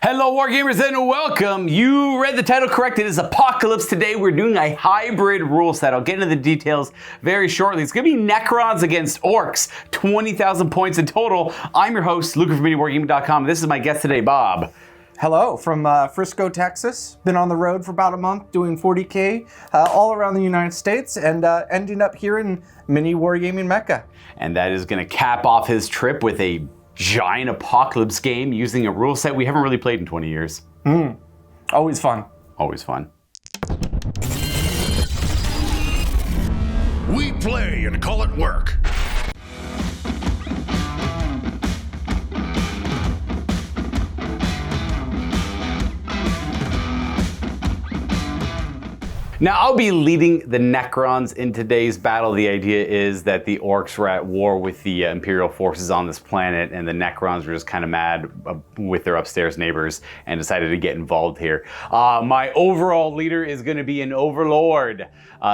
Hello Wargamers and welcome. You read the title correct. It is Apocalypse. Today we're doing a hybrid rule set. I'll get into the details very shortly. It's going to be Necrons against Orks. 20,000 points in total. I'm your host, Luka from MiniWargaming.com. This is my guest today, Bob. Hello, from Frisco, Texas. Been on the road for about a month doing 40K all around the United States and ending up here in Mini Wargaming Mecca. And that is going to cap off his trip with a giant apocalypse game using a rule set we haven't really played in 20 years. Always fun. Always fun. We play and call it work. Now, I'll be leading the Necrons in today's battle. The idea is that the Orks were at war with the Imperial forces on this planet, and the Necrons were just kind of mad with their upstairs neighbors and decided to get involved here. My overall leader is going to be an Overlord.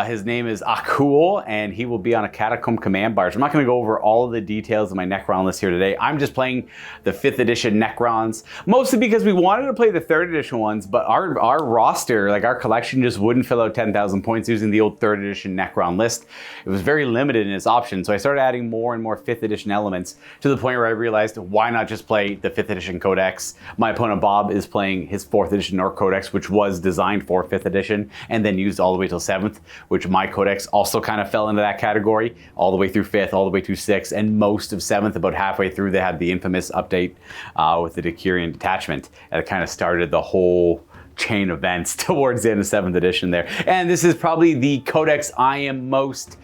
His name is Akul, and he will be on a Catacomb command barge. I'm not going to go over all of the details of my Necron list here today. I'm just playing the 5th edition Necrons, mostly because we wanted to play the 3rd edition ones, but our roster, like our collection, just wouldn't fill out 10,000 points using the old 3rd edition Necron list. It was very limited in its options, so I started adding more and more 5th edition elements to the point where I realized, why not just play the 5th edition Codex? My opponent Bob is playing his 4th edition Orc Codex, which was designed for 5th edition and then used all the way till 7th, which my Codex also kind of fell into that category, all the way through 5th, all the way through 6th, and most of 7th. About halfway through, they had the infamous update with the Decurion detachment, and it kind of started the whole chain events towards the end of 7th edition there. And this is probably the Codex I am most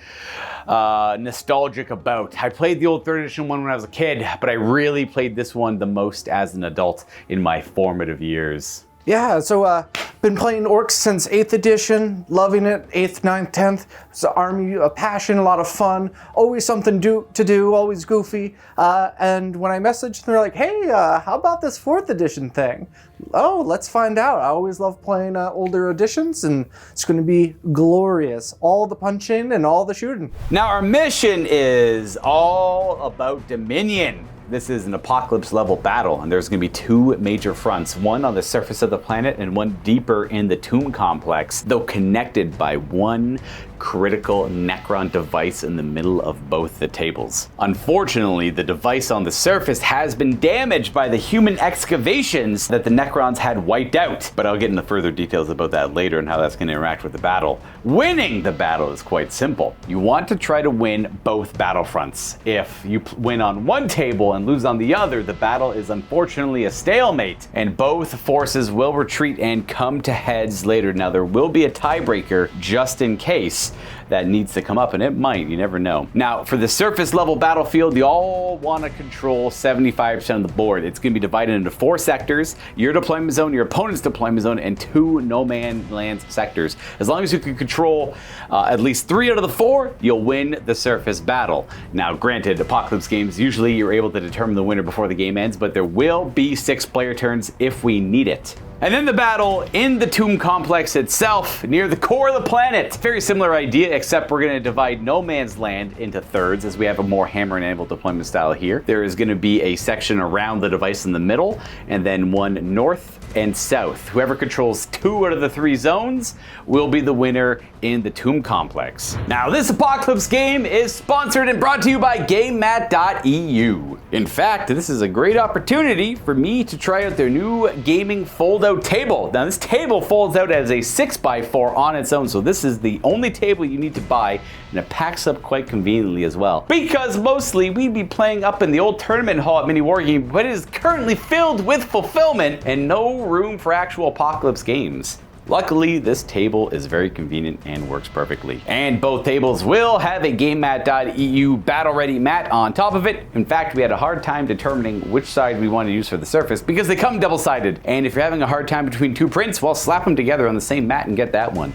nostalgic about. I played the old 3rd edition one when I was a kid, but I really played this one the most as an adult in my formative years. Yeah, so been playing Orcs since 8th edition, loving it, 8th, 9th, 10th. It's an army of passion, a lot of fun, always something to do, always goofy. And when I messaged, they're like, hey, how about this 4th edition thing? Oh, let's find out. I always love playing older editions, and it's going to be glorious. All the punching and all the shooting. Now our mission is all about Dominion. This is an apocalypse level battle, and there's going to be 2 major fronts, one on the surface of the planet and one deeper in the tomb complex, though connected by one critical Necron device in the middle of both the tables. Unfortunately, the device on the surface has been damaged by the human excavations that the Necrons had wiped out, but I'll get into further details about that later and how that's going to interact with the battle. Winning the battle is quite simple. You want to try to win both battlefronts. If you win on one table and lose on the other, the battle is unfortunately a stalemate, and both forces will retreat and come to heads later. Now, there will be a tiebreaker just in case that needs to come up, and it might, you never know. Now, for the surface level battlefield, you all want to control 75% of the board. It's going to be divided into 4 sectors: your deployment zone, your opponent's deployment zone, and 2 no man land sectors. As long as you can control at least 3 out of the 4, you'll win the surface battle. Now, granted, apocalypse games, usually you're able to determine the winner before the game ends, but there will be 6 player turns if we need it. And then the battle in the tomb complex itself, near the core of the planet. Very similar idea, except we're going to divide no man's land into thirds, as we have a more hammer and anvil deployment style here. There is going to be a section around the device in the middle, and then one north and south. Whoever controls 2 out of the 3 zones will be the winner in the tomb complex. Now, this apocalypse game is sponsored and brought to you by GameMat.eu. In fact, this is a great opportunity for me to try out their new gaming fold-out table. Now, this table folds out as a 6x4 on its own, so this is the only table you need to buy, and it packs up quite conveniently as well. Because mostly we'd be playing up in the old tournament hall at Mini Wargaming, but it is currently filled with fulfillment and no room for actual apocalypse games. Luckily, this table is very convenient and works perfectly. And both tables will have a GameMat.eu battle ready mat on top of it. In fact, we had a hard time determining which side we want to use for the surface because they come double-sided. And if you're having a hard time between 2 prints, well, slap them together on the same mat and get that one.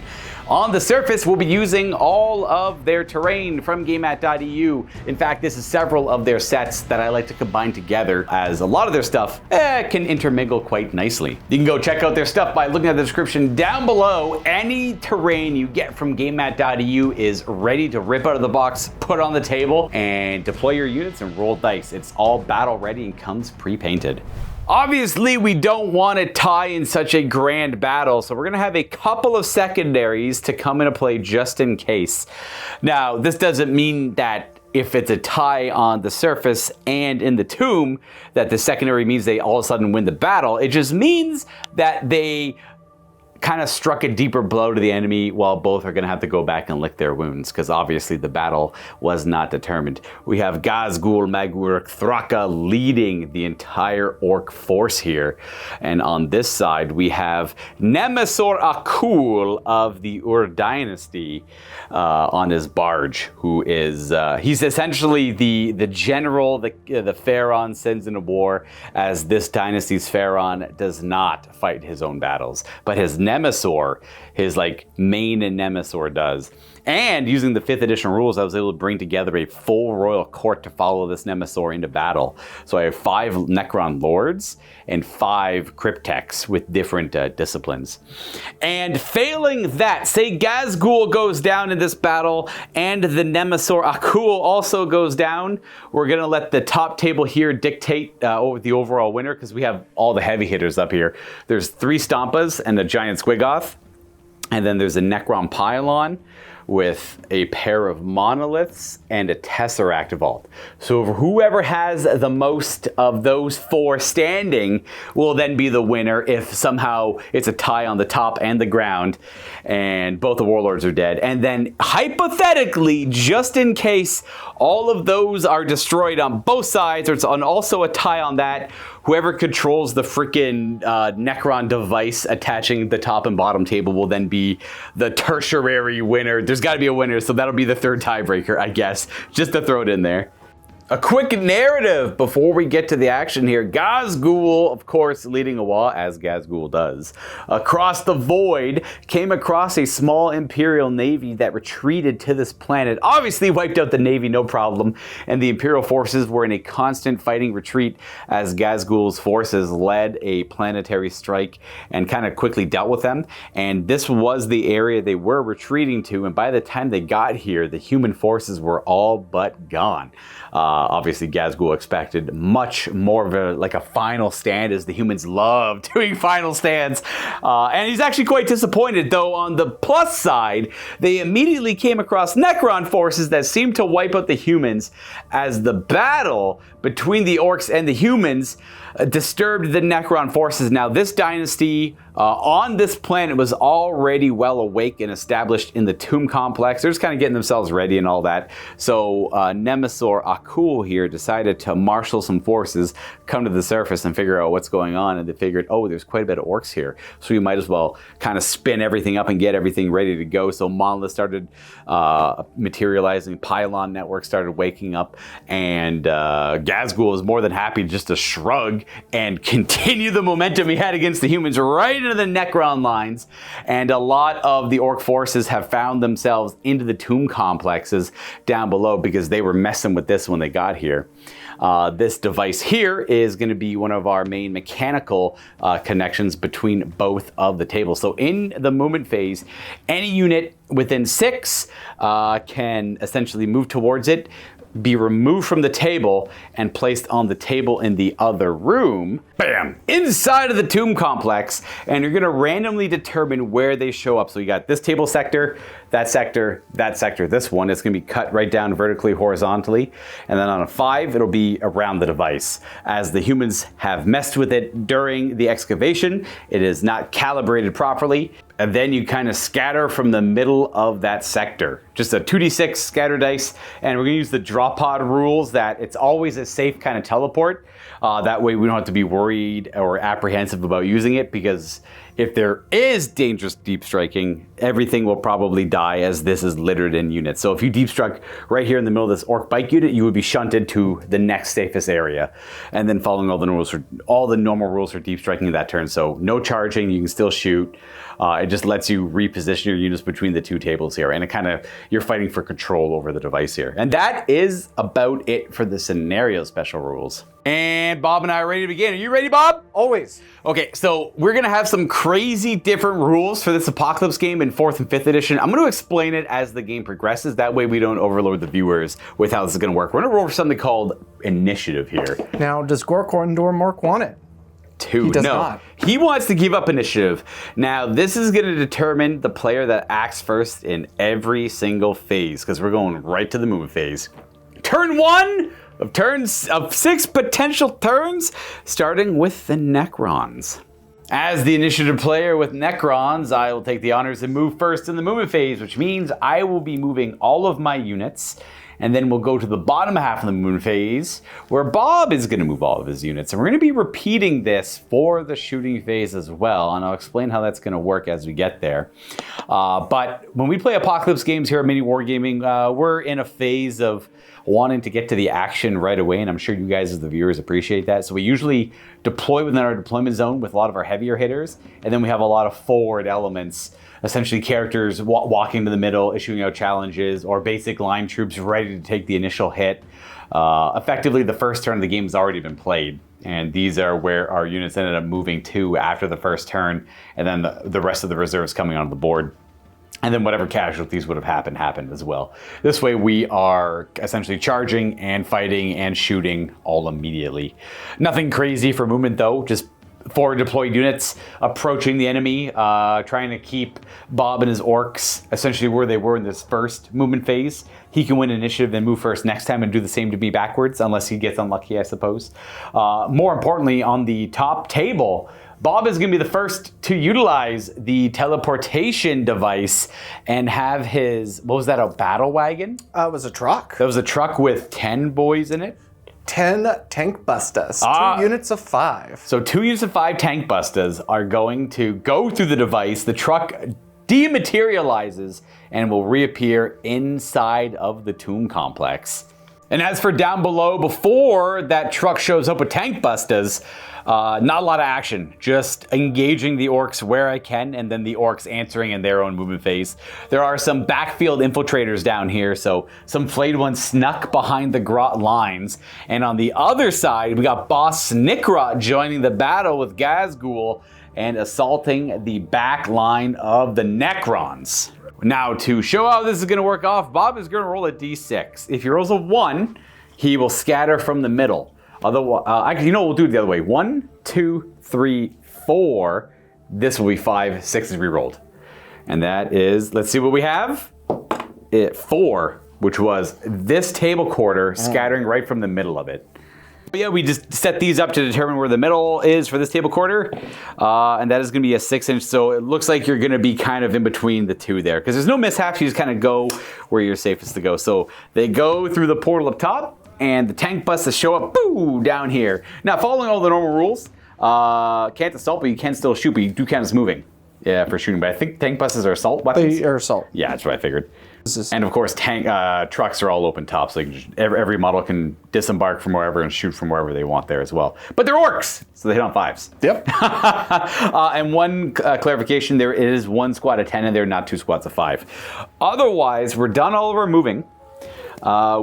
On the surface, we'll be using all of their terrain from GameMat.eu. In fact, this is several of their sets that I like to combine together, as a lot of their stuff can intermingle quite nicely. You can go check out their stuff by looking at the description down below. Any terrain you get from GameMat.eu is ready to rip out of the box, put on the table, and deploy your units and roll dice. It's all battle ready and comes pre-painted. Obviously, we don't want to tie in such a grand battle, so we're going to have a couple of secondaries to come into play just in case. Now, this doesn't mean that if it's a tie on the surface and in the tomb, that the secondary means they all of a sudden win the battle. It just means that they kind of struck a deeper blow to the enemy while both are going to have to go back and lick their wounds, because obviously the battle was not determined. We have Ghazghkull Magurk Thraka leading the entire orc force here. And on this side, we have Nemesor Akul of the Ur dynasty on his barge, who is, he's essentially the general the Pharaoh sends into war, as this dynasty's Pharaoh does not fight his own battles, but his Nemesor, his main Nemesor does. And using the 5th edition rules, I was able to bring together a full royal court to follow this Nemesor into battle. So I have 5 Necron lords and 5 cryptechs with different disciplines. And failing that, say Ghazghkull goes down in this battle and the Nemesor Akul also goes down, we're going to let the top table here dictate the overall winner, because we have all the heavy hitters up here. There's 3 Stompas and a giant squig, and then there's a Necron pylon with a pair of monoliths and a tesseract vault. So whoever has the most of those 4 standing will then be the winner if somehow it's a tie on the top and the ground and both the warlords are dead. And then hypothetically, just in case all of those are destroyed on both sides, or it's also a tie on that, whoever controls the freaking Necron device attaching the top and bottom table will then be the tertiary winner. There's got to be a winner, so that'll be the 3rd tiebreaker, I guess, just to throw it in there. A quick narrative before we get to the action here. Ghazghkull, of course, leading a war, as Ghazghkull does, across the void, came across a small Imperial navy that retreated to this planet. Obviously wiped out the navy, no problem, and the Imperial forces were in a constant fighting retreat as Ghazghull's forces led a planetary strike and kind of quickly dealt with them. And this was the area they were retreating to, and by the time they got here, the human forces were all but gone. Obviously, Ghazghkull expected much more of a final stand, as the humans love doing final stands. And he's actually quite disappointed, though on the plus side, they immediately came across Necron forces that seemed to wipe out the humans, as the battle between the orcs and the humans disturbed the Necron forces. Now, this dynasty on this planet was already well awake and established in the tomb complex. They're just kind of getting themselves ready and all that. So Nemesor Akul here decided to marshal some forces, come to the surface and figure out what's going on. And they figured, oh, there's quite a bit of orcs here, so we might as well kind of spin everything up and get everything ready to go. So monoliths started materializing, pylon network started waking up, and Ghazghkull was more than happy just to shrug and continue the momentum he had against the humans right into the Necron lines. And a lot of the orc forces have found themselves into the tomb complexes down below, because they were messing with this when they got here. This device here is going to be one of our main mechanical connections between both of the tables. So in the movement phase, any unit within 6 can essentially move towards it, be removed from the table, and placed on the table in the other room, bam, inside of the tomb complex, and you're going to randomly determine where they show up. So you got this table sector, that sector, that sector. This one is going to be cut right down vertically, horizontally, and then on a 5, it'll be around the device. As the humans have messed with it during the excavation, it is not calibrated properly, and then you kind of scatter from the middle of that sector. Just a 2d6 scatter dice, and we're going to use the draw pod rules that it's always a safe kind of teleport. That way we don't have to be worried or apprehensive about using it, because if there is dangerous deep striking, everything will probably die, as this is littered in units. So if you deep struck right here in the middle of this orc bike unit, you would be shunted to the next safest area, and then following all the normal rules for deep striking in that turn. So no charging, you can still shoot. It just lets you reposition your units between the 2 tables here, and it kind of, you're fighting for control over the device here. And that is about it for the scenario special rules. And Bob and I are ready to begin. Are you ready, Bob? Always. Okay, so we're gonna have some crazy different rules for this Apocalypse game in 4th and 5th edition. I'm gonna explain it as the game progresses. That way we don't overload the viewers with how this is gonna work. We're gonna roll for something called initiative here. Now, does Gorkondor Mark want it? 2. He does no, not. he wants to give up initiative. Now, this is going to determine the player that acts first in every single phase, because we're going right to the movement phase. Turn 1 of 6 potential turns, starting with the Necrons. As the initiative player with Necrons, I will take the honors and move first in the movement phase, which means I will be moving all of my units, and then we'll go to the bottom half of the movement phase, where Bob is going to move all of his units. And we're going to be repeating this for the shooting phase as well, and I'll explain how that's going to work as we get there. But when we play Apocalypse games here at Mini Wargaming, we're in a phase of wanting to get to the action right away, and I'm sure you guys as the viewers appreciate that. So we usually deploy within our deployment zone with a lot of our heavier hitters, and then we have a lot of forward elements, essentially characters walking to the middle, issuing out challenges, or basic line troops ready to take the initial hit. Effectively, the first turn of the game has already been played, and these are where our units ended up moving to after the first turn, and then the rest of the reserves coming on the board. And then whatever casualties would have happened as well. This way we are essentially charging and fighting and shooting all immediately. Nothing crazy for movement though, just forward deployed units approaching the enemy, trying to keep Bob and his orcs essentially where they were in this first movement phase. He can win initiative and move first next time and do the same to me backwards, unless he gets unlucky, I suppose. More importantly, on the top table, Bob is going to be the first to utilize the teleportation device and have his, what was that, a battle wagon? It was a truck. That was a truck with 10 boys in it. 10 tank bustas, 2 units of 5. So 2 units of 5 tank bustas are going to go through the device. The truck dematerializes and will reappear inside of the tomb complex. And as for down below, before that truck shows up with tank bustas, not a lot of action, just engaging the orcs where I can, and then the orcs answering in their own movement phase. There are some backfield infiltrators down here, so some flayed ones snuck behind the grot lines. And on the other side, we got Boss Snickrot joining the battle with Ghazghkull and assaulting the back line of the Necrons. Now, to show how this is going to work off, Bob is going to roll a d6. If he rolls a 1, he will scatter from the middle. Otherwise, we'll do it the other way. 1, 2, 3, 4. This will be 5. 6 is re-rolled. And that is, let's see what we have. 4, which was this table quarter scattering right from the middle of it. But yeah, we just set these up to determine where the middle is for this table quarter. And that is going to be a 6-inch. So it looks like you're going to be kind of in between the two there, because there's no mishaps. You just kind of go where you're safest to go. So they go through the portal up top, and the tank busts show up, boo, down here. Now, following all the normal rules, can't assault, but you can still shoot, but you do count as moving. Yeah, for shooting. But I think tank buses are assault weapons. They are assault. Yeah, that's what I figured. And of course, trucks are all open top, so you can just, every model can disembark from wherever and shoot from wherever they want there as well. But they're orcs, so they hit on 5s. Yep. And one clarification, there is 1 squad of 10 and there are not 2 squads of 5. Otherwise, we're done all of our moving.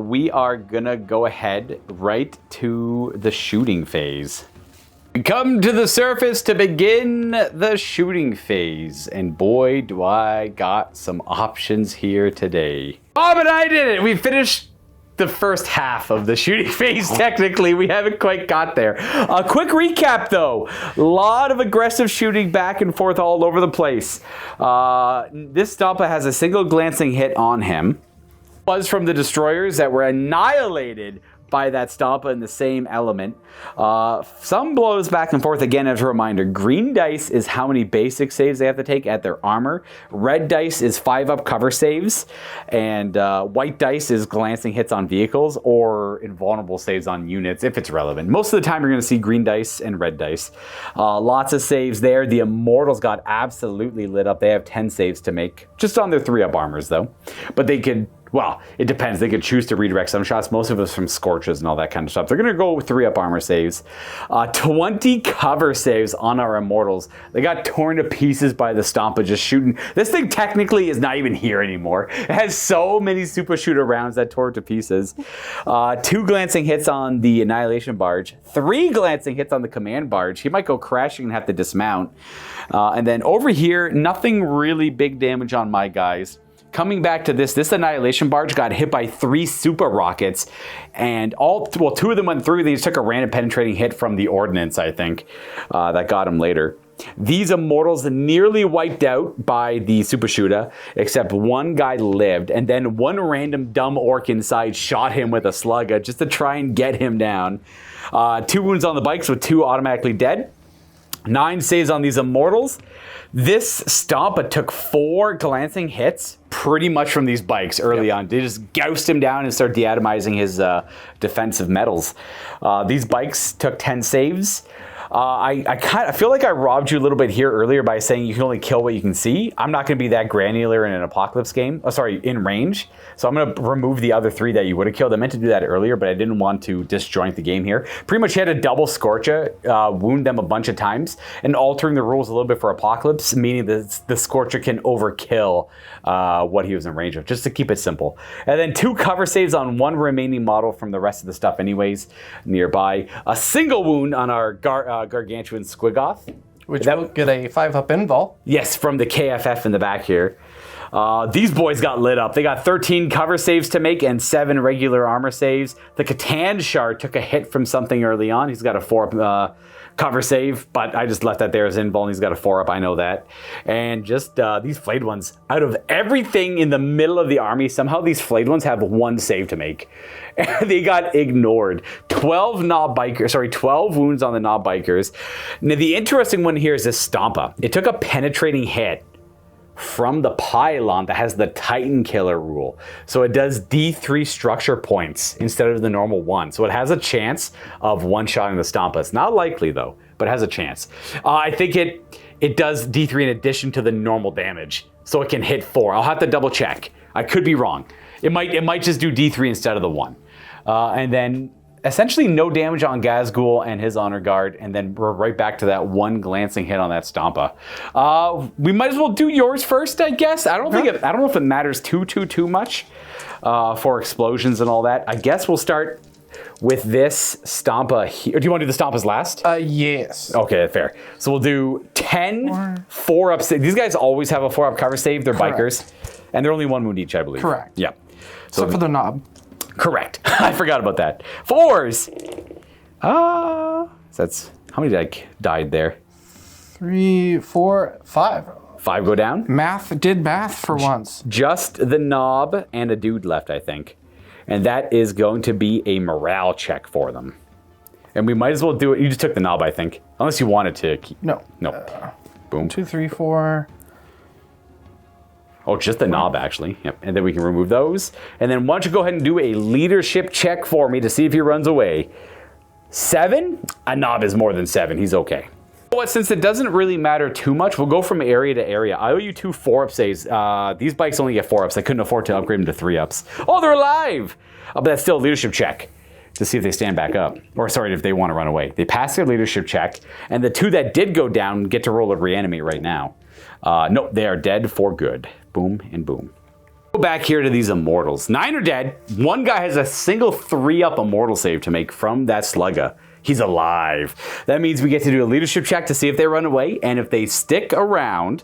We are gonna go ahead right to the shooting phase. We come to the surface to begin the shooting phase, and boy, do I got some options here today. Bob and I did it! We finished the first half of the shooting phase, technically. We haven't quite got there. A quick recap, though. A lot of aggressive shooting back and forth all over the place. This Stompa has a single glancing hit on him. Was from the destroyers that were annihilated by that Stompa in the same element. Some blows back and forth. Again, as a reminder, green dice is how many basic saves they have to take at their armor. Red dice is 5-up cover saves. And white dice is glancing hits on vehicles or invulnerable saves on units if it's relevant. Most of the time you're going to see green dice and red dice. Lots of saves there. The Immortals got absolutely lit up. They have 10 saves to make. Just on their 3-up armors though. But they could, well, it depends. They could choose to redirect some shots. Most of us from Scorches and all that kind of stuff. They're going to go with 3-up armor saves. 20 cover saves on our Immortals. They got torn to pieces by the Stompa just shooting. This thing technically is not even here anymore. It has so many super shooter rounds that tore it to pieces. 2 glancing hits on the Annihilation Barge. 3 glancing hits on the Command Barge. He might go crashing and have to dismount. And then over here, nothing really big damage on my guys. coming back to this annihilation barge got hit by 3 super rockets, and 2 of them went through. They just took a random penetrating hit from the ordnance, I think, that got him later. These immortals nearly wiped out by the super shooter, except one guy lived, and then one random dumb orc inside shot him with a slugger just to try and get him down. 2 wounds on the bikes with 2 automatically dead. 9 saves on these immortals. This Stompa took 4 glancing hits pretty much from these bikes early on. They just goused him down and started deatomizing his defensive metals. These bikes took 10 saves. I feel like I robbed you a little bit here earlier by saying you can only kill what you can see. I'm not going to be that granular in an Apocalypse game. Oh, sorry, in range. So I'm going to remove the other 3 that you would have killed. I meant to do that earlier, but I didn't want to disjoint the game here. Pretty much you had a double Scorcher, wound them a bunch of times, and altering the rules a little bit for Apocalypse, meaning that the Scorcher can overkill what he was in range of, just to keep it simple. And then 2 cover saves on 1 remaining model from the rest of the stuff anyways nearby. A single wound on our gargantuan Squigoth. Which will get a 5-up invul. Yes, from the KFF in the back here. These boys got lit up. They got 13 cover saves to make and 7 regular armor saves. The Catan Shard took a hit from something early on. He's got a 4-up cover save, but I just left that there as invul, and he's got a 4-up, I know that. And just these flayed ones, out of everything in the middle of the army, somehow these flayed ones have 1 save to make. And they got ignored. 12 wounds on the knob bikers. Now the interesting one here is this Stompa. It took a penetrating hit from the pylon that has the Titan Killer rule. So it does D3 structure points instead of the normal 1. So it has a chance of one-shotting the Stompas. Not likely though, but it has a chance. I think it does D3 in addition to the normal damage. So it can hit 4. I'll have to double check. I could be wrong. It might just do D3 instead of the 1. And then essentially no damage on Ghazghkull and his honor guard, and then we're right back to that 1 glancing hit on that Stompa. We might as well do yours first, I guess. I don't know if it matters too much for explosions and all that. I guess we'll start with this Stompa here. Do you want to do the Stompas last? Yes. Okay, fair. So we'll do 10 4-up saves. These guys always have a 4-up cover save. They're bikers, and they're only 1 wound each, I believe. Correct. Yeah. So except for the knob. Correct. I forgot about that. 4s. That's how many died there? 3, 4, 5. 5 go down. Math did math for once. Just the knob and a dude left, I think. And that is going to be a morale check for them. And we might as well do it. You just took the knob, I think. Unless you wanted to keep. No. Boom. 2, 3, 4. Oh, just the knob, actually. Yep. And then we can remove those. And then why don't you go ahead and do a leadership check for me to see if he runs away. 7? A knob is more than 7. He's okay. But since it doesn't really matter too much, we'll go from area to area. I owe you 2 4-up saves. These bikes only get 4-ups. I couldn't afford to upgrade them to 3-ups. Oh, they're alive! But that's still a leadership check to see if they stand back up. Or sorry, if they want to run away. They pass their leadership check, and the 2 that did go down get to roll a reanimate right now. Nope, they are dead for good. Boom and boom. Go back here to these immortals. 9 are dead. 1 guy has a single 3-up immortal save to make from that slugger. He's alive. That means we get to do a leadership check to see if they run away, and if they stick around,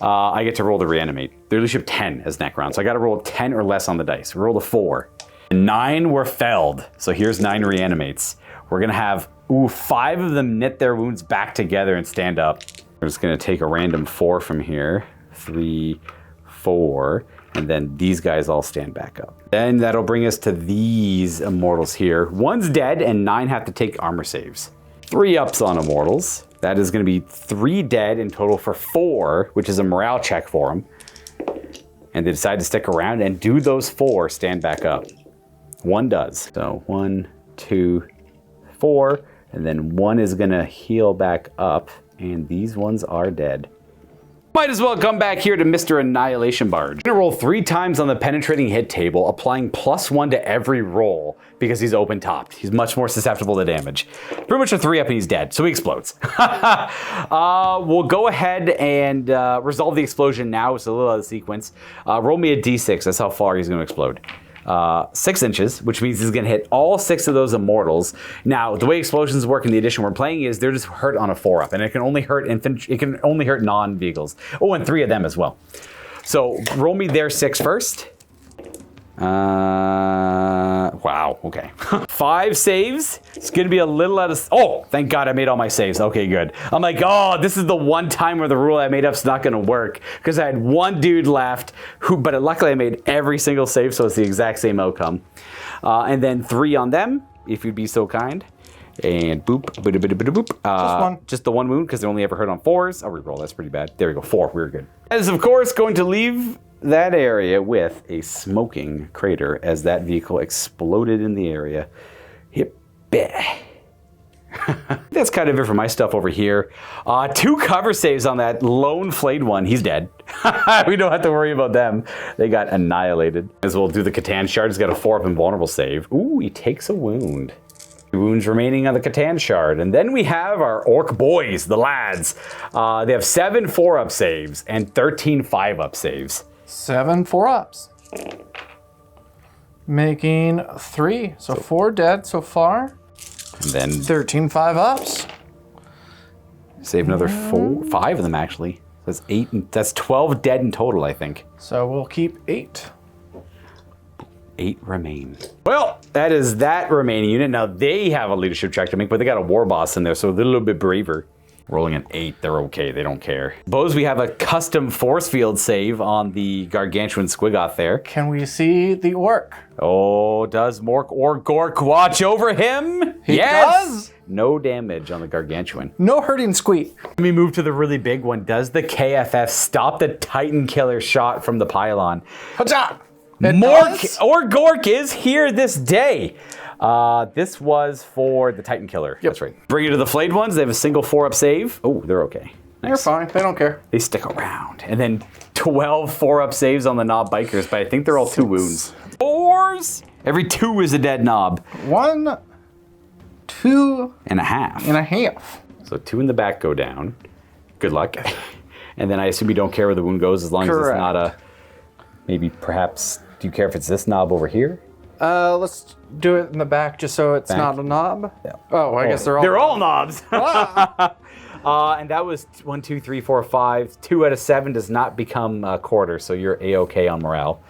I get to roll to reanimate. Their leadership 10 as Necron, so I got to roll 10 or less on the dice. Roll a 4. 9 were felled, so here's 9 reanimates. We're gonna have 5 of them knit their wounds back together and stand up. We're just gonna take a random 4 from here. 3, 4, and then these guys all stand back up. Then that'll bring us to these immortals here. 1's dead and 9 have to take armor saves. 3-ups on immortals. That is going to be 3 dead in total for 4, which is a morale check for them. And they decide to stick around and do those 4 stand back up. 1 does. So 1, 2, 4, and then 1 is going to heal back up, and these ones are dead. Might as well come back here to Mr. Annihilation Barge. I'm gonna roll 3 times on the penetrating hit table, applying +1 to every roll because he's open topped. He's much more susceptible to damage. Pretty much a 3-up and he's dead, so he explodes. We'll go ahead and resolve the explosion now. It's a little out of sequence. Roll me a d6, that's how far he's gonna explode. 6 inches, which means he's going to hit all 6 of those immortals. Now, the way explosions work in the edition we're playing is they're just hurt on a 4-up, and it can only hurt non-vehicles. Oh, and 3 of them as well. So roll me their 6 first. Wow, okay. 5 saves. It's gonna be a little out of, oh, thank God I made all my saves. Okay, good. I'm like, oh, this is the one time where the rule I made up's not gonna work, because I had one dude left, but luckily I made every single save, so it's the exact same outcome. And then 3 on them, if you'd be so kind. And boop, boop, boop, boop, boop. Just one. Just the one wound, because they only ever hurt on 4s. I'll reroll, that's pretty bad. There we go, 4, we were good. That is, of course, going to leave that area with smoking crater as that vehicle exploded in the area. That's kind of it for my stuff over here. 2 cover saves on that lone flayed one. He's dead. We don't have to worry about them. They got annihilated. As we'll do the Catan shard. He's got a 4-up invulnerable save. Ooh, he takes a wound. Wounds remaining on the Catan shard. And then we have our Ork boys, the lads. They have 7 4-up saves and 13 5-up saves. 7 4-ups. Making 3. So 4 dead so far. And then 13 5-ups. save another 5 of them actually. That's 8. That's 12 dead in total, I think. So we'll keep 8. 8 remain. Well, that is that remaining unit. Now they have a leadership check to make, but they got a Warboss in there, so they're a little bit braver. Rolling an 8, they're okay, they don't care. boyz, we have a custom force field save on the gargantuan squig there. Can we see the orc? Oh, does Mork or Gork watch over him? He does? No damage on the gargantuan. No hurting Squee. Let me move to the really big one. Does the KFF stop the Titan killer shot from the pylon? Hacha! Mork or Gork is here this day. This was for the Titan killer. Yep. That's right. Bring it to the flayed ones. They have a single 4-up save. Oh, they're okay. Nice. They're fine. They don't care. They stick around. And then 12 4-up saves on the knob bikers, but I think they're all 2 wounds. 4s? Every 2 is a dead knob. 1, 2 and a half. and a half. So 2 in the back go down. Good luck. And then I assume you don't care where the wound goes as long as it's not a, maybe perhaps, do you care if it's this knob over here? Let's do it in the back just so it's not a knob. Yeah. Oh, I guess they're all. They're all knobs. And that was 1, 2, 3, 4, 5. 2 out of 7 does not become a quarter, so you're A-okay on morale.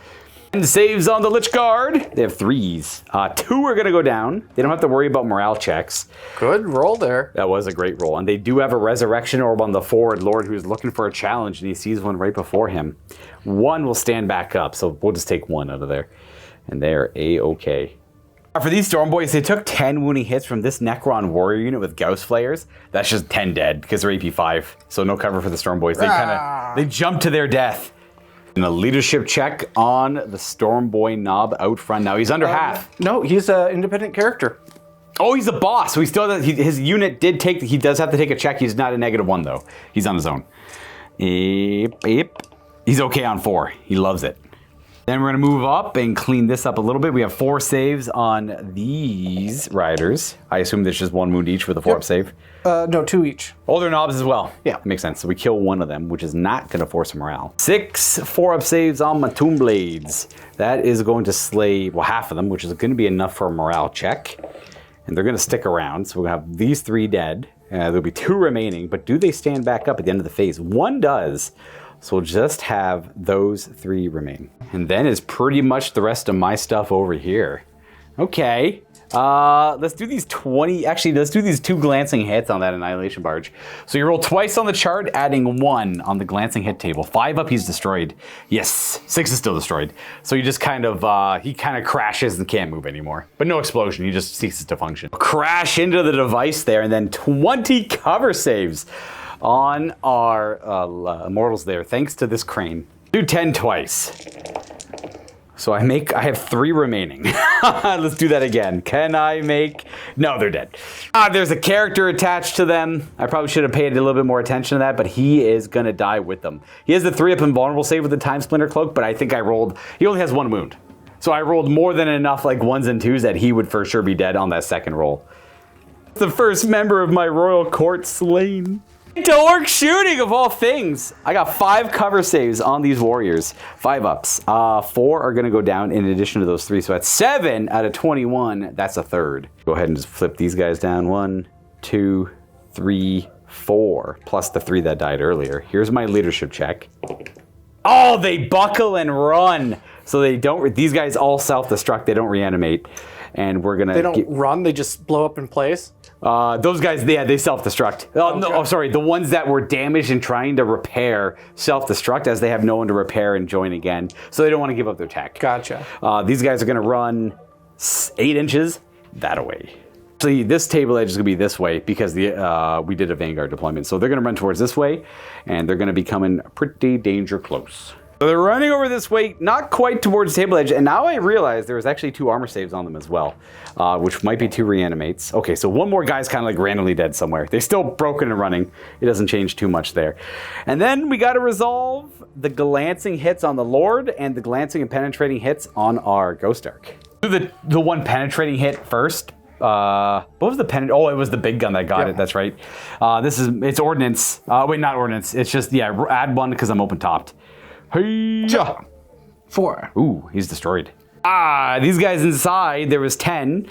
And saves on the Lich Guard. They have 3s. 2 are going to go down. They don't have to worry about morale checks. Good roll there. That was a great roll. And they do have a resurrection orb on the forward lord who's looking for a challenge, and he sees one right before him. 1 will stand back up, so we'll just take 1 out of there. And they're A-okay. For these Storm Boys, they took 10 wounding hits from this Necron warrior unit with Gauss Flayers. That's just 10 dead because they're AP 5. So no cover for the Storm Boys. They jump to their death. And a leadership check on the Storm Boy knob out front. Now he's under half. No, he's an independent character. Oh, he's a boss. So he still does, his unit did take. He does have to take a check. He's not a -1 though. He's on his own. He's okay on 4. He loves it. Then we're going to move up and clean this up a little bit. We have 4 saves on these riders. I assume there's just 1 wound each with a 4-up save. No, 2 each. Oh, they're knobs as well. Yeah. Makes sense. So we kill 1 of them, which is not going to force morale. 6 4-up saves on my Tomb Blades. That is going to slay, well, half of them, which is going to be enough for a morale check. And they're going to stick around. So we're going to have these 3 dead. There'll be 2 remaining. But do they stand back up at the end of the phase? 1 does. So we'll just have those 3 remain. And then is pretty much the rest of my stuff over here. Okay. Let's do these 20, actually let's do these 2 glancing hits on that Annihilation Barge. So you roll twice on the chart, adding 1 on the glancing hit table. 5 up, he's destroyed. Yes, 6 is still destroyed. So you just kind of, he kind of crashes and can't move anymore. But no explosion, he just ceases to function. Crash into the device there, and then 20 cover saves on our immortals there, thanks to this crane. Do 10 twice. So I have 3 remaining. Let's do that again. Can I make... No, they're dead. There's a character attached to them. I probably should have paid a little bit more attention to that, but he is going to die with them. He has the 3-up invulnerable save with the Time Splinter Cloak, but I think I rolled... He only has 1 wound. So I rolled more than enough, like 1s and 2s, that he would for sure be dead on that second roll. The first member of my royal court slain. To orc shooting of all things. I got 5 cover saves on these warriors. 5 ups. 4 are going to go down in addition to those 3. So that's 7 out of 21. That's a third. Go ahead and just flip these guys down. 1, 2, 3, 4. Plus the 3 that died earlier. Here's my leadership check. Oh, they buckle and run. So they don't. These guys all self-destruct. They don't reanimate, and we're gonna. They don't run. They just blow up in place. Those guys, they self-destruct. Oh, no, sorry. The ones that were damaged and trying to repair self-destruct as they have no one to repair and join again. So they don't want to give up their tech. Gotcha. These guys are going to run 8 inches that way. So this table edge is going to be this way because we did a Vanguard deployment. So they're going to run towards this way, and they're going to be coming pretty danger close. So they're running over this way, not quite towards the table edge, and now I realize there was actually 2 armor saves on them as well, which might be 2 reanimates. Okay, so one more guy's kind of like randomly dead somewhere. They're still broken and running. It doesn't change too much there. And then we got to resolve the glancing hits on the Lord and the glancing and penetrating hits on our Ghost Ark. Do the one penetrating hit first. What was the pen? Oh, it was the big gun that got it. That's right. It's ordnance. Wait, not ordnance. It's just, add 1 because I'm open topped. Hey, 4. Ooh, he's destroyed. These guys inside, there was 10,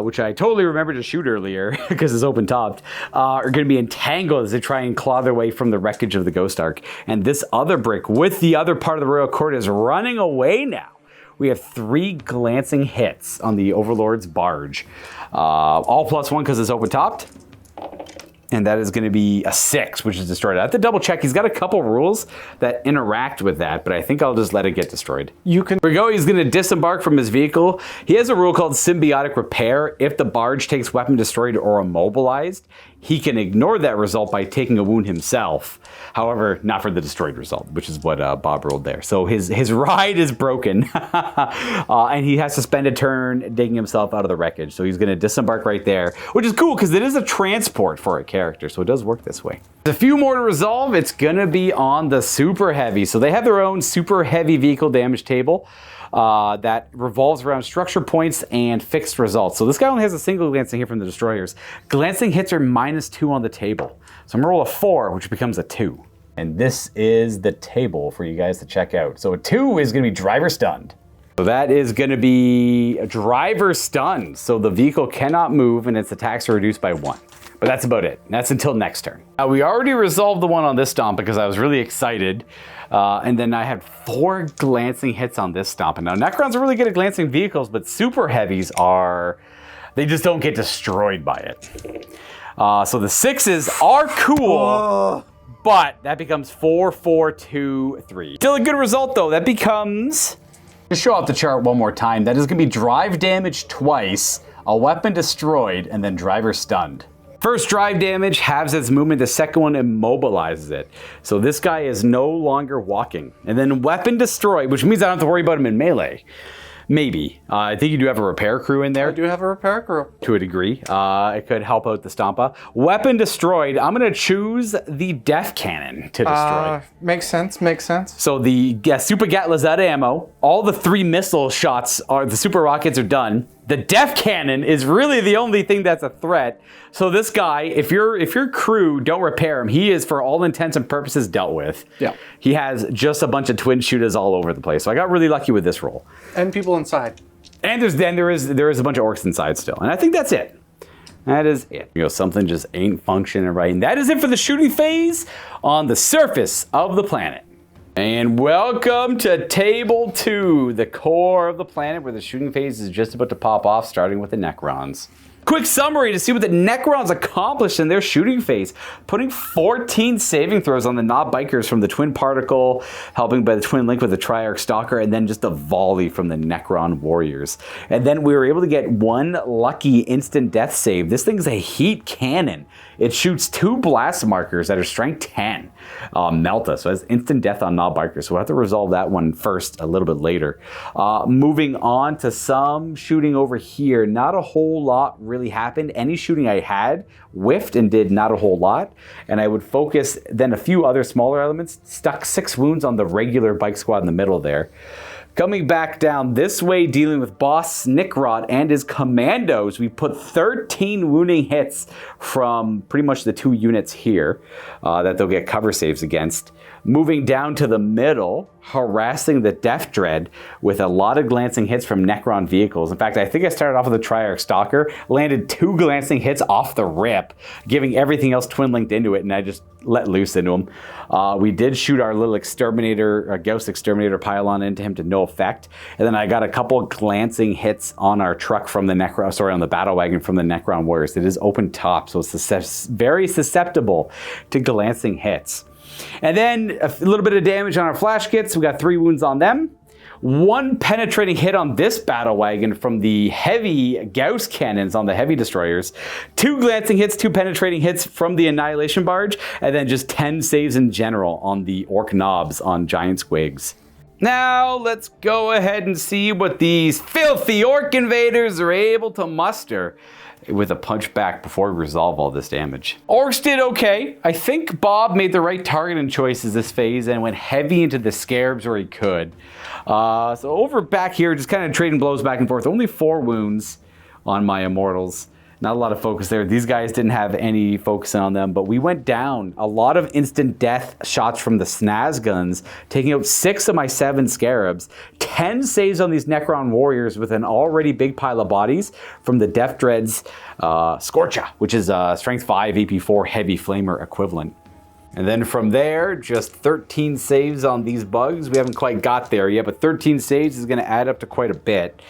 which I totally remembered to shoot earlier because it's open topped, are going to be entangled as they try and claw their way from the wreckage of the Ghost Ark. And this other brick with the other part of the Royal Court is running away now. We have 3 glancing hits on the Overlord's barge. All +1 because it's open topped. And that is going to be a 6, which is destroyed. I have to double check. He's got a couple rules that interact with that, but I think I'll just let it get destroyed. Here we go. He's going to disembark from his vehicle. He has a rule called symbiotic repair. If the barge takes weapon destroyed or immobilized, he can ignore that result by taking a wound himself. However, not for the destroyed result, which is what Bob rolled there. So his ride is broken, and he has to spend a turn digging himself out of the wreckage. So he's going to disembark right there, which is cool because it is a transport for a character, so it does work this way. There's a few more to resolve. It's going to be on the super heavy. So they have their own super heavy vehicle damage table. That revolves around structure points and fixed results. So this guy only has a single glancing hit from the destroyers. Glancing hits are -2 on the table. So I'm gonna roll a 4, which becomes a 2. And this is the table for you guys to check out. So a 2 is gonna be driver stunned. So that is gonna be a driver stunned. So the vehicle cannot move and its attacks are reduced by 1. But that's about it. That's until next turn. We already resolved the one on this stomp because I was really excited. And then I had 4 glancing hits on this stomp. And now Necrons are really good at glancing vehicles, but super heavies they just don't get destroyed by it. So the 6s are cool, but that becomes 4, 4, 2, 3. Still a good result though. That becomes, to show off the chart one more time, that is gonna be drive damage twice, a weapon destroyed, and then driver stunned. First drive damage halves its movement, the second one immobilizes it. So this guy is no longer walking. And then weapon destroyed, which means I don't have to worry about him in melee. Maybe. I think you do have a repair crew in there. I do have a repair crew. To a degree. It could help out the Stompa. Weapon destroyed, I'm going to choose the Death Cannon to destroy. Makes sense, makes sense. So the Super Gatla's out of ammo. All the 3 missile shots, the super rockets are done. The Death Cannon is really the only thing that's a threat. So this guy, if your crew don't repair him, he is for all intents and purposes dealt with. Yeah. He has just a bunch of twin shooters all over the place. So I got really lucky with this roll. And people inside. And there is a bunch of orcs inside still. And I think that's it. That is it. Something just ain't functioning right. And that is it for the shooting phase on the surface of the planet. And welcome to Table 2, the core of the planet where the shooting phase is just about to pop off, starting with the Necrons. Quick summary to see what the Necrons accomplished in their shooting phase. Putting 14 saving throws on the Knob Bikers from the Twin Particle, helping by the Twin Link with the Triarch Stalker, and then just a volley from the Necron Warriors. And then we were able to get 1 lucky instant death save. This thing's a heat cannon. It shoots 2 blast markers that are strength 10. Melta, so it's instant death on Knob Bikers. So we'll have to resolve that one first a little bit later. Moving on to some shooting over here. Not a whole lot really happened. Any shooting I had whiffed and did not a whole lot. And I would focus then a few other smaller elements. Stuck 6 wounds on the regular bike squad in the middle there. Coming back down this way, dealing with Boss Snickrot and his commandos, we put 13 wounding hits from pretty much the 2 units here that they'll get cover saves against. Moving down to the middle, harassing the Death Dread with a lot of glancing hits from Necron vehicles. In fact, I think I started off with a Triarch Stalker, landed 2 glancing hits off the rip, giving everything else twin linked into it, and I just let loose into him. We did shoot our little exterminator, Gauss exterminator pylon into him to no effect. And then I got a couple glancing hits on our truck from the Necron, sorry, on the battle wagon from the Necron warriors. It is open top, so it's very susceptible to glancing hits. And then a little bit of damage on our flash kits. We got 3 wounds on them. 1 penetrating hit on this battle wagon from the heavy Gauss cannons on the heavy destroyers. 2 glancing hits, 2 penetrating hits from the annihilation barge, and then just 10 saves in general on the orc knobs on giant squigs. Now let's go ahead and see what these filthy orc invaders are able to muster with a punch back before we resolve all this damage. Orcs did okay. I think Bob made the right targeting choices this phase and went heavy into the scarabs where he could. So over back here, just kind of trading blows back and forth. Only 4 wounds on my immortals. Not a lot of focus there. These guys didn't have any focus on them, but we went down. A lot of instant death shots from the snaz guns, taking out 6 of my 7 scarabs. 10 saves on these Necron warriors with an already big pile of bodies from the Death Dread's Scorcha, which is a strength 5 AP4 heavy flamer equivalent. And then from there, just 13 saves on these bugs. We haven't quite got there yet, but 13 saves is going to add up to quite a bit.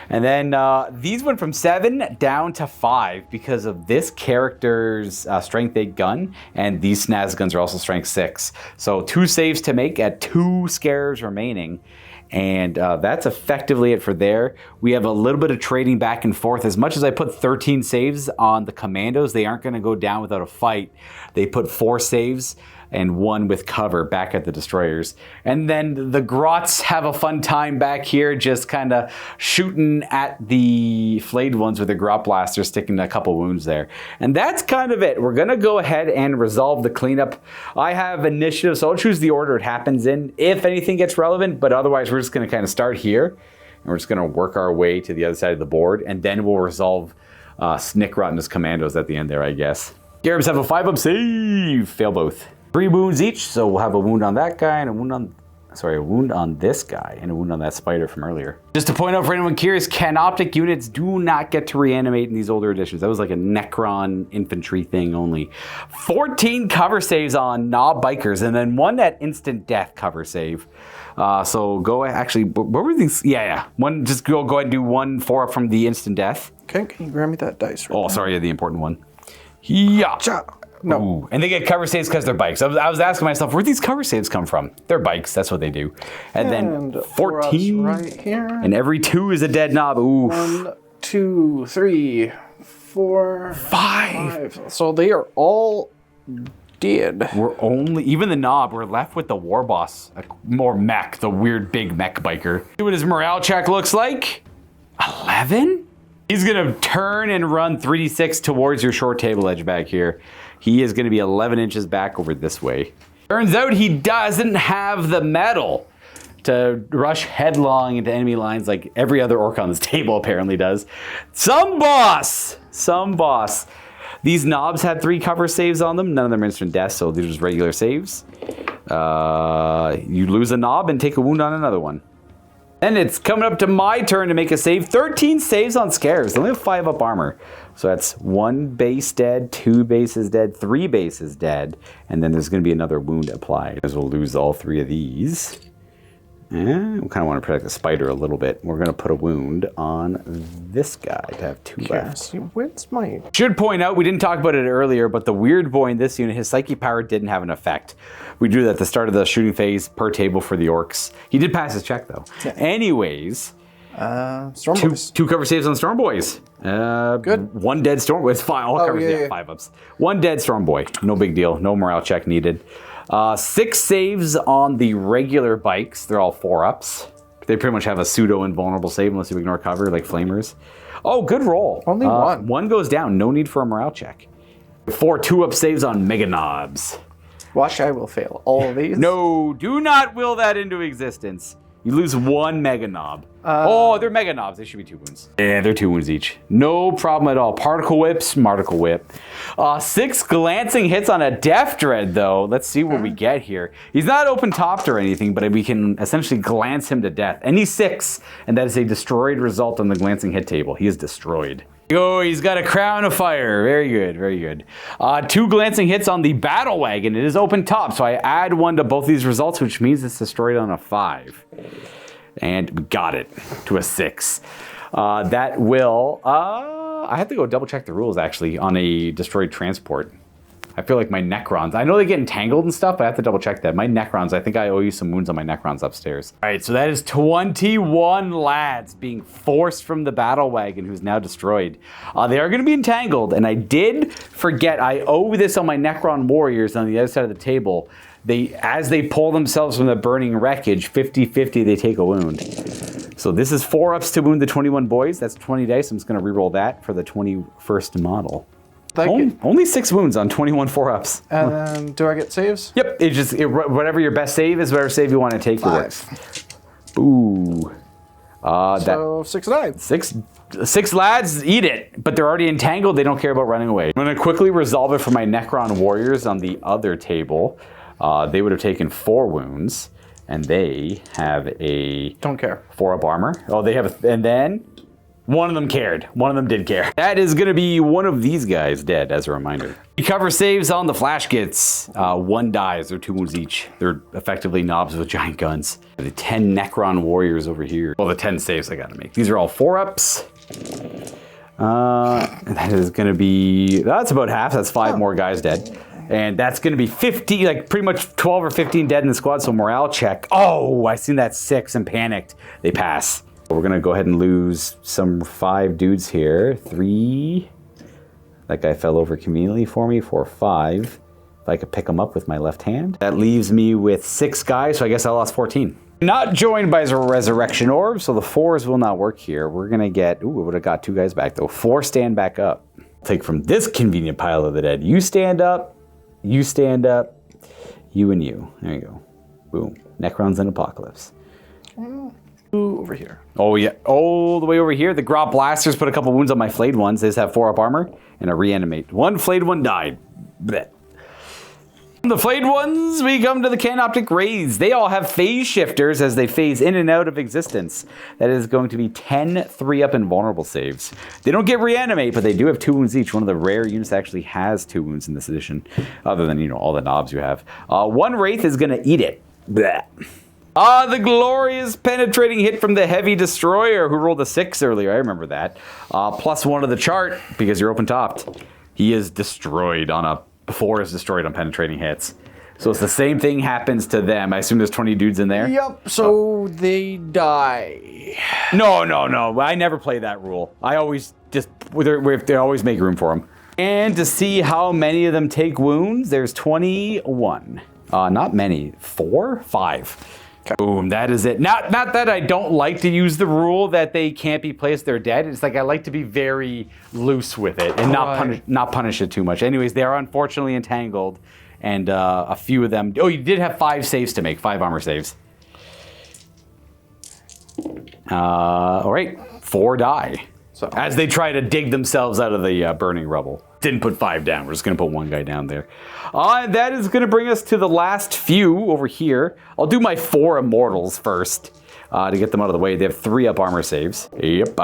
And then these went from 7 down to 5 because of this character's strength 8 gun, and these snaz guns are also strength 6. So 2 saves to make at 2 scares remaining. And that's effectively it for there. We have a little bit of trading back and forth. As much as I put 13 saves on the commandos, they aren't going to go down without a fight. They put 4 saves and 1 with cover back at the destroyers. And then the grots have a fun time back here, just kind of shooting at the flayed ones with the grot blaster, sticking a couple wounds there. And that's kind of it. We're going to go ahead and resolve the cleanup. I have initiative, so I'll choose the order it happens in if anything gets relevant, but otherwise we're just going to kind of start here, and we're just going to work our way to the other side of the board, and then we'll resolve Snickrot and his commandos at the end there, I guess. Garibs have a 5-up save. Fail both. 3 wounds each, so we'll have a wound on that guy and a wound on this guy and a wound on that spider from earlier. Just to point out for anyone curious, canoptic units do not get to reanimate in these older editions. That was like a Necron infantry thing only. 14 cover saves on Knob Bikers, and then 1 that instant death cover save. So go, actually, what were these? Yeah. One, just go ahead and do 1 4-up from the instant death. Okay, can you grab me that dice? Right sorry, the important one. Yeah. No. Ooh. And they get cover saves because they're bikes. I was asking myself, where'd these cover saves come from? They're bikes, that's what they do. And then 14. Right here. And every 2 is a dead knob. Ooh. 1, 2, 3, 4, 5. So they are all dead. Even the knob, we're left with the Warboss, more mech, the weird big mech biker. See what his morale check looks like. 11? He's gonna turn and run 3d6 towards your short table edge back here. He is gonna be 11 inches back over this way. Turns out he doesn't have the metal to rush headlong into enemy lines like every other orc on this table apparently does. Some boss. These knobs had 3 cover saves on them. None of them are instant death, so they're just regular saves. You lose a knob and take a wound on another one. And it's coming up to my turn to make a save. 13 saves on scares. They only have 5-up armor. So that's 1 base dead, 2 bases dead, 3 bases dead. And then there's going to be another wound applied. Because we'll lose all 3 of these. And we kind of want to protect the spider a little bit. We're going to put a wound on this guy to have 2 left. Where's my... Should point out, we didn't talk about it earlier, but the weird boy in this unit, his psyche power didn't have an effect. We drew that at the start of the shooting phase per table for the orcs. He did pass his check though. Yeah. Anyways, Storm Boys. 2 cover saves on Storm Boys. Good. 1 dead Storm Boy. It's fine. All covers, yeah, 5-ups. 1 dead Storm Boy. No big deal. No morale check needed. 6 saves on the regular bikes. They're all 4-ups. They pretty much have a pseudo invulnerable save unless you ignore cover, like flamers. Oh, good roll. Only 1. 1 goes down. No need for a morale check. 4 2-up saves on Mega Knobs. Watch, I will fail all of these. No, do not will that into existence. You lose 1 Mega Knob. They're Mega Knobs. They should be 2 wounds. Yeah, they're 2 wounds each. No problem at all. Particle Whip, Smarticle Whip. 6 glancing hits on a Death Dread, though. Let's see what we get here. He's not open topped or anything, but we can essentially glance him to death. And he's 6, and that is a destroyed result on the glancing hit table. He is destroyed. Oh, he's got a crown of fire. Very good, very good. 2 glancing hits on the battle wagon. It is open top, so I add 1 to both these results, which means it's destroyed on a 5. And we got it to a 6. That will... I have to go double check the rules, actually, on a destroyed transport. I feel like my Necrons, I know they get entangled and stuff, but I have to double check that. My Necrons, I think I owe you some wounds on my Necrons upstairs. All right, so that is 21 lads being forced from the battle wagon who's now destroyed. They are going to be entangled, and I did forget, I owe this on my Necron warriors on the other side of the table. As they pull themselves from the burning wreckage, 50-50, they take a wound. So this is 4 ups to wound the 21 boyz. That's 20 dice. I'm just going to reroll that for the 21st model. Only 6 wounds on 21 4-ups. And then, do I get saves? Yep. Whatever your best save is, whatever save you want to take. 5. Ooh. So 6 9. 6 lads, eat it. But they're already entangled. They don't care about running away. I'm going to quickly resolve it for my Necron warriors on the other table. They would have taken 4 wounds. And they have a... Don't care. 4-up armor. Oh, they have a... And then... One of them cared. One of them did care. That is going to be one of these guys dead, as a reminder. Recover saves on the flash kits. 1 dies. They're 2 wounds each. They're effectively knobs with giant guns. The 10 Necron warriors over here. Well, the 10 saves I got to make. These are all 4-ups. That is going to be... That's about half. That's 5 more guys dead. And that's going to be 50, like pretty much 12 or 15 dead in the squad, so morale check. Oh, I seen that 6 and panicked. They pass. We're going to go ahead and lose some 5 dudes here. 3. That guy fell over conveniently for me. 4, 5. If I could pick him up with my left hand. That leaves me with 6 guys, so I guess I lost 14. Not joined by a resurrection orb, so the 4s will not work here. We're going to get... Ooh, we would have got 2 guys back, though. 4 stand back up. Take from this convenient pile of the dead. You stand up. You stand up. You and you. There you go. Boom. Necrons and Apocalypse. Over here. Oh, yeah. All the way over here. The Grot Blasters put a couple wounds on my flayed ones. They just have 4-up armor and a reanimate. 1 flayed one died. Blech. The flayed ones, we come to the Canoptic Rays. They all have phase shifters as they phase in and out of existence. That is going to be 10 3-up invulnerable saves. They don't get reanimate, but they do have 2 wounds each. One of the rare units actually has 2 wounds in this edition, other than, you know, all the knobs you have. 1 Wraith is going to eat it. Blech. The glorious penetrating hit from the Heavy Destroyer, who rolled a 6 earlier. I remember that. +1 of the chart, because you're open-topped. He is destroyed on a... 4 is destroyed on penetrating hits. So it's the same thing happens to them. I assume there's 20 dudes in there? Yep, so they die. No. I never play that rule. I always just... They always make room for them. And to see how many of them take wounds, there's 21. Not many. 4? 5. Boom, that is it. Not that I don't like to use the rule that they can't be placed, they're dead. It's like I like to be very loose with it and not punish it too much. Anyways, they are unfortunately entangled, and a few of them... Oh, you did have 5 saves to make, 5 armor saves. All right, 4 die. So as they try to dig themselves out of the burning rubble. Didn't put 5 down. We're just going to put 1 guy down there. And that is going to bring us to the last few over here. I'll do my 4 immortals first to get them out of the way. They have 3-up armor saves. Yep.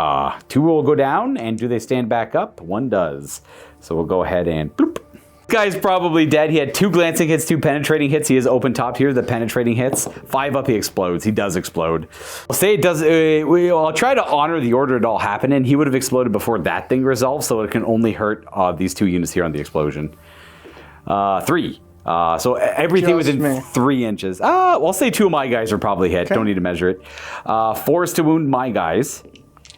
2 will go down, and do they stand back up? 1 does. So we'll go ahead and bloop. This guy's probably dead. He had 2 glancing hits, 2 penetrating hits. He is open top here. The penetrating hits. 5 up, he explodes. He does explode. I'll say it does. I'll try to honor the order it all happened in. He would have exploded before that thing resolved, so it can only hurt these 2 units here on the explosion. 3. So everything Just within me. 3 inches. Well, I'll say 2 of my guys are probably hit. Okay. Don't need to measure it. 4 is to wound my guys.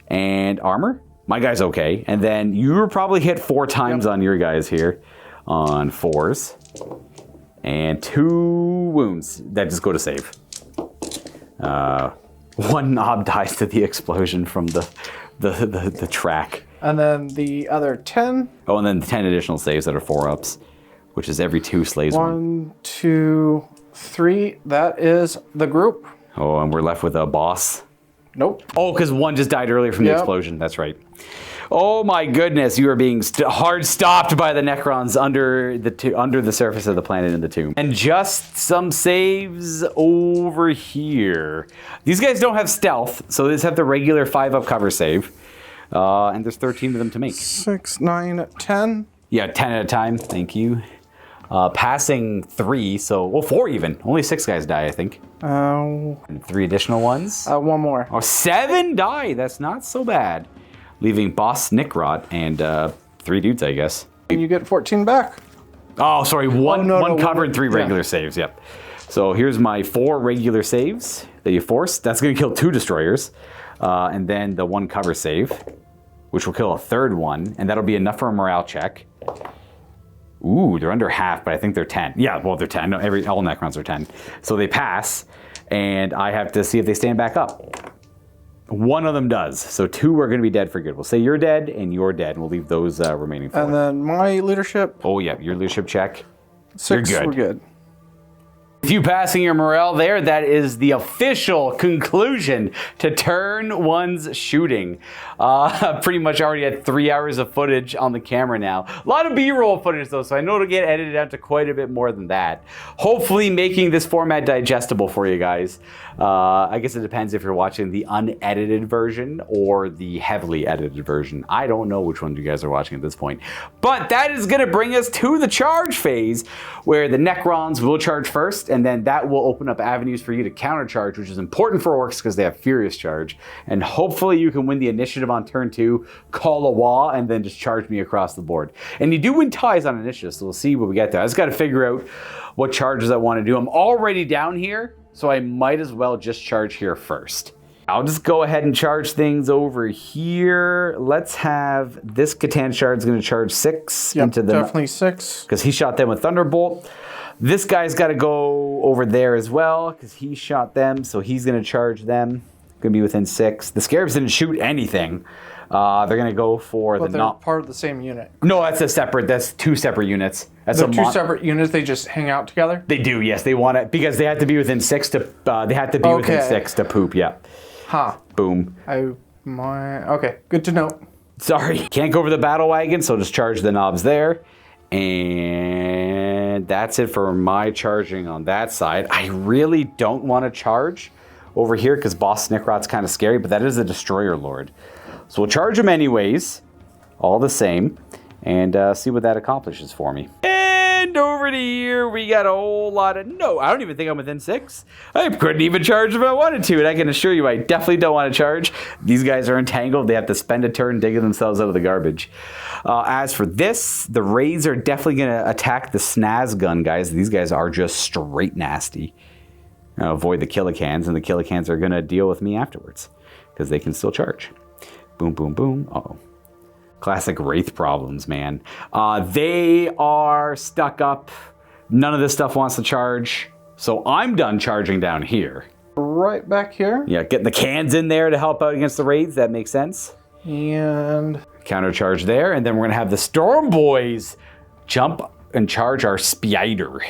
And armor. My guy's okay. And then you were probably hit 4 times on your guys here. On 4s. And 2 wounds that just go to save. 1 knob dies to the explosion from the track. And then the other 10. Oh, and then 10 additional saves that are 4-ups, which is every 2 slays 1. 1, 2, 3. That is the group. Oh, and we're left with a boss. Nope. Oh, because 1 just died earlier from the explosion. That's right. Oh my goodness, you are being hard stopped by the Necrons under the surface of the planet in the tomb. And just some saves over here. These guys don't have stealth, so they just have the regular 5-up cover save. And there's 13 of them to make. 6, 9, 10. Yeah, 10 at a time. Thank you. Passing 3, so, well, 4 even. Only 6 guys die, I think. And 3 additional ones. One more. Oh, 7 die. That's not so bad. Leaving Boss Nickrot and 3 dudes, I guess. And you get 14 back. Oh, sorry. One cover and 3 regular yeah. saves. Yep. So here's my 4 regular saves that you forced. That's going to kill 2 destroyers. And then the 1 cover save, which will kill a 3rd one. And that'll be enough for a morale check. Ooh, they're under half, but I think they're 10. Yeah, well, they're 10. No, all Necrons are 10. So they pass, and I have to see if they stand back up. 1 of them does. So 2 are going to be dead for good. We'll say you're dead, and you're dead, and we'll leave those remaining 4. And then my leadership. Oh, yeah, your leadership check. 6, you're good. We're good. If you passing your morale there, that is the official conclusion to turn 1's shooting. Pretty much already had 3 hours of footage on the camera now. A lot of B-roll footage though, so I know it'll get edited out to quite a bit more than that. Hopefully making this format digestible for you guys. I guess it depends if you're watching the unedited version or the heavily edited version. I don't know which one you guys are watching at this point. But that is going to bring us to the charge phase, where the Necrons will charge first, and then that will open up avenues for you to countercharge, which is important for Orks because they have Furious Charge. And hopefully you can win the initiative on turn 2, call a wall, and then just charge me across the board. And you do win ties on initiative, so we'll see what we get there. I just got to figure out what charges I want to do. I'm already down here, so I might as well just charge here first. I'll just go ahead and charge things over here. Let's have this Catan Shard's going to charge 6 into the... definitely 6. Because he shot them with Thunderbolt. This guy's got to go over there as well because he shot them, so he's going to charge them. Going to be within 6. The Scarabs didn't shoot anything. They're going to go for But the... they're part of the same unit. No, that's 2 separate units. That's They're 2 separate units, they just hang out together? They do, yes. They want it because they have to be within 6 to... they have to be within 6 to poop, yeah. Huh. Boom. Okay, good to know. Sorry. Can't go over the battle wagon, so just charge the knobs there. And that's it for my charging on that side. I really don't want to charge over here because Boss Nickrot's kind of scary, but that is a Destroyer Lord. So we'll charge him anyways, all the same, and see what that accomplishes for me. And over to here, we got a whole lot of... No, I don't even think I'm within 6. I couldn't even charge if I wanted to, and I can assure you I definitely don't want to charge. These guys are entangled. They have to spend a turn digging themselves out of the garbage. As for this, the raids are definitely going to attack the snaz gun guys. These guys are just straight nasty. Avoid the Killicans, and the Killicans are going to deal with me afterwards because they can still charge. Boom, boom, boom. Uh-oh. Classic Wraith problems, man. They are stuck up. None of this stuff wants to charge. So I'm done charging down here. Right back here. Yeah, getting the cans in there to help out against the raids. That makes sense. And... counter charge there. And then we're going to have the Storm Boys jump and charge our Spider.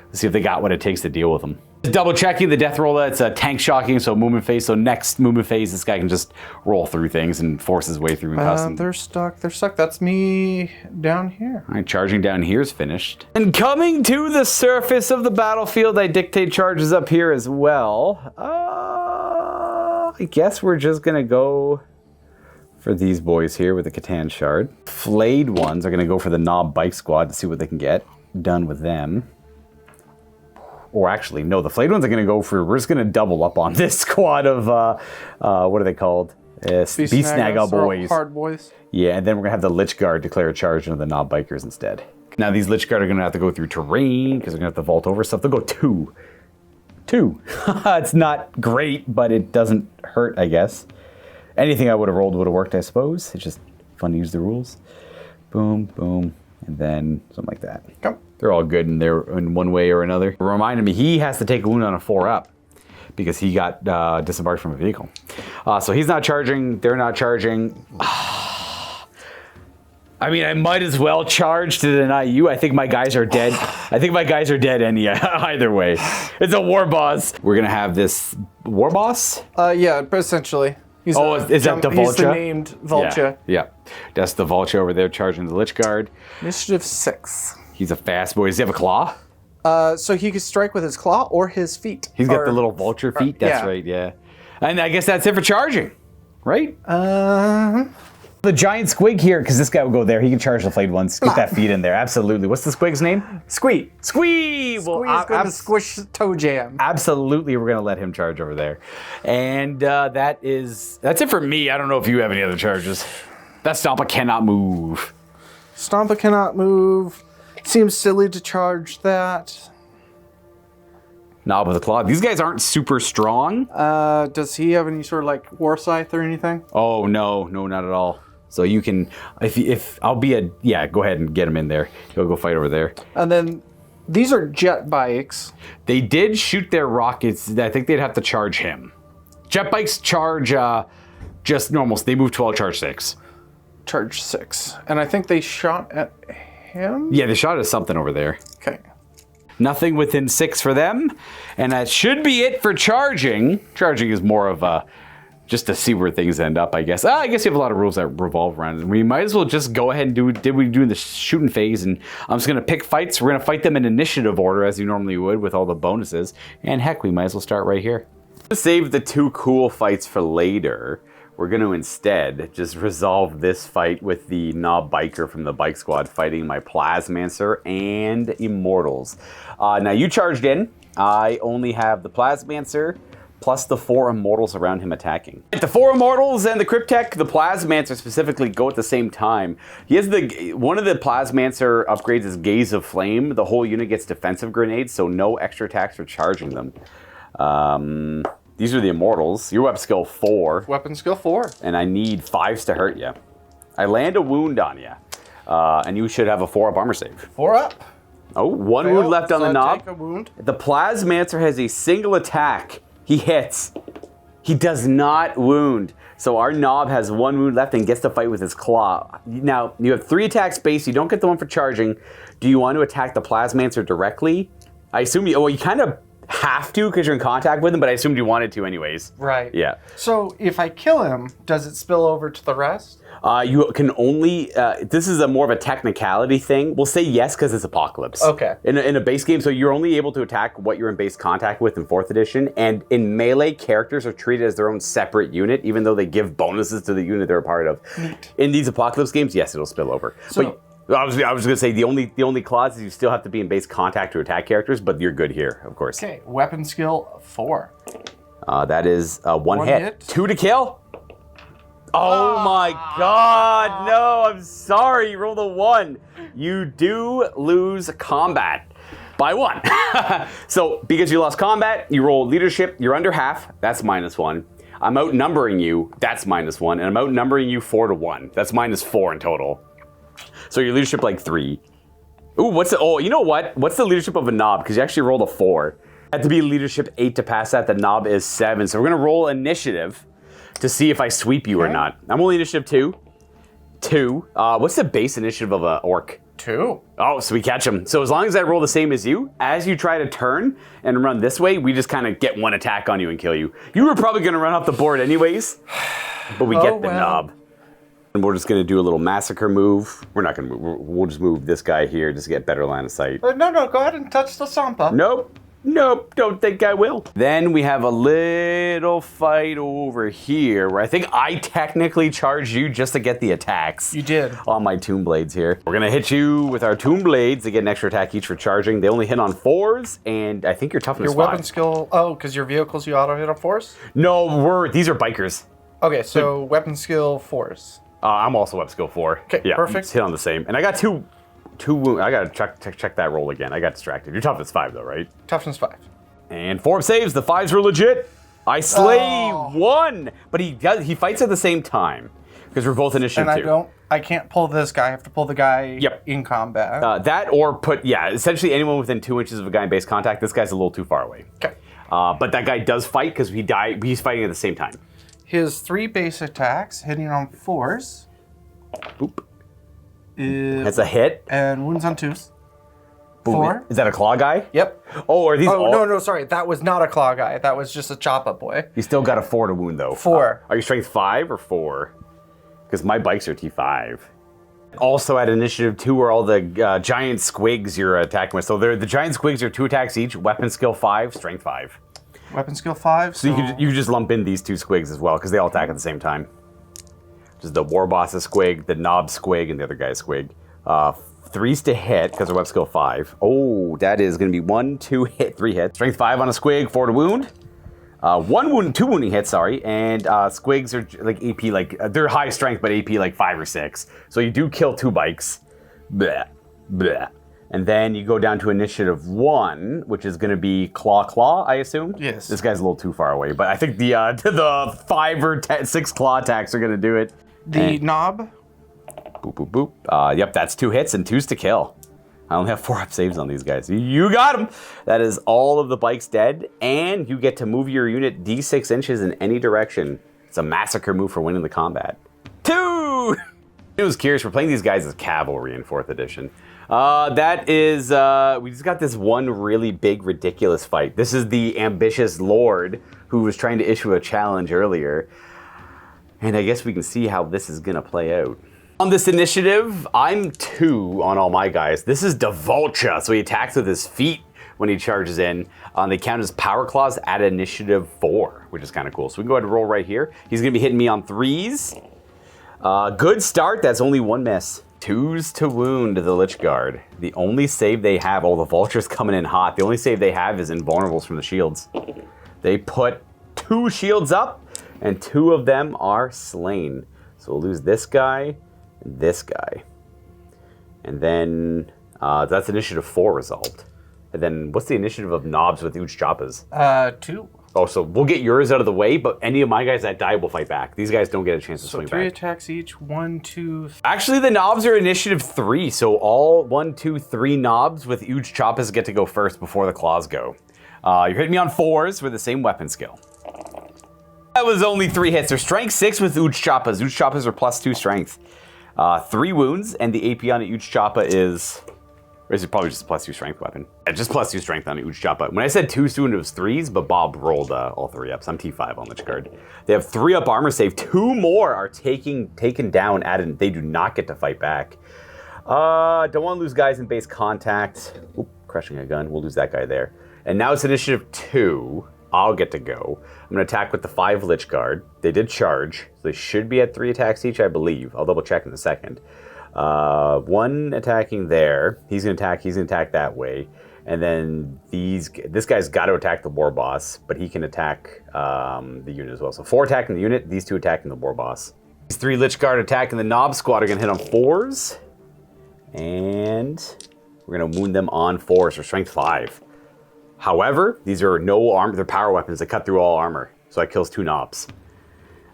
Let's see if they got what it takes to deal with them. Double checking the death roll. It's a tank shocking, so movement phase. So next movement phase, this guy can just roll through things and force his way through. They're stuck. They're stuck. That's me down here. All right, charging down here is finished. And coming to the surface of the battlefield, I dictate charges up here as well. I guess we're just gonna go for these boys here with the Catan Shard. Flayed ones are gonna go for the Knob Bike Squad to see what they can get done with them. Or actually, no, the flayed ones are going to go for... We're just going to double up on this squad of... what are they called? Beast Snagga boys. Hard boys. Yeah, and then we're going to have the Lich Guard declare a charge into the Knob Bikers instead. Now, these Lich Guard are going to have to go through terrain because they're going to have to vault over stuff. They'll go 2. 2. It's not great, but it doesn't hurt, I guess. Anything I would have rolled would have worked, I suppose. It's just fun to use the rules. Boom, boom, and then something like that. Come. They're all good in one way or another. It reminded me, he has to take a wound on a 4-up because he got disembarked from a vehicle. So he's not charging. They're not charging. I mean, I might as well charge to deny you. I think my guys are dead. I think my guys are dead either way. It's a Warboss. We're going to have this Warboss? Yeah, essentially. Is that the Vulture? He's the named Vulture. Yeah. That's the Vulture over there charging the Lich Guard. Initiative 6. He's a fast boy. Does he have a claw? So he could strike with his claw or his feet. He's got the little vulture feet. That's right, yeah. And I guess that's it for charging, right? The giant squig here, because this guy will go there. He can charge the flayed ones. Get that feed in there. Absolutely. What's the squig's name? Squee. Squee! Squee is going to squish toe jam. Absolutely, we're going to let him charge over there. And that's it for me. I don't know if you have any other charges. That Stompa cannot move. Stompa cannot move. Seems silly to charge that. Knob with a claw. These guys aren't super strong. Does he have any sort of like war scythe or anything? Oh, no, not at all. So you can, if I'll be go ahead and get him in there. He'll go fight over there. And then these are jet bikes. They did shoot their rockets. I think they'd have to charge him. Jet bikes charge just normal. They move 12, charge 6. Charge 6. And I think they shot at him? Yeah, they shot at something over there. Okay. Nothing within 6 for them. And that should be it for charging. Charging is more of a just to see where things end up, I guess. I guess you have a lot of rules that revolve around it. We might as well just go ahead and do the shooting phase, and I'm just going to pick fights. We're going to fight them in initiative order, as you normally would, with all the bonuses. And heck, we might as well start right here. To save the 2 cool fights for later, we're going to instead just resolve this fight with the Knob Biker from the Bike Squad fighting my Plasmancer and Immortals. Now, you charged in. I only have the Plasmancer plus the 4 Immortals around him attacking. The 4 Immortals and the Cryptek, the Plasmancer specifically, go at the same time. He has one of the Plasmancer upgrades is Gaze of Flame. The whole unit gets defensive grenades, so no extra attacks for charging them. These are the Immortals. Your weapon skill 4. Weapon skill 4. And I need 5s to hurt you. I land a wound on you. And you should have a 4-up armor save. 4 up. Oh, 1 wound left on the knob. Take a wound. The Plasmancer has a single attack. He hits. He does not wound. So our knob has 1 wound left and gets to fight with his claw. Now, you have 3 attacks base. You don't get the one for charging. Do you want to attack the Plasmancer directly? I assume you kind of have to because you're in contact with him, but I assumed you wanted to anyways. Right. Yeah. So if I kill him, does it spill over to the rest? You can only, this is more of a technicality thing. We'll say yes because it's Apocalypse. Okay. In a base game, so you're only able to attack what you're in base contact with in 4th edition, and in Melee, characters are treated as their own separate unit, even though they give bonuses to the unit they're a part of. Neat. In these Apocalypse games, yes, it'll spill over. So, but I was going to say the only clause is you still have to be in base contact to attack characters, but you're good here, of course. okay, weapon skill 4. That is 1 hit. hit. 2 to kill. Oh my god, no, I'm sorry, you rolled a 1. You do lose combat by 1. So, because you lost combat, you roll leadership, you're under half, that's -1. I'm outnumbering you, that's -1, and I'm outnumbering you 4 to 1. That's -4 in total. So your leadership like 3. Ooh, you know what? What's the leadership of a knob? Because you actually rolled a 4. Had to be leadership 8 to pass that, the knob is 7. So we're gonna roll initiative to see if I sweep you or not. I'm only initiative 2. 2. What's the base initiative of an orc? 2. Oh, so we catch him. So as long as I roll the same as you try to turn and run this way, we just kind of get 1 attack on you and kill you. You were probably going to run off the board anyways, but we get the knob. And we're just going to do a little massacre move. We're not going to move. We'll just move this guy here just to get better line of sight. No, go ahead and touch the Stompa. Nope, don't think I will. Then we have a little fight over here where I think I technically charged you just to get the attacks. You did. On my Tomb Blades here. We're gonna hit you with our Tomb Blades to get an extra attack each for charging. They only hit on 4s, and I think your toughness 5. Your weapon skill, because your vehicles you auto hit on 4s? No, these are bikers. Okay, so weapon skill 4s. I'm also weapon skill 4. Okay, yeah, perfect. It's hit on the same. And I got two wounds. I gotta check that roll again. I got distracted. Your toughness 5 though, right? Toughness 5. And 4 saves. The 5s were legit. I slay 1, but he fights at the same time because we're both initiative 2. And I can't pull this guy. I have to pull the guy in combat. That or essentially anyone within 2 inches of a guy in base contact. This guy's a little too far away. Okay. But that guy does fight because he's fighting at the same time. His 3 base attacks hitting on 4s. Boop. That's a hit. And wounds on 2s. Boom. 4. Is that a claw guy? Yep. Oh, are these all? No, sorry. That was not a claw guy. That was just a chop-up boy. You still got a 4 to wound, though. 4. Are you strength 5 or 4? Because my bikes are T5. Also at initiative 2 are all the giant squigs you're attacking with. So the giant squigs are 2 attacks each, weapon skill 5, strength 5. Weapon skill 5. So you could just lump in these 2 squigs as well, because they all attack at the same time. which is the Warboss' squig, the Nob squig, and the other guy's squig. 3s to hit, because they're web skill 5. Oh, that is going to be 1, 2 hit, 3 hits. Strength 5 on a squig, 4 to wound. 1 wound, 2 wounding hits, sorry. And squigs are like AP, like, they're high strength, but AP like 5 or 6. So you do kill 2 bikes. Bleh, bleh. And then you go down to initiative 1, which is going to be Claw, I assume? Yes. This guy's a little too far away, but I think the 5 or 6 claw attacks are going to do it. The knob. Boop, boop, boop. Yep, that's 2 hits and 2s to kill. I only have 4 up saves on these guys. You got them. That is all of the bikes dead, and you get to move your unit d6 inches in any direction. It's a massacre move for winning the combat. 2! I was curious, we're playing these guys as cavalry in 4th edition. That is, we just got this one really big, ridiculous fight. This is the ambitious lord who was trying to issue a challenge earlier. And I guess we can see how this is going to play out. On this initiative, I'm 2 on all my guys. This is Devolcha, so he attacks with his feet when he charges in. They count as power claws at initiative 4, which is kind of cool. So we can go ahead and roll right here. He's going to be hitting me on 3s. Good start, that's only 1 miss. 2s to wound the Lich Guard. The only save they have, the Vulture's coming in hot. The only save they have is invulnerables from the shields. They put 2 shields up, and 2 of them are slain. So we'll lose this guy and this guy. And then that's initiative 4 resolved. And then what's the initiative of Knobs with Uch Choppas? 2. Oh, so we'll get yours out of the way, but any of my guys that die will fight back. These guys don't get a chance to swing back. 3 attacks each. 1, 2, 3. Actually, the Knobs are initiative 3, so all 1, 2, 3 Knobs with Uch Choppas get to go first before the claws go. You're hitting me on 4s with the same weapon skill. That was only 3 hits. They're strength 6 with Uch Choppas. Uch Choppas are plus 2 strength. 3 wounds, and the AP on a Uch Choppa is... Or is it probably just a plus 2 strength weapon? Yeah, just plus 2 strength on a Uch Choppa. When I said 2 soon, it was 3s, but Bob rolled all 3 ups. I'm T5 on Lich Guard. They have 3 up armor save. 2 more are taken down at it. They do not get to fight back. Don't want to lose guys in base contact. Oop, crushing a gun. We'll lose that guy there. And now it's initiative 2. I'll get to go. I'm going to attack with the 5 Lich Guard. They did charge, so they should be at 3 attacks each, I believe. I'll double check in a second. 1 attacking there. He's going to attack that way. And then this guy's got to attack the Warboss, but he can attack the unit as well. So 4 attacking the unit, these 2 attacking the Warboss. These 3 Lich Guard attacking the Knob Squad are going to hit on 4s. And we're going to wound them on 4s for strength 5. However, these are no armor, they're power weapons that cut through all armor. So that kills 2 Knobs.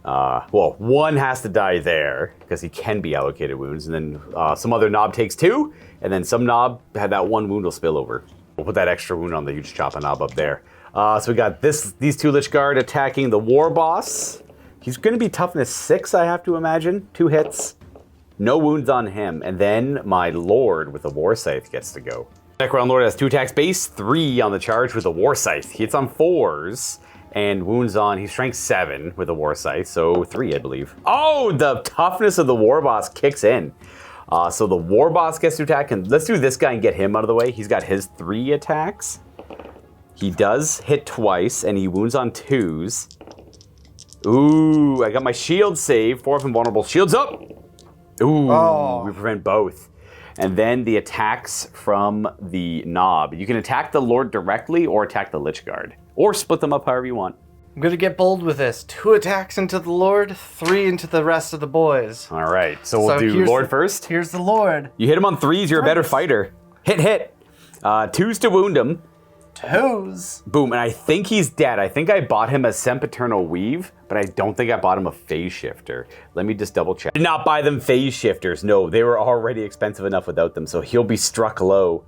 Well, 1 has to die there because he can be allocated wounds, and then some other Knob takes 2, and then some Knob had that 1 wound will spill over. We'll put that extra wound on the huge Choppa Knob up there. So we got these 2 Lich Guard attacking the Warboss. He's going to be toughness 6, I have to imagine. 2 hits, no wounds on him, and then my Lord with the War Scythe gets to go. Necron Lord has 2 attacks base, 3 on the charge with the War Scythe. He hits on 4s. And wounds on, he's strength 7 with a War Scythe, so 3, I believe. Oh, the toughness of the Warboss kicks in. So the Warboss gets to attack, and let's do this guy and get him out of the way. He's got his 3 attacks. He does hit twice, and he wounds on 2s. Ooh, I got my shield save. 4 invulnerable. Shields up! Ooh, we prevent both. And then the attacks from the Knob. You can attack the Lord directly or attack the Lich Guard. Or split them up however you want. I'm going to get bold with this. 2 attacks into the Lord, 3 into the rest of the boys. All right, so we'll do Lord first. Here's the Lord. You hit him on 3s, you're a better fighter. Hit. 2s to wound him. 2s. Boom, and I think he's dead. I think I bought him a Sempiternal Weave, but I don't think I bought him a Phase Shifter. Let me just double check. I did not buy them Phase Shifters. No, they were already expensive enough without them, so he'll be struck low.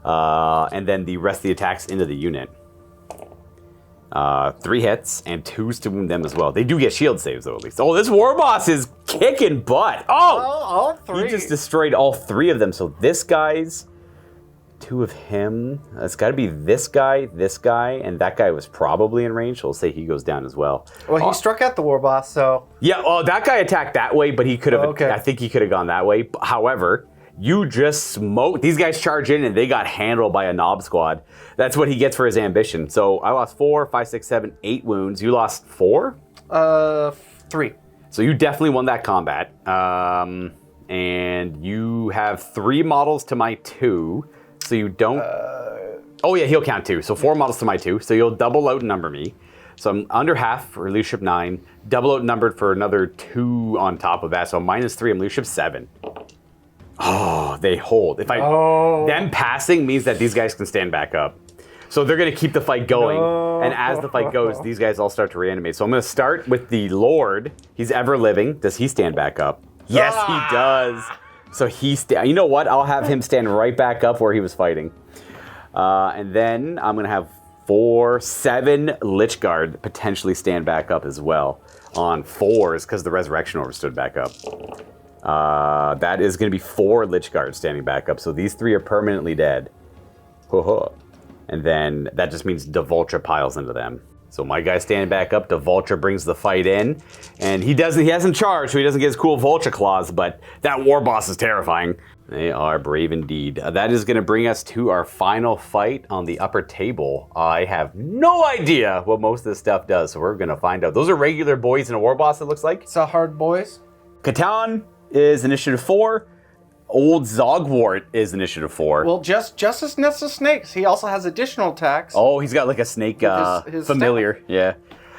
And then the rest of the attacks into the unit. 3 hits and 2s to wound them as well. They do get shield saves though, at least. Oh, this Warboss is kicking butt. All 3. He just destroyed all 3 of them. So this guy's 2 of him. It's got to be this guy, and that guy was probably in range. So we'll say he goes down as well. Well, he struck at the Warboss, so... Yeah, well, that guy attacked that way, but he could have... Okay. I think he could have gone that way. However, you just smoked. These guys charge in, and they got handled by a Knob Squad. That's what he gets for his ambition. So I lost 4, 5, 6, 7, 8 wounds. You lost 4? 3. So you definitely won that combat. And you have 3 models to my 2. So you don't... oh yeah, he'll count 2. So 4 models to my 2. So you'll double outnumber me. So I'm under half for leadership 9. Double outnumbered for another 2 on top of that. So -3, I'm leadership 7. Oh, they hold. If them passing means that these guys can stand back up. So they're going to keep the fight going. No. And as the fight goes, these guys all start to reanimate. So I'm going to start with the Lord. He's ever living. Does he stand back up? Yes, he does. So you know what? I'll have him stand right back up where he was fighting. And then I'm going to have 7 Lich Guard potentially stand back up as well on 4s because the Resurrection Orb stood back up. That is going to be 4 Lich Guards standing back up. So these 3 are permanently dead. And then that just means the Vulture piles into them. So my guy standing back up, the Vulture brings the fight in. And he hasn't charged, so he doesn't get his cool Vulture claws, but that Warboss is terrifying. They are brave indeed. That is going to bring us to our final fight on the upper table. I have no idea what most of this stuff does, so we're going to find out. Those are regular boys and a Warboss, it looks like. It's a hard boys. Catan is initiative 4. Old Zogwart is initiative 4. Well, just as Nest of Snakes, he also has additional attacks. Oh, he's got like a snake his familiar. Staff. Yeah.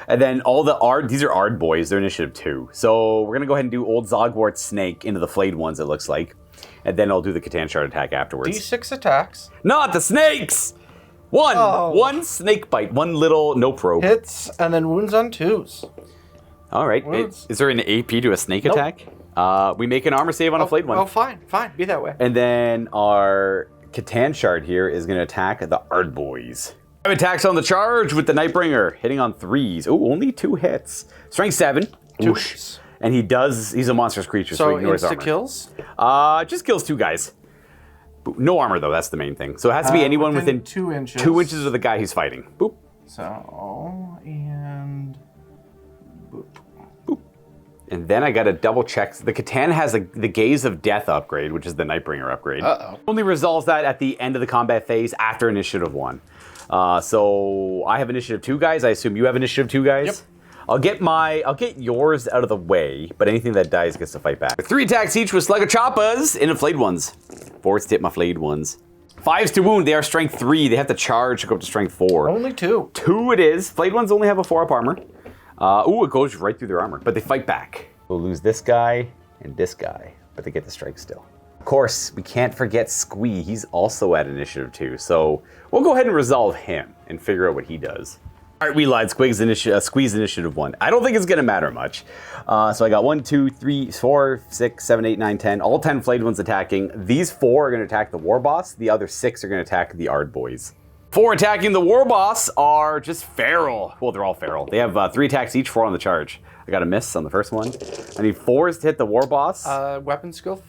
And then all these are Ard boys. They're initiative 2. So we're going to go ahead and do Old Zogwart Snake into the flayed ones, it looks like. And then I'll do the Catan Shard attack afterwards. D6 attacks. Not the snakes! One snake bite. One little no probe. Hits and then wounds on 2s. All right. Is there an AP to a snake attack? We make an armor save on a flayed one. Oh, fine. Be that way. And then our Catan Shard here is going to attack the Ard boys. 5 attacks on the charge with the Nightbringer, hitting on 3s. Oh, only 2 hits. Strength 7. 2 hits. And he's a monstrous creature, so he ignores armor. Kills? Just kills 2 guys. No armor, though. That's the main thing. So it has to be anyone within 2 inches. 2 inches of the guy he's fighting. Boop. So, and... Boop. Boop. And then I got to double check. The Catan has the Gaze of Death upgrade, which is the Nightbringer upgrade. Only resolves that at the end of the combat phase after Initiative 1. So I have Initiative 2 guys. I assume you have Initiative 2 guys? Yep. I'll get yours out of the way, but anything that dies gets to fight back. 3 attacks each with Slugger Choppas into flayed ones. 4s to hit my flayed ones. 5s to wound. They are strength 3. They have to charge to go up to strength 4. Only 2. 2 it is. Flayed ones only have a 4-up armor. It goes right through their armor, but they fight back. We'll lose this guy and this guy, but they get the strike still. Of course, we can't forget Squee. He's also at Initiative 2, so we'll go ahead and resolve him and figure out what he does. All right, we lied. Squee's initiative 1. I don't think it's going to matter much. So I got 1, 2, 3, 4, 6, 7, 8, 9, 10. All 10 flayed ones attacking. These 4 are going to attack the Warboss. The other 6 are going to attack the Ard boys. 4 attacking the Warboss are just feral. Well, they're all feral. They have 3 attacks each, 4 on the charge. I got a miss on the first one. I need 4s to hit the Warboss. Weapon skill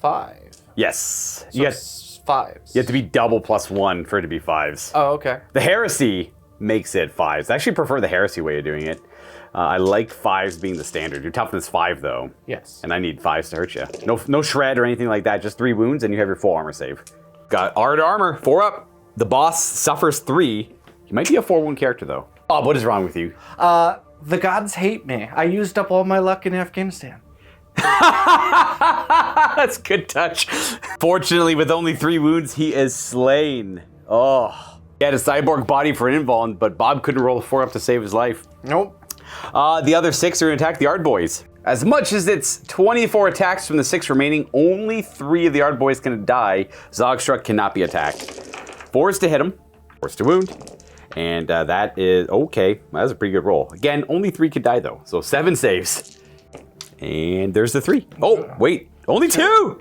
5. Yes. So it's 5s. You have to be double +1 for it to be 5s. Oh, okay. The Heresy makes it 5s. I actually prefer the Heresy way of doing it. I like 5s being the standard. Your toughness 5 though. Yes. And I need 5s to hurt you. No shred or anything like that. Just 3 wounds and you have your full armor save. Got Ard armor, 4 up. The boss suffers 3. He might be a 4-wound character though. Bob, what is wrong with you? The gods hate me. I used up all my luck in Afghanistan. That's a good touch. Fortunately, with only 3 wounds, he is slain. Oh. He had a cyborg body for an invuln, but Bob couldn't roll a 4 up to save his life. Nope. The other 6 are going to attack the Ard boys. As much as it's 24 attacks from the 6 remaining, only 3 of the Ard boys can die. Zogstruck cannot be attacked. 4s to hit him, 4s to wound. And that is okay. That was a pretty good roll. Again, only 3 could die though. So 7 saves. And there's the 3. Oh, wait. Only 2!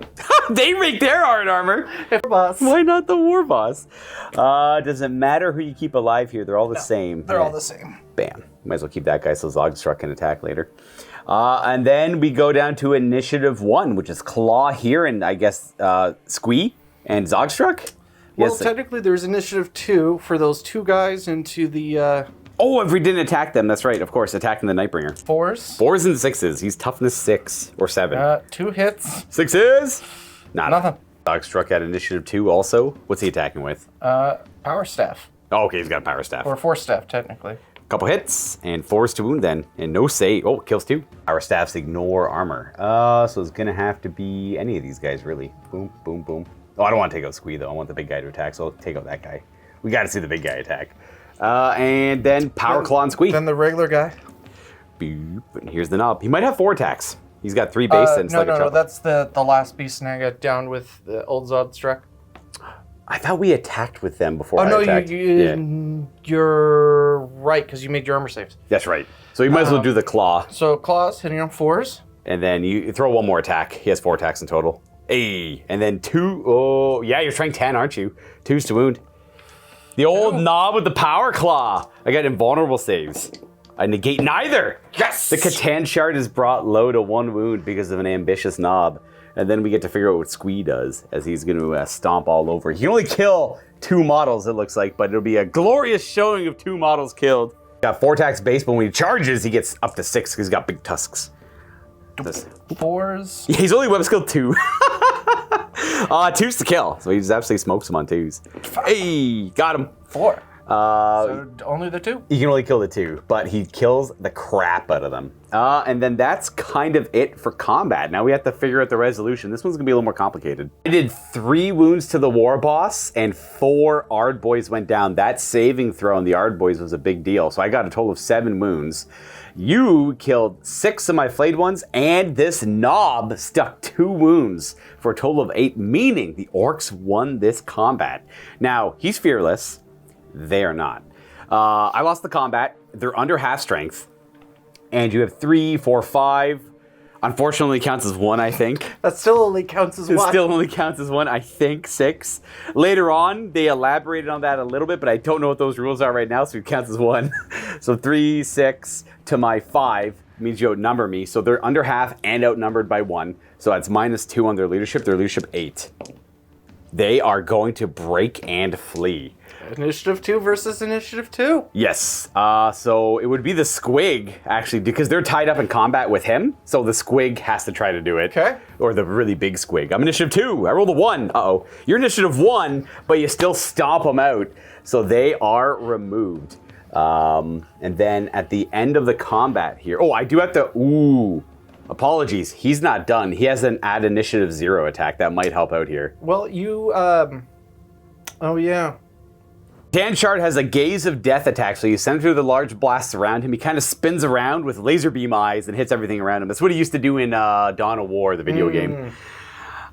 They make their Ard armor. Warboss. Why not the Warboss? Doesn't matter who you keep alive here. They're all the same. They're all the same. Bam. Might as well keep that guy so Zogstruck can attack later. And then we go down to Initiative 1, which is Claw here and I guess Squee and Zogstruck. Well, yes, technically there's Initiative 2 for those 2 guys into the... Oh, if we didn't attack them, that's right, of course, attacking the Nightbringer. 4s. 4s and 6s. He's toughness 6 or 7. 2 hits. 6s? Nothing. Zogstruck at Initiative 2 also. What's he attacking with? Power Staff. Oh, okay, he's got a Power Staff. Or Force Staff, technically. Couple hits, and 4s to wound then, and no save. Oh, kills 2. Our staffs ignore armor. So it's gonna have to be any of these guys, really. Boom, boom, boom. Oh, I don't want to take out Squee, though. I want the big guy to attack, so I'll take out that guy. We gotta see the big guy attack. And then Power Claw and Squee. Then the regular guy. Boop, and here's the knob. He might have 4 attacks. He's got 3 base and no, that's the last beast and I got down with the old Zod struck. I thought we attacked with them before I attacked. You're right, because you made your armor saves. That's right. So you might as well do the claw. So claws hitting on 4s. And then you throw 1 more attack. He has 4 attacks in total. Hey, and then 2. Oh, yeah, you're strength 10, aren't you? 2s to wound. The old knob with the power claw. I got invulnerable saves. I negate neither. Yes! The Catan shard is brought low to 1 wound because of an ambitious knob. And then we get to figure out what Squee does, as he's going to stomp all over. He can only kill 2 models, it looks like, but it'll be a glorious showing of 2 models killed. Got 4 attacks base, but when he charges, he gets up to 6 because he's got big tusks. 4s. Yeah, he's only weapon skill 2. 2s to kill, so he just absolutely smokes him on 2s. Hey, got him. 4. So only the 2? He can only kill the 2, but he kills the crap out of them. And then that's kind of it for combat. Now we have to figure out the resolution. This one's gonna be a little more complicated. I did 3 wounds to the Warboss, and 4 Ardboys went down. That saving throw on the Ardboys was a big deal, so I got a total of 7 wounds. You killed 6 of my flayed ones, and this knob stuck 2 wounds for a total of 8, meaning the Orks won this combat. Now, he's fearless. They are not. I lost the combat. They're under half strength. And you have 3, 4, 5. Unfortunately, counts as 1, I think. That still only counts as 1. It still only counts as 1, I think, 6. Later on, they elaborated on that a little bit, but I don't know what those rules are right now, so it counts as 1. So 3, 6 to my 5 means you outnumber me. So they're under half and outnumbered by 1. So that's -2 on their leadership. Their leadership 8. They are going to break and flee. Initiative 2 versus Initiative 2. Yes. So it would be the squig, actually, because they're tied up in combat with him. So the squig has to try to do it. Okay. Or the really big squig. I'm initiative 2. I rolled a 1. Uh-oh. You're initiative 1, but you still stomp them out. So they are removed. And then at the end of the combat here... Oh, I do have to... Ooh. Apologies. He's not done. He has an add initiative 0 attack. That might help out here. Well, you... Oh, yeah. Dan Shard has a Gaze of Death attack, so you send through the large blasts around him. He kind of spins around with laser beam eyes and hits everything around him. That's what he used to do in Dawn of War, the video game.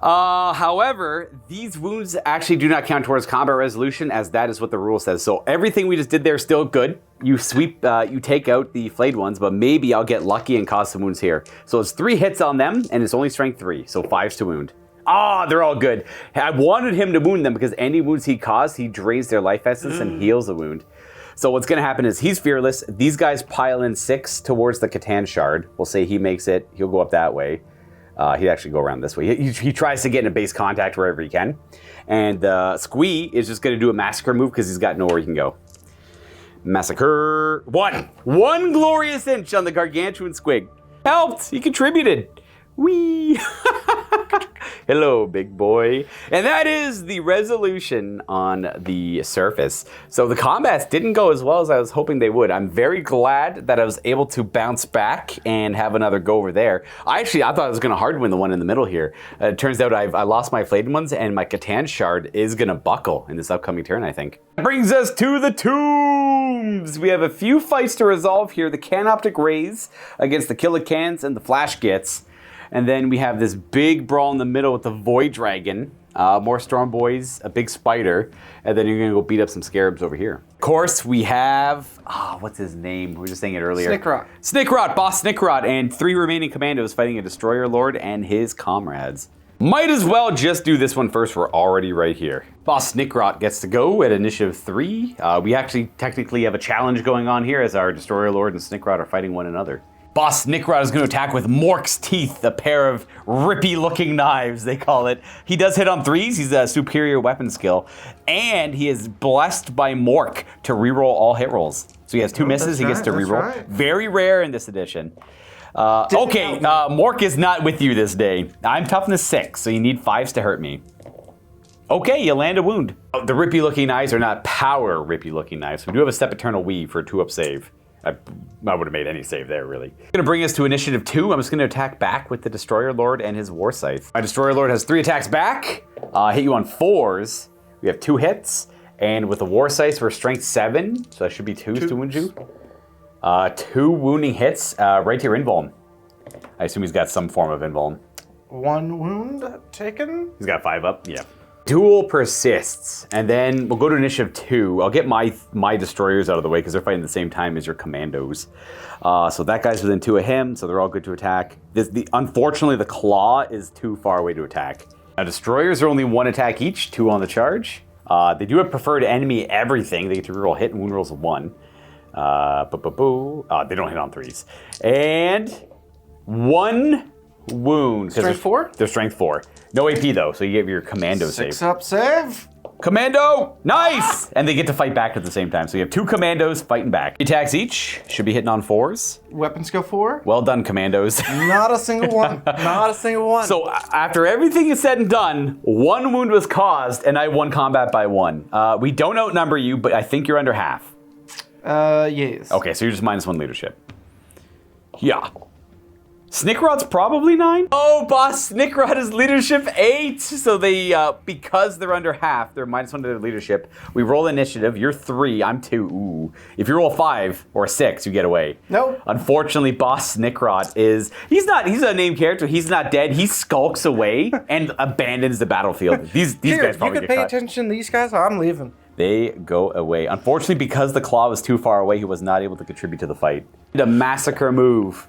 However, these wounds actually do not count towards combat resolution, as that is what the rule says. So everything we just did there is still good. You sweep, you take out the flayed ones, but maybe I'll get lucky and cause some wounds here. So it's 3 hits on them, and it's only strength 3, so 5s to wound. They're all good. I wanted him to wound them because any wounds he caused, he drains their life essence and heals a wound. So what's going to happen is he's fearless. These guys pile in 6 towards the Catan shard. We'll say he makes it. He'll go up that way. He'd actually go around this way. He tries to get in a base contact wherever he can. And Squee is just going to do a massacre move because he's got nowhere he can go. Massacre. 1. 1 glorious inch on the gargantuan squig. Helped. He contributed. Whee! Hello, big boy. And that is the resolution on the surface. So the combats didn't go as well as I was hoping they would. I'm very glad that I was able to bounce back and have another go over there. I thought I was going to hard win the one in the middle here. It turns out I lost my flayed ones, and my Catan shard is going to buckle in this upcoming turn, I think. That brings us to the tombs. We have a few fights to resolve here. The Canoptic Rays against the Killicans and the Flash Gits. And then we have this big brawl in the middle with the Void Dragon, more Storm Boys, a big spider, and then you're going to go beat up some Scarabs over here. Of course, we have, what's his name? We were just saying it earlier. Snickrot, Boss Snickrot, and 3 remaining commandos fighting a Destroyer Lord and his comrades. Might as well just do this one first. We're already right here. Boss Snickrot gets to go at initiative 3. We actually technically have a challenge going on here as our Destroyer Lord and Snickrot are fighting one another. Boss Snickrot is going to attack with Mork's Teeth, a pair of rippy-looking knives, they call it. He does hit on 3s. He's a superior weapon skill. And he is blessed by Mork to reroll all hit rolls. So he has 2 misses. He gets to reroll. Right. Very rare in this edition. Mork is not with you this day. I'm toughness 6, so you need 5s to hurt me. Okay, you land a wound. The rippy-looking knives are not power rippy-looking knives. We do have a Step Eternal Weave for a 2-up save. I would have made any save there, really. Gonna bring us to initiative 2. I'm just gonna attack back with the Destroyer Lord and his War Scythe. My Destroyer Lord has 3 attacks back. Hit you on 4s. We have 2 hits. And with the War Scythe, we're strength 7. So that should be 2s to wound you. 2 wounding hits right to your invuln. I assume he's got some form of invuln. 1 wound taken. He's got 5 up, yeah. Duel persists, and then we'll go to initiative 2. I'll get my destroyers out of the way because they're fighting at the same time as your commandos. So that guy's within 2 of him, so they're all good to attack. Unfortunately, the claw is too far away to attack. Now, destroyers are only 1 attack each, 2 on the charge. They do have preferred enemy everything. They get to reroll hit and wound rolls of 1. They don't hit on 3s. And 1 wound. Strength 4? They're strength 4. No AP though, so you get your commando save. 6 up save. Commando! Nice! And they get to fight back at the same time. So you have 2 commandos fighting back. 3 attacks each. Should be hitting on 4s. Weapon skill 4. Well done, commandos. Not a single one. Not a single one. So after everything is said and done, 1 wound was caused, and I won combat by 1. We don't outnumber you, but I think you're under half. Yes. Okay, so you're just -1 leadership. Yeah. Snickrod's probably 9. Oh, boss, Snickrod is leadership 8. So they, because they're under half, they're -1 to their leadership. We roll initiative. You're 3. I'm 2. Ooh. If you roll 5 or 6, you get away. Nope. Unfortunately, boss Snickrod he's a named character. He's not dead. He skulks away and abandons the battlefield. These guys probably you get could pay cut. attention to these guys. I'm leaving. They go away. Unfortunately, because the claw was too far away, he was not able to contribute to the fight. The massacre move.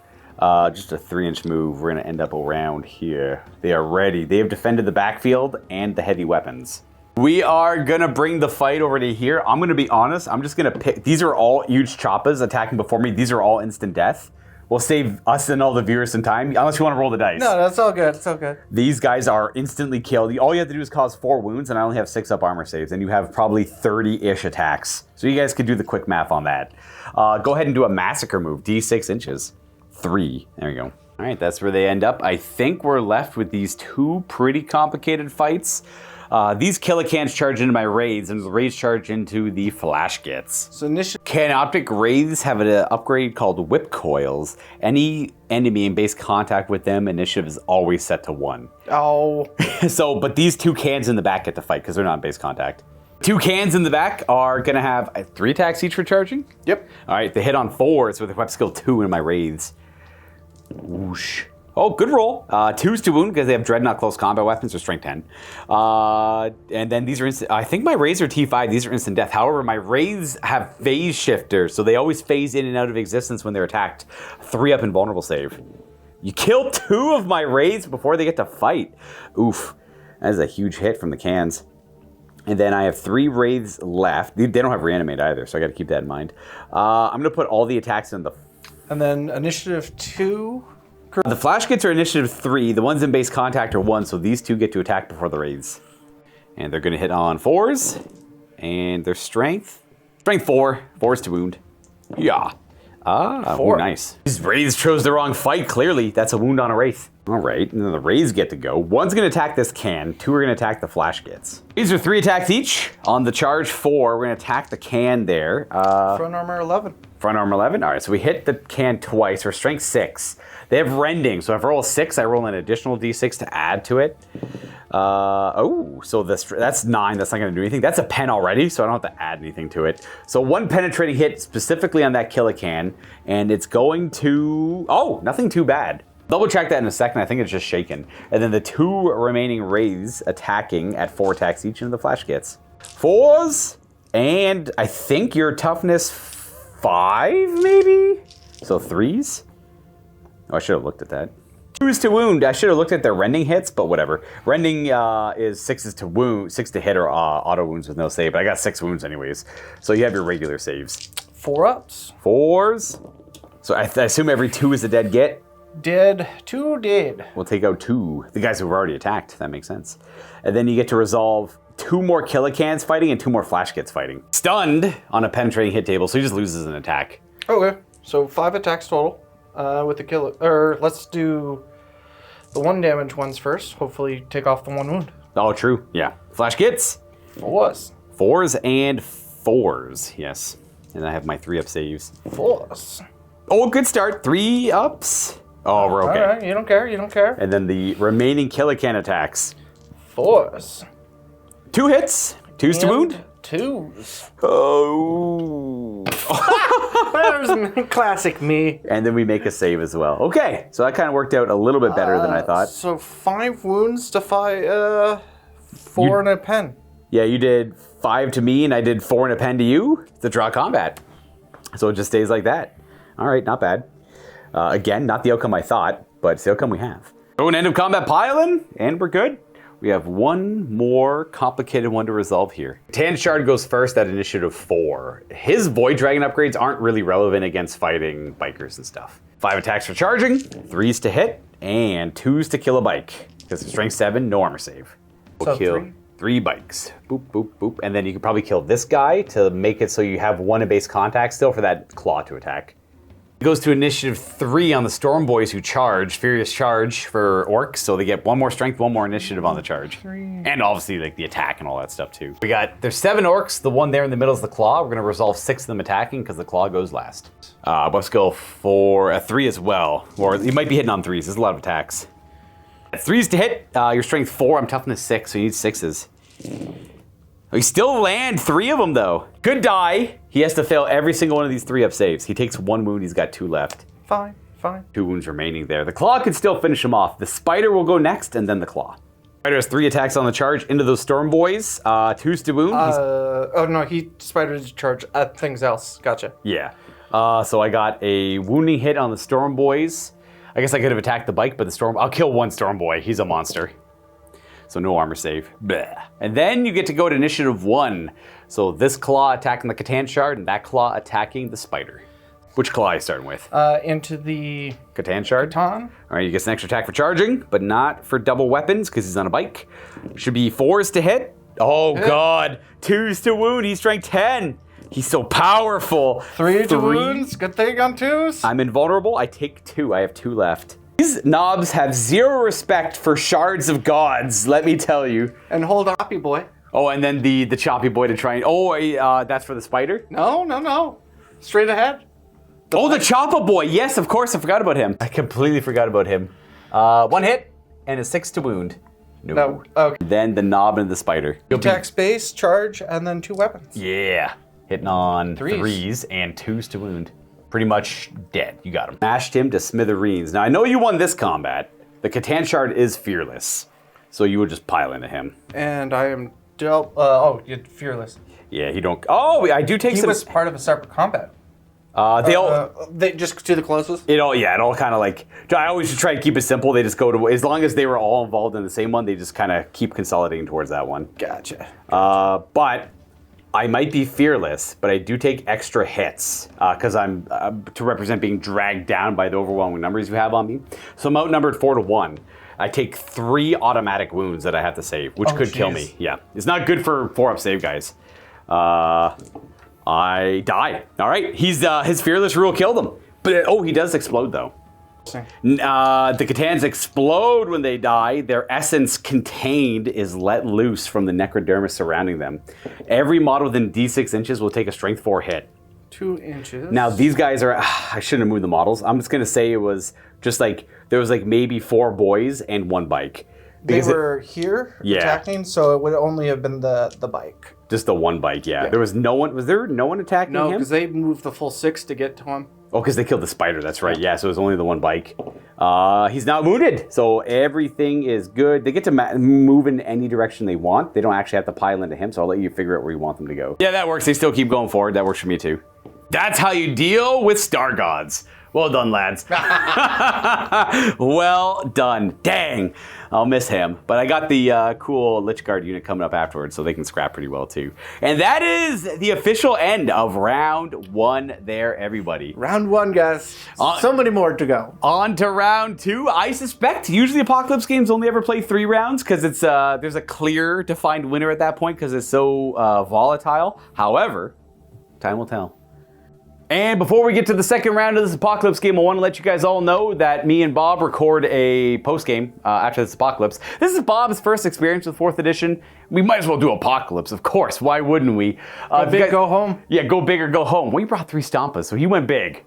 Just a 3-inch move. We're going to end up around here. They are ready. They have defended the backfield and the heavy weapons. We are going to bring the fight over to here. I'm going to be honest. I'm just going to pick. These are all huge choppas attacking before me. These are all instant death. We'll save us and all the viewers some time, unless you want to roll the dice. No, that's all good. It's all good. These guys are instantly killed. All you have to do is cause 4 wounds, and I only have 6 up armor saves, and you have probably 30-ish attacks. So you guys could do the quick math on that. Go ahead and do a massacre move. D6 inches. 3. There you go. All right, that's where they end up. I think we're left with these 2 pretty complicated fights. These killicans charge into my raids, and the raids charge into the flash gits. So initiative. Canoptic wraiths have an upgrade called whip coils. Any enemy in base contact with them, initiative is always set to 1. Oh. But these 2 cans in the back get to fight because they're not in base contact. 2 cans in the back are going to have 3 attacks each for charging. Yep. All right, they hit on 4s with a weapon skill 2 in my wraiths. Whoosh. Oh, good roll. 2s to wound because they have dreadnought close combat weapons or strength 10. And then these are instant. I think my raids are T5. These are instant death. However, my raids have phase shifters, so they always phase in and out of existence when they're attacked. 3 up invulnerable save. You kill 2 of my raids before they get to fight. Oof. That is a huge hit from the cans. And then I have 3 wraiths left. They don't have reanimate either, so I got to keep that in mind. I'm going to put all the attacks in the. And then initiative 2. The flash gits are initiative 3. The ones in base contact are 1, so these 2 get to attack before the raids. And they're going to hit on 4s. And their strength. Strength 4. 4s to wound. Yeah. 4. Ooh, nice. These wraiths chose the wrong fight, clearly. That's a wound on a wraith. All right, and then the wraiths get to go. 1's going to attack this can. 2 are going to attack the flash gits. These are 3 attacks each. On the charge 4, we're going to attack the can there. Front armor 11. Front armor 11. All right, so we hit the can twice. We're strength 6. They have rending, so if I roll a 6, I roll an additional d6 to add to it. So that's 9. That's not going to do anything. That's a pen already, so I don't have to add anything to it. So 1 penetrating hit specifically on that killican, and it's going to... Oh, nothing too bad. Double check that in a second. I think it's just shaken. And then the 2 remaining wraiths attacking at 4 attacks each into the flash gits. 4s, and I think your toughness 5, maybe? So 3s? Oh, I should have looked at that. 2s to wound. I should have looked at their rending hits, but whatever. Rending is 6s to wound, 6 to hit or auto wounds with no save, but I got 6 wounds anyways. So you have your regular saves. 4 ups. 4s. So I assume every 2 is a dead git. Dead. 2 dead. We'll take out 2. The guys who were already attacked. That makes sense. And then you get to resolve 2 more killicans fighting and 2 more flash gits fighting. Stunned on a penetrating hit table, so he just loses an attack. Okay. So 5 attacks total. With the kill, or let's do the 1 damage ones first. Hopefully take off the 1 wound. Oh, true. Yeah. Flash gits. 4s. 4s and 4s. Yes. And I have my 3-up saves. Force. Oh, good start. 3 ups. Oh, we're okay. All right, you don't care, you don't care. And then the remaining killer can attacks. Force. 2 hits. 2s to wound. 2s. Oh. There's classic me. And then we make a save as well. Okay, so that kind of worked out a little bit better than I thought. So 5 wounds to 4 and a pen. Yeah, you did 5 to me, and I did 4 and a pen to you. It's a draw combat. So it just stays like that. All right, not bad. Again, not the outcome I thought, but it's the outcome we have. So an end of combat pile-in, and we're good. We have one more complicated one to resolve here. Tan Shard goes first at initiative 4. His Void Dragon upgrades aren't really relevant against fighting bikers and stuff. 5 attacks for charging, 3s to hit, and 2s to kill a bike. Because it's strength 7, no armor save. We'll So kill 3 bikes. Boop, boop, boop. And then you can probably kill this guy to make it so you have 1 in base contact still for that claw to attack. It goes to initiative 3 on the Storm Boys who charge, Furious Charge for Orks, so they get 1 more strength, 1 more initiative on the charge. 3. And obviously like the attack and all that stuff too. There's 7 Orks, the one there in the middle is the Claw. We're gonna resolve 6 of them attacking because the Claw goes last. Let's go for a 3 as well. Or you might be hitting on 3s, there's a lot of attacks. 3s to hit, your strength 4, I'm toughness 6, so you need 6s. We still land 3 of them though. Good die. He has to fail every single one of these 3-up saves. He takes 1 wound, he's got 2 left. Fine. 2 wounds remaining there. The Claw can still finish him off. The Spider will go next, and then the Claw. Spider has 3 attacks on the charge into those Storm Boys. 2s to wound. Oh no, Spider's charge at things else. Gotcha. Yeah. So I got a wounding hit on the Storm Boys. I guess I could have attacked the bike, but I'll kill 1 Storm Boy. He's a monster. So no armor save. Bleh. And then you get to go to initiative 1. So this Claw attacking the Catan Shard, and that Claw attacking the Spider. Which Claw are you starting with? Into the Catan Shard? Catan. All right, he gets an extra attack for charging, but not for double weapons because he's on a bike. Should be 4s to hit. Oh, God. 2s to wound. He's strength 10. He's so powerful. 3 to wounds. Good thing on 2s. I'm invulnerable. I take 2. I have 2 left. These knobs have 0 respect for shards of gods, let me tell you. And hold Hoppy Boy. Oh, and then the choppy boy to try and... Oh, that's for the Spider? No. Straight ahead. The Choppa Boy. Yes, of course. I forgot about him. I completely forgot about him. 1 hit and a 6 to wound. No. Okay. Then the knob and the Spider. Attack space, charge, and then 2 weapons. Yeah. Hitting on 3s and 2s to wound. Pretty much dead. You got him. Mashed him to smithereens. Now, I know you won this combat. The Catan Shard is fearless. So you would just pile into him. And I am you're fearless. Yeah, he don't... Oh, I do take He some... was part of a separate combat. They just to the closest? It all kind of like... I always try to keep it simple. They just go to... As long as they were all involved in the same one, they just kind of keep consolidating towards that one. Gotcha. But I might be fearless, but I do take extra hits because I'm to represent being dragged down by the overwhelming numbers you have on me. So I'm outnumbered 4 to 1. I take 3 automatic wounds that I have to save, which could kill me. Yeah, it's not good for 4-up save, guys. I die. All right, his fearless rule killed him. But he does explode though. The Catans explode when they die. Their essence contained is let loose from the necrodermis surrounding them. Every model within D6 inches will take a strength 4 hit. 2 inches. Now these guys are... I shouldn't have moved the models. I'm just going to say it was just like... There was like maybe 4 boys and 1 bike. They were here attacking, so it would only have been the bike. Just the 1 bike, yeah. There was no one... Was there no one attacking him? No, because they moved the full 6 to get to him. Oh, because they killed the Spider, that's right. Yeah, so it was only the 1 bike. He's not wounded, so everything is good. They get to move in any direction they want. They don't actually have to pile into him, so I'll let you figure out where you want them to go. Yeah, that works. They still keep going forward. That works for me, too. That's how you deal with Star Gods. Well done, lads. Well done. Dang. I'll miss him. But I got the cool Lich Guard unit coming up afterwards, so they can scrap pretty well, too. And that is the official end of round 1 there, everybody. Round 1, guys. So many more to go. On to round 2. I suspect usually Apocalypse games only ever play 3 rounds because it's there's a clear defined winner at that point because it's so volatile. However, time will tell. And before we get to the second round of this Apocalypse game, I want to let you guys all know that me and Bob record a post-game after this Apocalypse. This is Bob's first experience with 4th edition. We might as well do Apocalypse, of course. Why wouldn't we? Go big, go home. Yeah, go big or go home. We brought 3 Stompas, so he went big.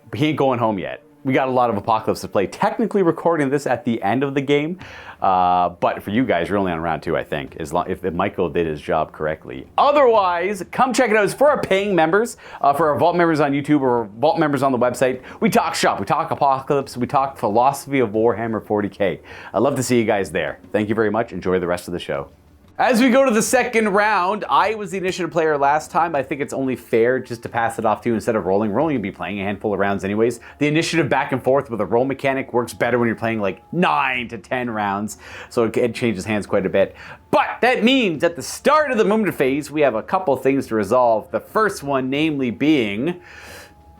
But he ain't going home yet. We got a lot of Apocalypse to play. Technically recording this at the end of the game, but for you guys, you're only on round 2, I think, if Michael did his job correctly. Otherwise, come check it out. It's for our paying members, for our Vault members on YouTube or Vault members on the website. We talk shop, we talk Apocalypse, we talk philosophy of Warhammer 40K. I'd love to see you guys there. Thank you very much. Enjoy the rest of the show. As we go to the second round, I was the initiative player last time. I think it's only fair just to pass it off to you instead of rolling. We're only going to be playing a handful of rounds anyways. The initiative back and forth with a roll mechanic works better when you're playing like 9 to 10 rounds, so it changes hands quite a bit. But that means at the start of the movement phase, we have a couple things to resolve. The first one, namely being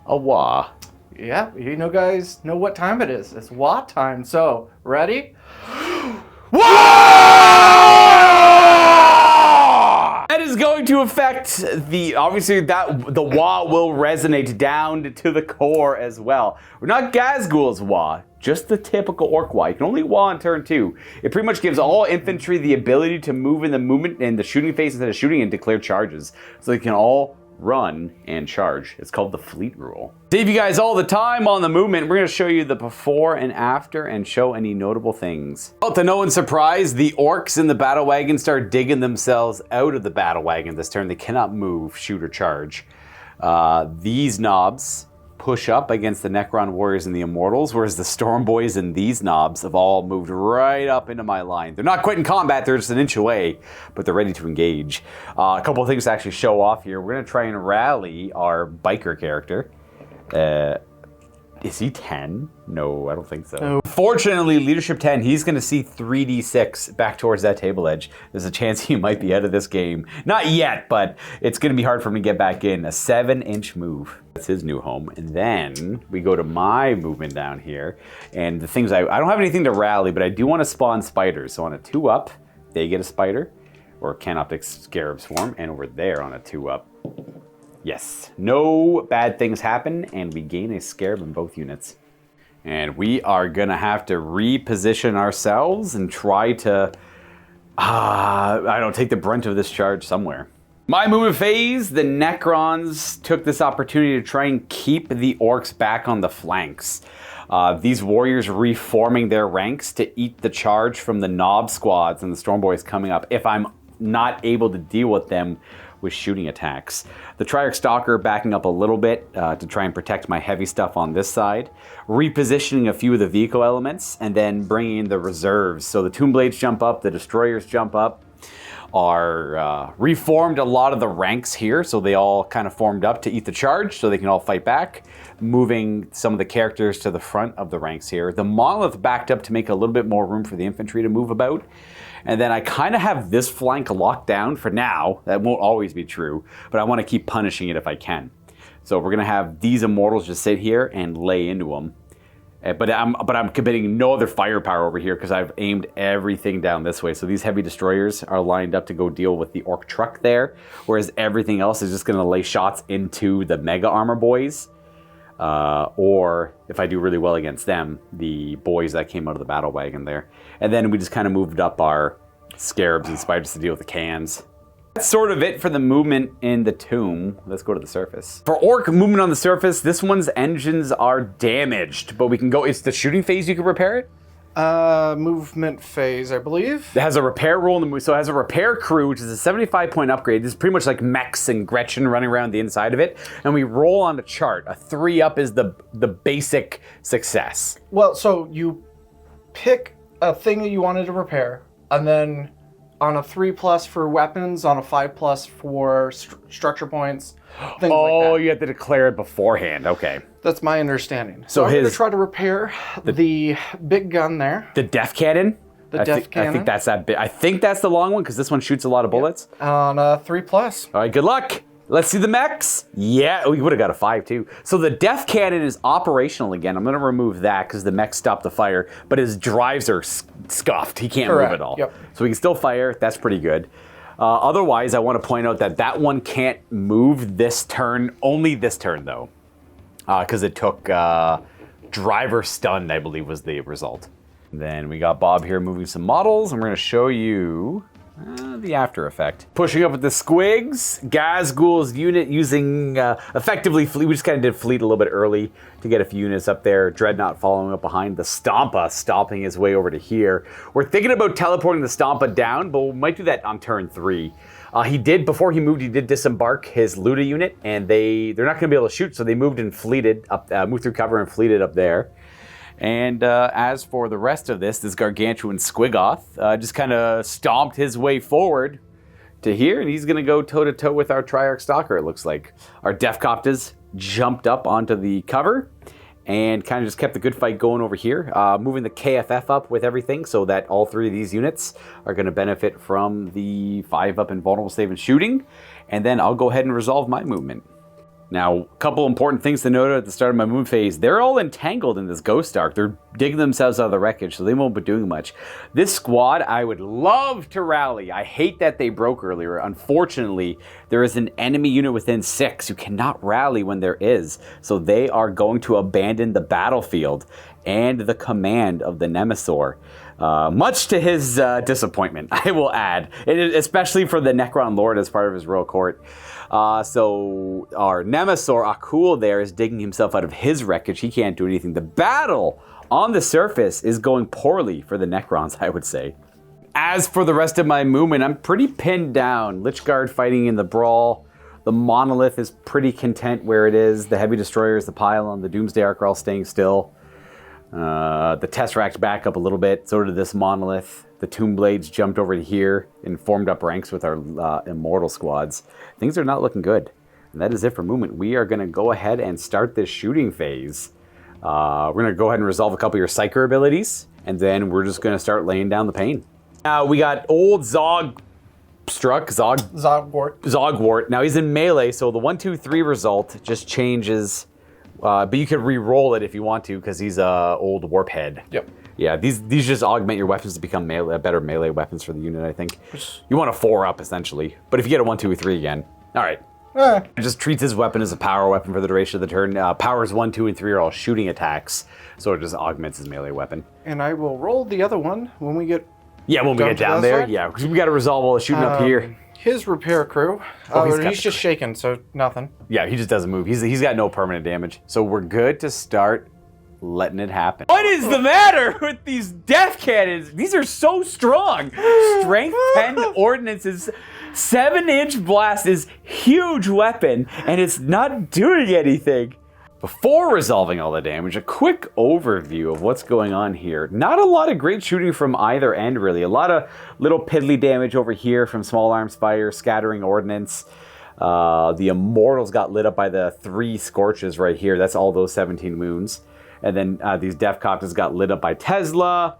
a Wah. Yeah, you know, guys know what time it is. It's Wah time. So, ready? That is going to affect obviously the Wah will resonate down to the core as well. We're not Ghazghkull's Wah, just the typical Orc Wah. You can only Wah on turn 2. It pretty much gives all infantry the ability to move in the movement and the shooting phase instead of shooting and declare charges. So they can all run and charge. It's called the fleet rule. Save you guys all the time on the movement. We're going to show you the before and after and show any notable things. Well, to no one's surprise, the Orcs in the battle wagon start digging themselves out of the battle wagon this turn. They cannot move, shoot, or charge. These knobs push up against the Necron warriors and the Immortals, whereas the Storm Boys and these knobs have all moved right up into my line. They're not quite in combat, they're just an inch away, but they're ready to engage. A couple of things to actually show off here. We're going to try and rally our biker character. Is he 10? No, I don't think so. No. Fortunately, leadership 10, he's going to see 3d6 back towards that table edge. There's a chance he might be out of this game. Not yet, but it's going to be hard for him to get back in. A 7-inch move. That's his new home. And then we go to my movement down here. And the things I don't have anything to rally, but I do want to spawn spiders. So on a 2-up, they get a spider, or Canoptic Scarab Swarm. And over there on a 2-up, yes, no bad things happen, and we gain a scarab in both units. And we are gonna have to reposition ourselves and try to, take the brunt of this charge somewhere. My movement phase, the Necrons took this opportunity to try and keep the Orcs back on the flanks. These warriors reforming their ranks to eat the charge from the Knob squads and the Storm Boys coming up if I'm not able to deal with them with shooting attacks. The Triarch Stalker backing up a little bit to try and protect my heavy stuff on this side, repositioning a few of the vehicle elements, and then bringing in the reserves. So the Tomb Blades jump up, the Destroyers jump up, are reformed a lot of the ranks here, so they all kind of formed up to eat the charge so they can all fight back, moving some of the characters to the front of the ranks here. The Monolith backed up to make a little bit more room for the infantry to move about. And then I kind of have this flank locked down for now. That won't always be true, but I want to keep punishing it if I can. So we're going to have these Immortals just sit here and lay into them. But I'm committing no other firepower over here because I've aimed everything down this way. So these heavy destroyers are lined up to go deal with the Orc truck there, whereas everything else is just going to lay shots into the Mega Armor Boys. Or if I do really well against them, the boys that came out of the battle wagon there. And then we just kind of moved up our scarabs and spiders to deal with the cans. That's sort of it for the movement in the tomb. Let's go to the surface. For Orc movement on the surface, this one's engines are damaged, but we can go, it's the shooting phase you can repair it? Movement phase, I believe. It has a repair roll in the move, so it has a repair crew, which is a 75-point upgrade. This is pretty much like Mechs and Gretchen running around the inside of it. And we roll on a chart. A 3-up is the basic success. Well, so you pick a thing that you wanted to repair, and then on a 3+ for weapons, on a 5+ for structure points, things like that. Oh, you have to declare it beforehand. Okay. That's my understanding. So I'm going to try to repair the big gun there. The Death Cannon? The Death Cannon. I think that's that bit. I think that's the long one because this one shoots a lot of bullets. Yep. On a 3+. All right, good luck. Let's see the mechs. Yeah, we would have got a 5 too. So the Death Cannon is operational again. I'm going to remove that because the mechs stopped the fire, but his drives are scuffed. He can't move at all. Yep. So we can still fire. That's pretty good. Otherwise, I want to point out that that one can't move this turn, only this turn though. because it took driver stunned, I believe was the result. Then we got Bob here moving some models, and we're going to show you the after effect. Pushing up with the squigs, Ghazghkull's unit using effectively fleet. We just kind of did fleet a little bit early to get a few units up there. Dreadnought following up behind the Stompa, stomping his way over to here. We're thinking about teleporting the Stompa down, but we might do that on turn 3. Before he moved, he did disembark his Luta unit, and they're not going to be able to shoot, so they moved and fleeted up, moved through cover and fleeted up there. And as for the rest of this gargantuan Squigoth just kind of stomped his way forward to here, and he's going to go toe-to-toe with our Triarch Stalker, it looks like. Our Def-Coptas jumped up onto the cover and kind of just kept the good fight going over here, moving the KFF up with everything so that all 3 of these units are going to benefit from the 5-up invulnerable save and shooting. And then I'll go ahead and resolve my movement. Now, a couple important things to note at the start of my movement phase. They're all entangled in this Ghost Ark. They're digging themselves out of the wreckage, so they won't be doing much. This squad, I would love to rally. I hate that they broke earlier. Unfortunately, there is an enemy unit within 6. You cannot rally when there is. So they are going to abandon the battlefield and the command of the Nemesor. Much to his disappointment, I will add. Especially for the Necron Lord as part of his royal court. So our Nemesor Akul there is digging himself out of his wreckage. He can't do anything. The battle on the surface is going poorly for the Necrons, I would say. As for the rest of my movement, I'm pretty pinned down. Lichguard fighting in the brawl. The Monolith is pretty content where it is. The Heavy Destroyers, the Pylon, the Doomsday Ark are all staying still. The Tesseract back up a little bit. So did this Monolith. The Tomb Blades jumped over to here and formed up ranks with our Immortal squads. Things are not looking good. And that is it for movement. We are going to go ahead and start this shooting phase. We're going to go ahead and resolve a couple of your Psyker abilities. And then we're just going to start laying down the pain. Now we got old Zogwart. Now he's in melee, so the 1-2-3 result just changes. But you can re-roll it if you want to, because he's a old warp head. Yep. Yeah, these just augment your weapons to become better melee weapons for the unit, I think. You want a 4-up, essentially. But if you get a 1-2-3 again, all right. It just treats his weapon as a power weapon for the duration of the turn. Powers 1, 2, and 3 are all shooting attacks, so it just augments his melee weapon. And I will roll the other one when we get... Yeah, when we get down there. Side? Yeah, because we got to resolve all the shooting up here. His repair crew. He's just shaken, so nothing. Yeah, he just doesn't move. He's got no permanent damage. So we're good to start letting it happen. What is the matter with these death cannons? These are so strong. Strength 10 ordnances, 7-inch blast is huge weapon, and it's not doing anything. Before resolving all the damage, a quick overview of what's going on here. Not a lot of great shooting from either end, really. A lot of little piddly damage over here from small arms fire, scattering ordnance. The Immortals got lit up by the 3 scorches right here. That's all those 17 wounds. And then these Def-Coptas got lit up by Tesla,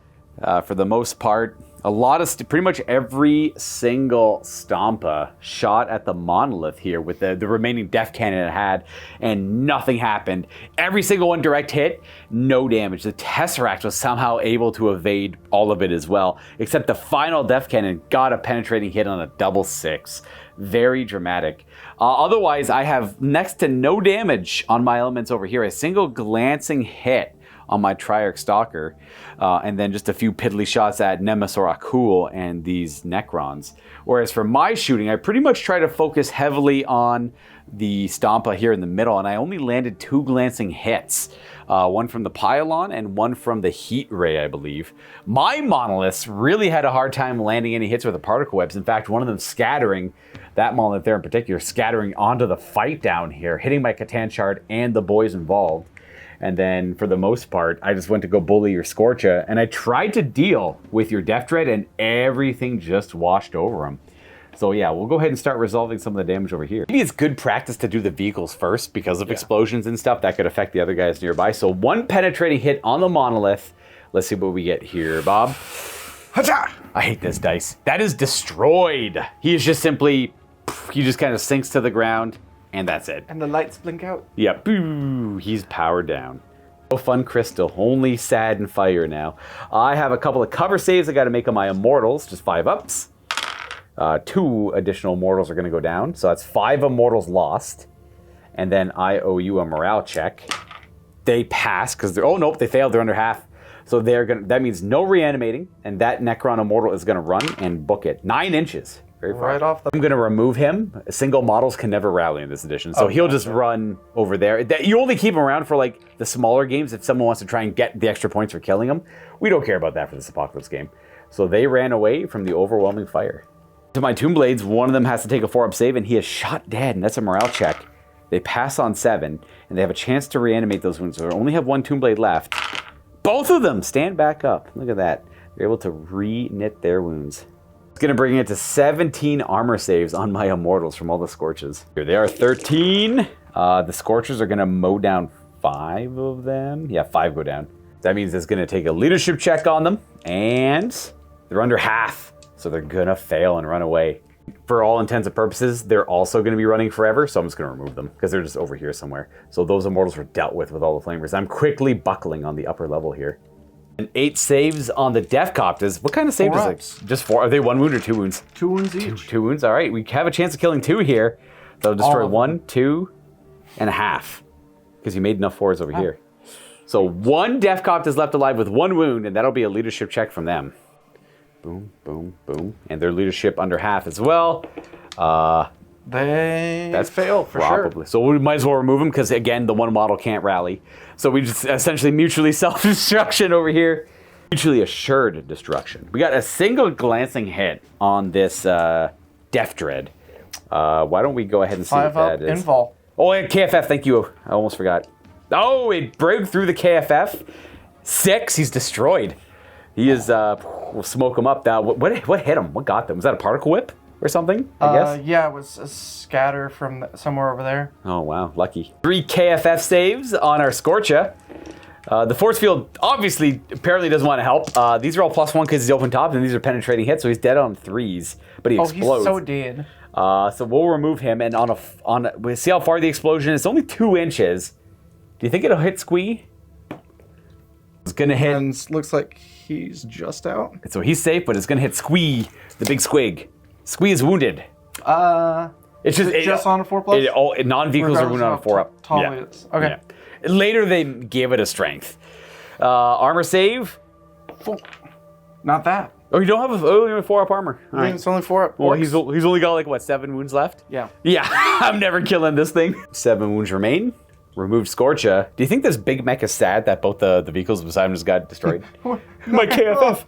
for the most part. A lot of, pretty much every single Stompa shot at the Monolith here with the remaining Def Cannon it had, and nothing happened. Every single one direct hit, no damage. The Tesseract was somehow able to evade all of it as well, except the final Def Cannon got a penetrating hit on a double 6. Very dramatic. Otherwise, I have next to no damage on my elements over here. A single glancing hit on my Triarch Stalker, and then just a few piddly shots at Nemesor Akul and these Necrons. Whereas for my shooting, I pretty much try to focus heavily on the Stompa here in the middle, and I only landed 2 glancing hits. One from the Pylon and one from the Heat Ray, I believe. My Monoliths really had a hard time landing any hits with the particle webs. In fact, one of them scattering, that Monolith there in particular, scattering onto the fight down here, hitting my Catan Shard and the boyz involved. And then, for the most part, I just went to go bully your Scorcha, and I tried to deal with your Death Dread, and everything just washed over him. So yeah, we'll go ahead and start resolving some of the damage over here. Maybe it's good practice to do the vehicles first, because of explosions and stuff. That could affect the other guys nearby. So 1 penetrating hit on the Monolith. Let's see what we get here, Bob. I hate this dice. That is destroyed. He is just simply, he just kind of sinks to the ground. And that's it. And the lights blink out. Yeah, boo, he's powered down. No fun crystal, only sad and fire now. I have a couple of cover saves I got to make on my Immortals, just 5-ups. 2 additional Immortals are going to go down, so that's 5 Immortals lost. and then I owe you a morale check. They pass because they're, oh nope, they failed. They're under half. So they're gonna. That means no reanimating, and that Necron Immortal is gonna run and book it 9 inches. Very far. Right off the. I'm gonna remove him. Single models can never rally in this edition, so he'll just run over there. You only keep him around for like the smaller games if someone wants to try and get the extra points for killing him. We don't care about that for this Apocalypse game. So they ran away from the overwhelming fire. To my Tomb Blades, one of them has to take a 4-up save, and he is shot dead, and that's a morale check. They pass on 7, and they have a chance to reanimate those wounds. So they only have 1 Tomb Blade left. Both of them stand back up. Look at that. They're able to re-knit their wounds. It's going to bring it to 17 armor saves on my Immortals from all the Scorches. Here they are, 13. The Scorchers are going to mow down 5 of them. Yeah, 5 go down. That means it's going to take a leadership check on them, and they're under half. So they're going to fail and run away. For all intents and purposes, they're also going to be running forever, so I'm just going to remove them because they're just over here somewhere. So those Immortals were dealt with all the Flamers. I'm quickly buckling on the upper level here. And 8 saves on the Deathcopters. What kind of save is it? Just 4. Are they 1 wound or 2 wounds? 2 wounds each. 2 wounds. All right, we have a chance of killing 2 here. That'll destroy 1, 2, and a half because you made enough 4s over here. So 1 Deathcopt is left alive with 1 wound, and that'll be a leadership check from them. Boom, boom, boom. And their leadership under half as well. That's fail for probably. sure. So we might as well remove them because, again, the one model can't rally. So we just essentially mutually self-destruction over here. Mutually assured destruction. We got a single glancing hit on this Death Dread. Why don't we go ahead and see what that is? Invol. Oh, and KFF, thank you. I almost forgot. Oh, it broke through the KFF. 6, he's destroyed. He is, we'll smoke him up now. What hit him? What got them? Was that a particle whip or something, I guess? Yeah, it was a scatter from somewhere over there. Oh, wow, lucky. 3 KFF saves on our Scorcha. The force field obviously apparently doesn't want to help. These are all +1 because he's open top, and these are penetrating hits, so he's dead on 3s, but he explodes. Oh, he's so dead. So we'll remove him, and we'll see how far the explosion is. It's only 2 inches. Do you think it'll hit Squee? It's gonna hit. And looks like he's just out. So he's safe, but it's gonna hit Squee, the big squig. Squee is wounded. It's just on a 4+? Non-vehicles are wounded on a 4-up. Tall it is. Okay. Yeah. Later they gave it a strength. Armor save. Not that. Oh, you don't have only 4-up armor. All right. It's only 4-up. Well, he's only got like what, 7 wounds left? Yeah. Yeah. I'm never killing this thing. 7 wounds remain. Removed Scorcha. Do you think this big mech is sad that both the vehicles beside him just got destroyed? My KFF.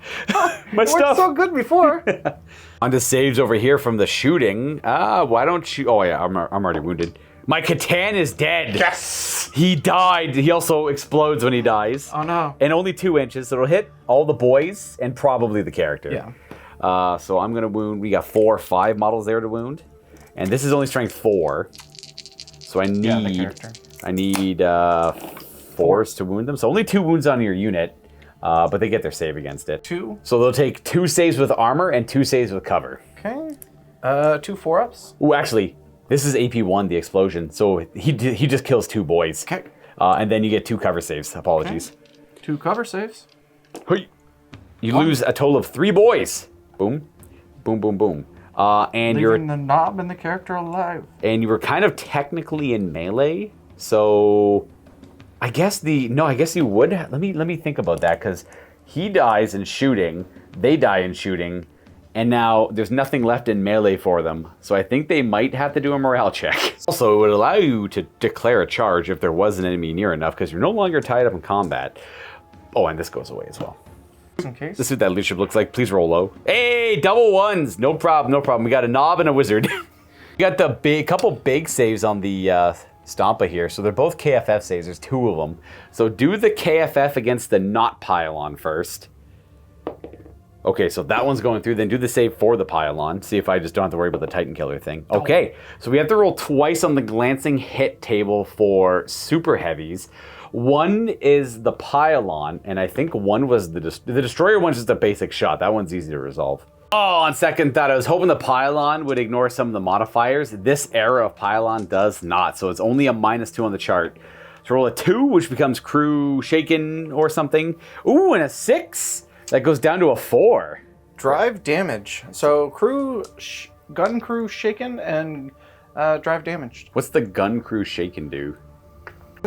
My stuff. It worked so good before. On to saves over here from the shooting. Why don't you... Oh, yeah, I'm already wounded. My Catan is dead. Yes. He died. He also explodes when he dies. Oh, no. And only 2 inches, so it'll hit all the boys and probably the character. Yeah. So I'm going to wound... We got 4 or 5 models there to wound. And this is only strength 4. So I need... Yeah, the character. I need 4s to wound them. So only 2 wounds on your unit, but they get their save against it. 2. So they'll take 2 saves with armor and 2 saves with cover. Okay. 2 4-ups. Ooh, actually, this is AP1, the explosion. So he just kills 2 boys. Okay. And then you get 2 cover saves. Apologies. Okay. 2 cover saves. You lose a total of 3 boys. Boom. Boom, boom, boom. And Leaving the knob and the character alive. And you were kind of technically in melee. So, I guess you would. Let me think about that, because he dies in shooting, they die in shooting, and now there's nothing left in melee for them. So I think they might have to do a morale check. Also, it would allow you to declare a charge if there was an enemy near enough, because you're no longer tied up in combat. Oh, and this goes away as well. In case. This is what that leadership looks like. Please roll low. Hey, double 1s. No problem, no problem. We got a knob and a wizard. We got the couple big saves on the Stompa here, so they're both KFF saves. There's 2 of them. So do the KFF against the not pylon first. Okay, so that one's going through. Then do the save for the pylon. See if I just don't have to worry about the Titan Killer thing. Okay, so we have to roll twice on the glancing hit table for super heavies. 1 is the pylon, and I think 1 was the destroyer one's just a basic shot. That one's easy to resolve. Oh, on second thought, I was hoping the pylon would ignore some of the modifiers. This era of pylon does not, so it's only a -2 on the chart. So roll a 2, which becomes crew shaken or something. Ooh, and a 6. That goes down to a 4. Drive damage. So gun crew shaken and drive damaged. What's the gun crew shake and do?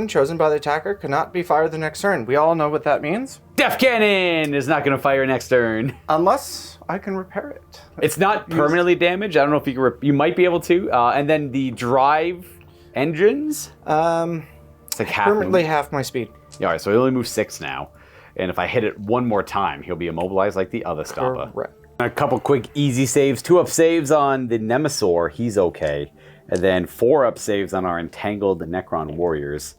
Chosen by the attacker cannot be fired the next turn. We all know what that means. Def Cannon is not going to fire next turn. Unless I can repair it. It's not permanently damaged. I don't know if you can. You might be able to. And then the drive engines. It's like Permanently half my speed. Yeah, all right, so he only moves 6 now. And if I hit it one more time, he'll be immobilized like the other Stompa. Correct. A couple quick easy saves. 2-up saves on the Nemesor. He's okay. And then 4-up saves on our entangled Necron warriors.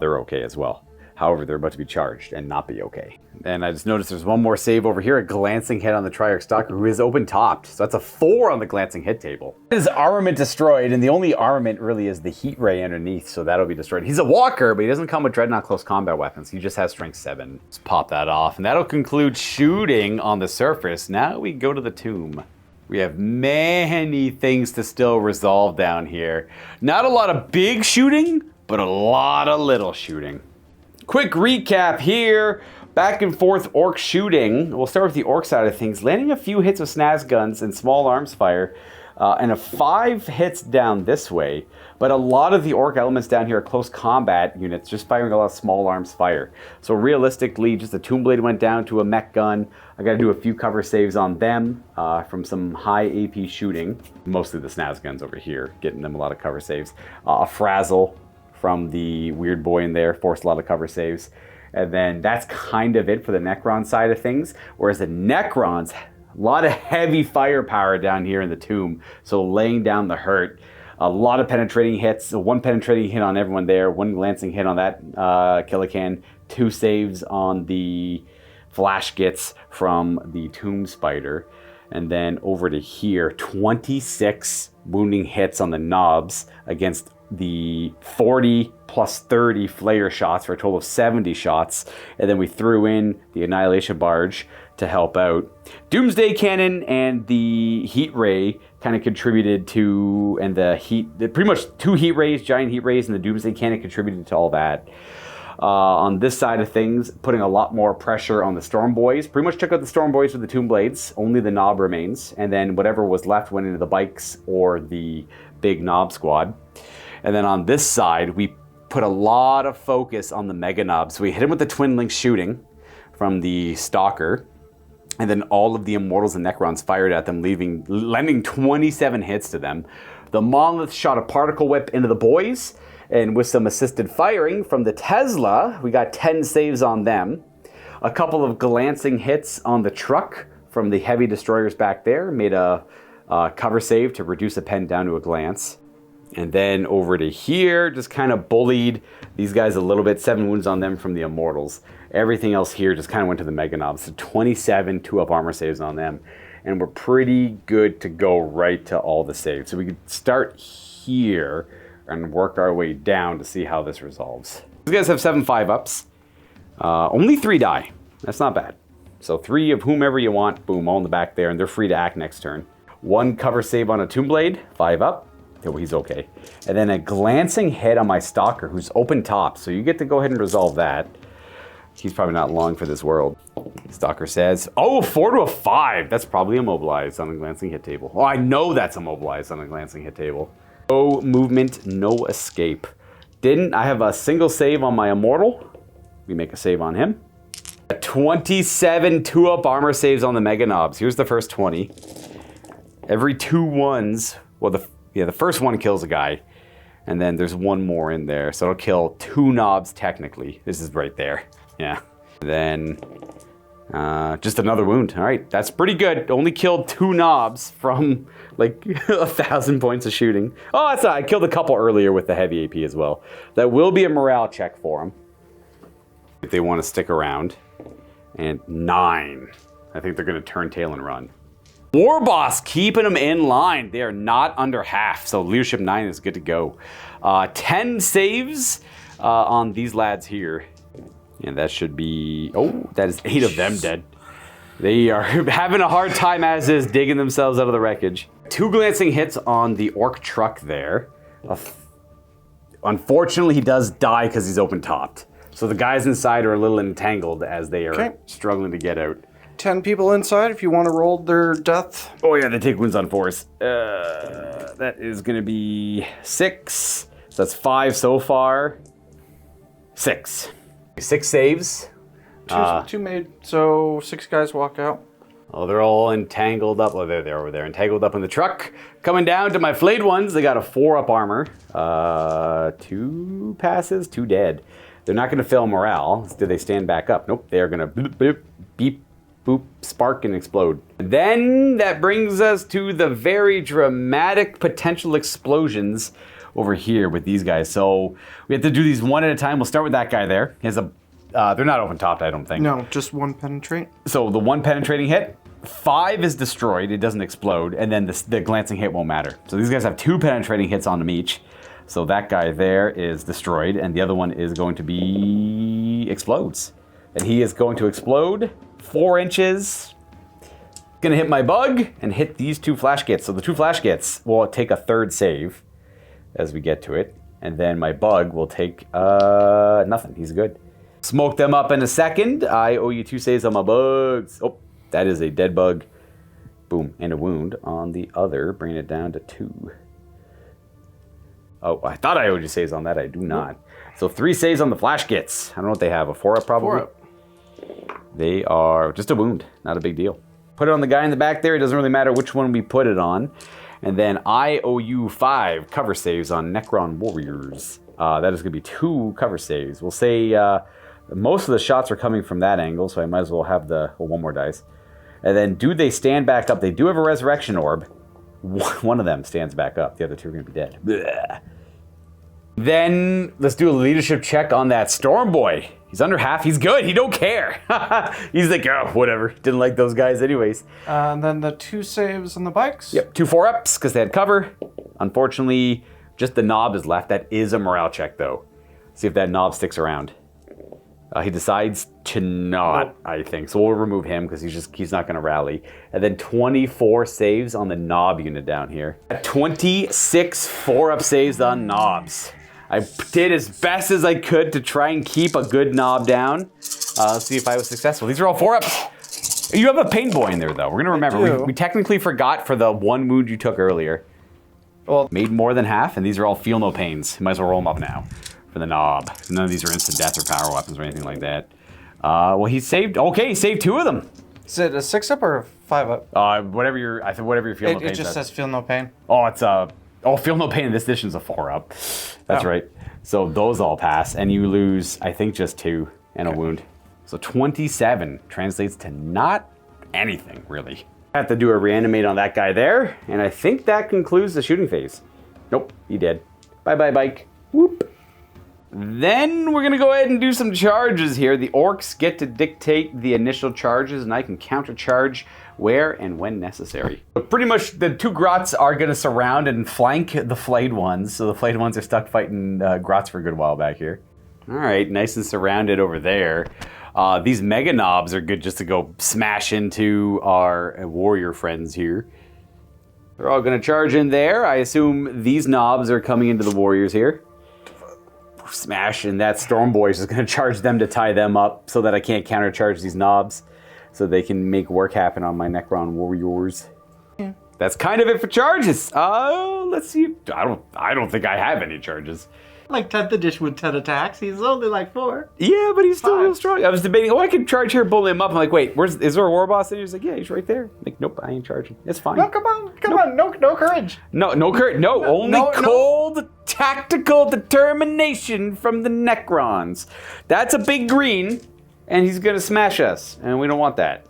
They're okay as well. However, they're about to be charged and not be okay. And I just noticed there's one more save over here, a glancing hit on the Triarch Stalker, who is open topped. So that's a 4 on the glancing hit table. His armament destroyed, and the only armament really is the heat ray underneath, so that'll be destroyed. He's a walker, but he doesn't come with Dreadnought close combat weapons. He just has strength 7. Let's pop that off, and that'll conclude shooting on the surface. Now we go to the tomb. We have many things to still resolve down here. Not a lot of big shooting, but a lot of little shooting. Quick recap here. Back and forth orc shooting. We'll start with the orc side of things. Landing a few hits with snaz guns and small arms fire. And a 5 hits down this way. But a lot of the orc elements down here are close combat units, just firing a lot of small arms fire. So realistically, just a Tomb Blade went down to a mech gun. I got to do a few cover saves on them from some high AP shooting. Mostly the snaz guns over here, getting them a lot of cover saves. A frazzle from the weird boy in there, forced a lot of cover saves. And then that's kind of it for the Necron side of things. Whereas the Necrons, a lot of heavy firepower down here in the tomb. So laying down the hurt. A lot of penetrating hits. 1 penetrating hit on everyone there. 1 glancing hit on that Killican. 2 saves on the flash gits from the tomb spider. And then over to here, 26 wounding hits on the knobs against the 40 plus 30 flare shots for a total of 70 shots. And then we threw in the Annihilation Barge to help out. Doomsday Cannon and the Heat Ray kind of contributed to, and pretty much 2 Heat Rays, giant Heat Rays, and the Doomsday Cannon contributed to all that. On this side of things, putting a lot more pressure on the Storm Boys. Pretty much took out the Storm Boys with the Tomb Blades. Only the Knob remains. And then whatever was left went into the Bikes or the big Knob squad. And then on this side, we put a lot of focus on the Mega Knobs. So we hit him with the Twin Link shooting from the Stalker. And then all of the Immortals and Necrons fired at them, lending 27 hits to them. The Monolith shot a Particle Whip into the boys. And with some assisted firing from the Tesla, we got 10 saves on them. A couple of glancing hits on the truck from the heavy destroyers back there. Made a cover save to reduce a pen down to a glance. And then over to here, just kind of bullied these guys a little bit. 7 wounds on them from the Immortals. Everything else here just kind of went to the Mega Knobs. So 27 2-up armor saves on them. And we're pretty good to go right to all the saves. So we could start here and work our way down to see how this resolves. These guys have 7 5-ups. Only 3 die. That's not bad. So 3 of whomever you want, boom, all in the back there, and they're free to act next turn. 1 cover save on a Tomb Blade, 5 up. Oh, he's okay. And then a glancing hit on my Stalker, who's open top. So you get to go ahead and resolve that. He's probably not long for this world. Stalker says, oh, 4 to a 5. That's probably immobilized on the glancing hit table. Oh, I know that's immobilized on the glancing hit table. No movement, no escape. I have a single save on my Immortal. We make a save on him. 27 2-up armor saves on the Mega Knobs. Here's the first 20. Every 2 1s, well, the first one kills a guy, and then there's 1 more in there, so it'll kill 2 knobs technically. This is right there, yeah. Then just another wound. All right, that's pretty good. Only killed 2 knobs from like 1,000 points of shooting. Oh, that's not. I killed a couple earlier with the heavy AP as well. That will be a morale check for them if they want to stick around. And 9. I think they're going to turn tail and run. Warboss keeping them in line. They are not under half, so leadership 9 is good to go. 10 saves on these lads here. And that should be, oh, that is 8 of them dead. They are having a hard time as is digging themselves out of the wreckage. 2 glancing hits on the orc truck there. Unfortunately, he does die because he's open topped. So the guys inside are a little entangled as they are struggling to get out. 10 people inside if you want to roll their death. Oh yeah, they take wounds on force. That is gonna be 6. So that's 5 so far. 6. 6 saves. Two made, so 6 guys walk out. Oh, they're all entangled up. Oh, they're over there, entangled up in the truck. Coming down to my flayed ones. They got a 4-up armor. 2 passes, 2 dead. They're not going to fail morale. Do they stand back up? Nope. They are going to beep, beep, beep, boop, spark, and explode. Then that brings us to the very dramatic potential explosions over here with these guys. So we have to do these one at a time. We'll start with that guy there. He has a. They're not open topped, I don't think. No, just 1 penetrate. So the 1 penetrating hit, 5 is destroyed. It doesn't explode, and then the glancing hit won't matter. So these guys have 2 penetrating hits on them each. So that guy there is destroyed, and the other one is going to be explodes. And he is going to explode 4 inches. Gonna hit my bug and hit these 2 flash gits. So the 2 flash gits will take a 3rd save as we get to it, and then my bug will take nothing. He's good. Smoke them up in a second. I owe you 2 saves on my bugs. Oh, that is a dead bug. Boom, and a wound on the other, bringing it down to 2. Oh, I thought I owed you saves on that. I do not. So 3 saves on the flash gits. I don't know what they have. A 4-up probably? 4-up. They are just a wound. Not a big deal. Put it on the guy in the back there. It doesn't really matter which one we put it on. And then I owe you 5 cover saves on Necron warriors. That is going to be 2 cover saves. We'll say most of the shots are coming from that angle, so I might as well have one more dice. And then do they stand back up? They do have a resurrection orb. One of them stands back up. The other 2 are going to be dead. Blech. Then let's do a leadership check on that Storm Boy. He's under half. He's good. He don't care. He's like, oh, whatever. Didn't like those guys anyways. And then the 2 saves on the bikes. Yep, 2 4-ups because they had cover. Unfortunately, just the knob is left. That is a morale check, though. See if that knob sticks around. He decides to not, I think. So we'll remove him because he's not going to rally. And then 24 saves on the knob unit down here. 26 4-up saves on knobs. I did as best as I could to try and keep a good knob down. Let's see if I was successful. These are all 4-ups. You have a pain boy in there, though. We're going to remember. We technically forgot for the 1 wound you took earlier. Well, made more than half, and these are all feel no pains. You might as well roll them up now. For the knob. None of these are instant death or power weapons or anything like that. Well, he saved. Okay, he saved 2 of them. Is it a 6-up or a 5-up? Whatever your feel no pain. It just says feel no pain. Oh, it's feel no pain in this edition is a 4-up. That's right. So those all pass, and you lose, I think, just 2 and a wound. So 27 translates to not anything really. I have to do a reanimate on that guy there, and I think that concludes the shooting phase. Nope, he dead. Bye bye bike. Whoop. Then we're going to go ahead and do some charges here. The orcs get to dictate the initial charges, and I can countercharge where and when necessary. But pretty much the 2 grots are going to surround and flank the flayed ones. So the flayed ones are stuck fighting grots for a good while back here. All right, nice and surrounded over there. These mega knobs are good just to go smash into our warrior friends here. They're all going to charge in there. I assume these knobs are coming into the warriors here. Smash, and that Storm Boy is going to charge them to tie them up so that I can't countercharge these knobs so they can make work happen on my Necron warriors. Yeah. That's kind of it for charges. Let's see. I don't think I have any charges. Like 10th edition with 10 attacks. He's only like 4. Yeah, but he's still real strong. I was debating, I could charge here, bully him up. I'm like, wait, is there a Warboss? And he's like, yeah, he's right there. I'm like, nope, I ain't charging. It's fine. No, come on. No courage. No courage. No, only cold tactical determination from the Necrons. That's a big green, and he's going to smash us, and we don't want that.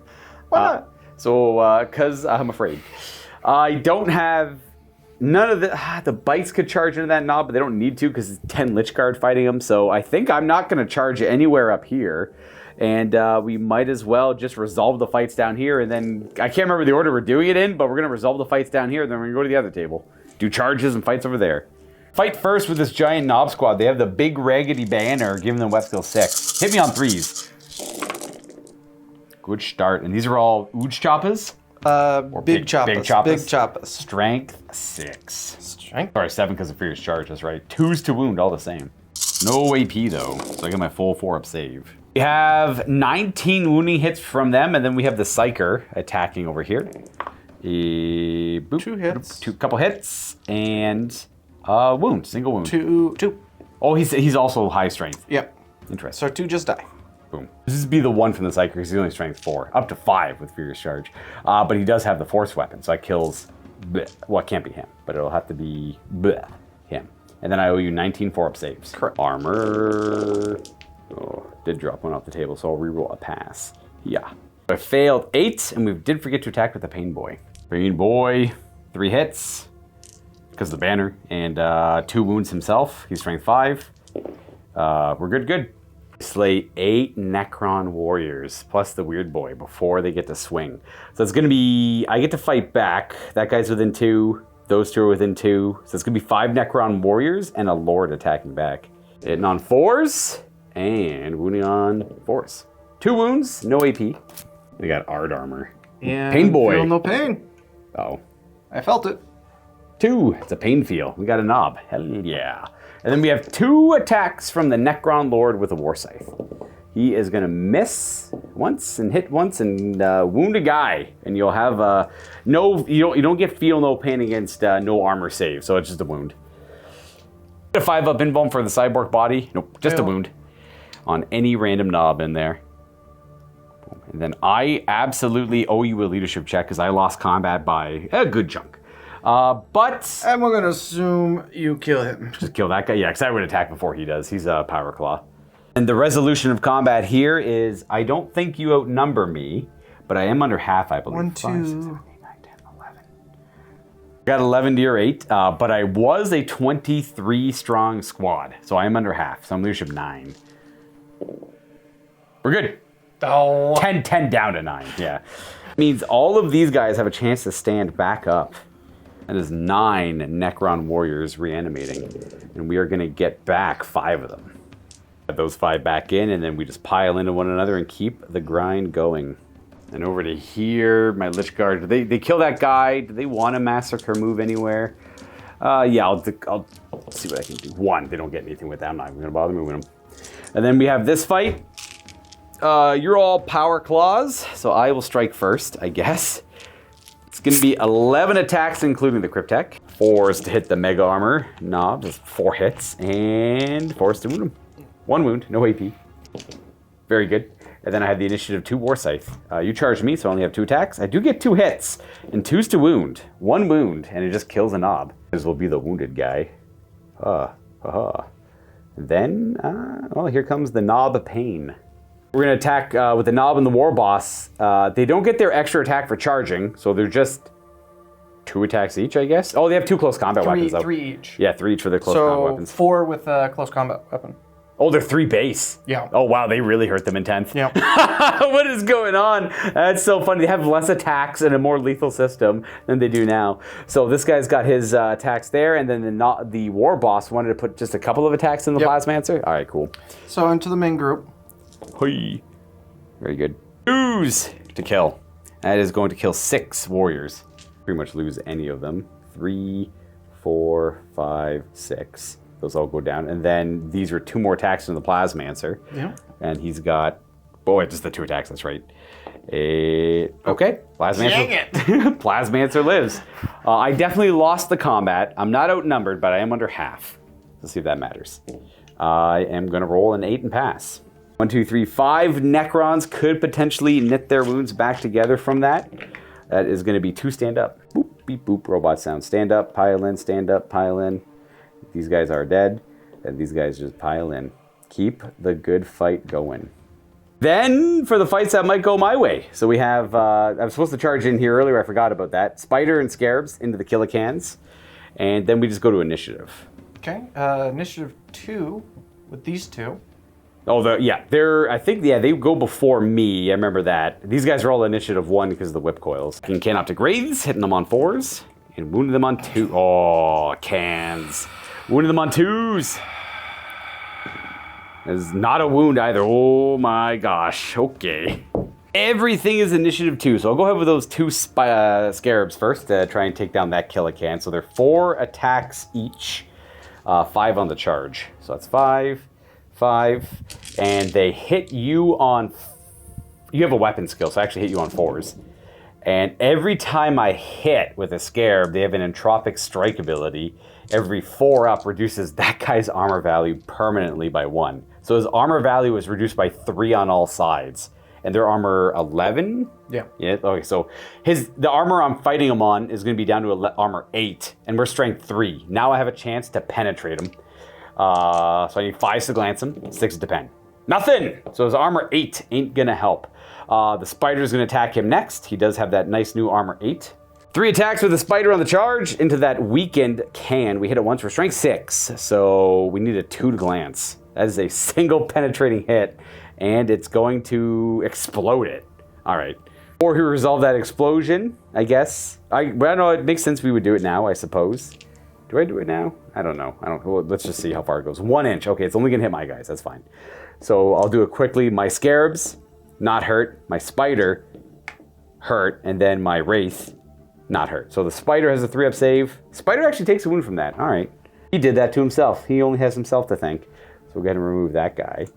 Why not? Because I'm afraid. I don't have... None of the bites could charge into that knob, but they don't need to because it's 10 Lich Guard fighting them. So I think I'm not going to charge anywhere up here. And we might as well just resolve the fights down here. And then, I can't remember the order we're doing it in, but we're going to resolve the fights down here. Then we're going to go to the other table. Do charges and fights over there. Fight first with this giant knob squad. They have the big raggedy banner giving them web skill 6. Hit me on 3s. Good start. And these are all Ooge Choppas? Big Choppas. Big Big Choppas. Strength 6. Strength? Sorry, 7 because of Furious Charge, that's right. 2s to wound, all the same. No AP though, so I get my full 4-up save. We have 19 wounding hits from them, and then we have the Psyker attacking over here. Boop, 2 hits. Couple hits, and wound, single wound. 2. Oh, he's also high strength. Yep. Interesting. So 2 just die. Boom. This would be the one from the Psyker because he's only strength 4, up to 5 with Furious Charge. But he does have the Force weapon, so that kills. Bleh. Well, it can't be him, but it'll have to be him. And then I owe you 19 4-up saves. Correct. Armor. Oh, did drop one off the table, so I'll reroll a pass. Yeah. I failed 8, and we did forget to attack with the Pain Boy. Pain Boy, 3 hits because of the banner, and 2 wounds himself. He's strength 5. We're good. Slay 8 Necron warriors plus the weird boy before they get to swing. So it's gonna be, I get to fight back. That guy's within 2. Those 2 are within 2. So it's gonna be 5 Necron warriors and a Lord attacking back. Hitting on 4s and wounding on 4s. 2 wounds, no AP. They got Ard armor. And Pain Boy. feel no pain. Oh. I felt it. 2. It's a pain feel. We got a knob. Hell yeah. And then we have 2 attacks from the Necron Lord with a War Scythe. He is going to miss once and hit once and wound a guy. And you'll have you don't get feel no pain against no armor save. So it's just a wound. A 5-up invuln for the cyborg body. Nope, just a wound. On any random knob in there. And then I absolutely owe you a leadership check because I lost combat by a good chunk. But And we're gonna assume you kill him. just kill that guy. Yeah, because I would attack before he does. He's a Power Claw. And the resolution of combat here is I don't think you outnumber me, but I am under half, I believe. 1, 5, 6, 7, 2. 8, 9, 10, 11. Got 11 to your 8, but I was a 23 strong squad, so I am under half. So I'm leadership 9. We're good. Oh. 10 down to 9, yeah. Means all of these guys have a chance to stand back up. That is 9 Necron warriors reanimating. And we are going to get back 5 of them. Get those 5 back in, and then we just pile into one another and keep the grind going. And over to here, my Lich Guard. They kill that guy. Do they want a massacre move anywhere? Yeah, I'll see what I can do. 1, they don't get anything with that. I'm not even going to bother moving them. And then we have this fight. You're all Power Claws, so I will strike first, I guess. It's going to be 11 attacks, including the Cryptek. 4s to hit the Mega Armor knob. That's 4 hits. And 4s to wound him. 1 wound, no AP. Very good. And then I have the initiative 2 War Scythe. You charge me, so I only have 2 attacks. I do get 2 hits, and 2s to wound. 1 wound, and it just kills a knob. This will be the wounded guy. And then, well, here comes the Knob Pain. We're going to attack with the Knob and the Warboss. They don't get their extra attack for charging, so they're just 2 attacks each, I guess. Oh, they have 2 close combat weapons, though. 3 each. Yeah, 3 each for their close combat So weapons. 4 with a close combat weapon. Oh, they're 3 base. Yeah. Oh, wow, they really hurt them in 10th. Yeah. What is going on? That's so funny. They have less attacks and a more lethal system than they do now. So this guy's got his attacks there, and then the Warboss wanted to put just a couple of attacks in the Plasmancer. All right, cool. So into the main group. Hoi. Very good. Ooze to kill. That is going to kill 6 warriors. Pretty much lose any of them. 3, 4, 5, 6. Those all go down. And then these are 2 more attacks in the Plasmancer. Yeah. And he's got... Oh, just the 2 attacks, that's right. Okay. Plasmancer. Dang it. Plasmancer lives. I definitely lost the combat. I'm not outnumbered, but I am under half. Let's see if that matters. I am going to roll an 8 and pass. 1, 2, 3, 5 Necrons could potentially knit their wounds back together from that. That is going to be 2 stand up. Boop, beep, boop, robot sound. Stand up, pile in, stand up, pile in. These guys are dead, and these guys just pile in. Keep the good fight going. Then, for the fights that might go my way. So we have, I was supposed to charge in here earlier, I forgot about that. Spider and Scarabs into the Killicans. And then we just go to initiative. Okay. Initiative 2 with these 2. Oh, I think they go before me. I remember that. These guys are all initiative 1 because of the whip coils. And Canoptic Wraiths, hitting them on 4s. And wounding them on 2. Oh, cans. Wounding them on 2s. That is not a wound either. Oh my gosh. Okay. Everything is initiative 2. So I'll go ahead with those 2 Scarabs first to try and take down that Killican. So they're 4 attacks each. 5 on the charge. So that's 5, 5, and they hit you on... You have a weapon skill, so I actually hit you on 4s. And every time I hit with a scarab, they have an entropic strike ability. Every 4 up reduces that guy's armor value permanently by 1. So his armor value is reduced by 3 on all sides. And their armor 11? Yeah. Yeah. Okay, so the armor I'm fighting him on is going to be down to armor 8, and we're strength 3. Now I have a chance to penetrate him. So I need 5s to glance him, 6s to pen. Nothing! So his armor 8 ain't going to help. The spider's going to attack him next. He does have that nice new armor 8. 3 attacks with the spider on the charge into that weakened can. We hit it once for strength 6, so we need a 2 to glance. That is a single penetrating hit, and it's going to explode it. All right. Or he resolve that explosion, I guess. I don't know, it makes sense we would do it now, I suppose. Do I do it now? I don't know. Well, let's just see how far it goes. 1 inch. Okay, it's only going to hit my guys. That's fine. So I'll do it quickly. My scarabs, not hurt. My spider, hurt. And then my wraith, not hurt. So the spider has a 3-up save. Spider actually takes a wound from that. All right. He did that to himself. He only has himself to thank. So we'll go ahead and remove that guy.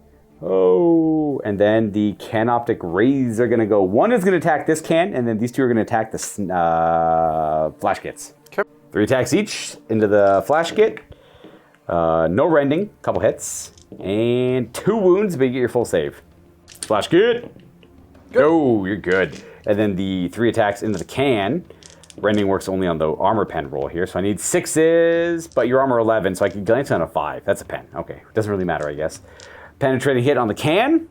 Oh, and then the canoptic rays are going to go. 1 is going to attack this can, and then these 2 are going to attack the flash kits. Okay. 3 attacks each into the flash kit. No rending, couple hits, and 2 wounds, but you get your full save. Flash kit. Good. Oh, you're good. And then the 3 attacks into the can. Rending works only on the armor pen roll here, so I need 6s, but your armor 11, so I can glance on a 5. That's a pen. Okay, doesn't really matter, I guess. Penetrating hit on the can.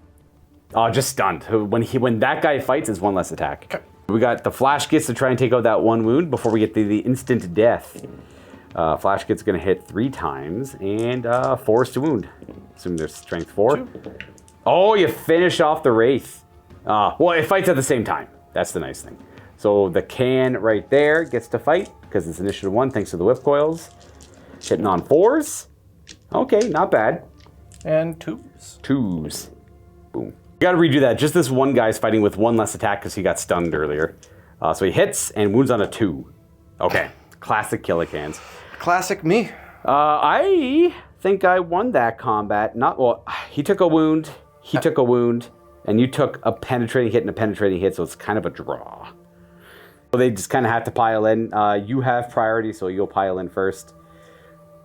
Oh, just stunned. When that guy fights, it's 1 less attack. Okay. We got the flash kits to try and take out that 1 wound before we get the instant death. Flash kit's going to hit 3 times and 4s to wound. Assuming there's strength 4. 2. Oh, you finish off the wraith. Well, it fights at the same time. That's the nice thing. So the can right there gets to fight because it's initiative 1 thanks to the whip coils. Hitting on 4s. Okay, not bad. And 2s. 2s. Boom. You gotta redo that. Just this one guy's fighting with 1 less attack because he got stunned earlier. So he hits and wounds on a 2. Okay. Classic Killicans. Classic me. I think I won that combat. He took a wound, he took a wound, and you took a penetrating hit and a penetrating hit, so it's kind of a draw. So they just kind of have to pile in. You have priority, so you'll pile in first.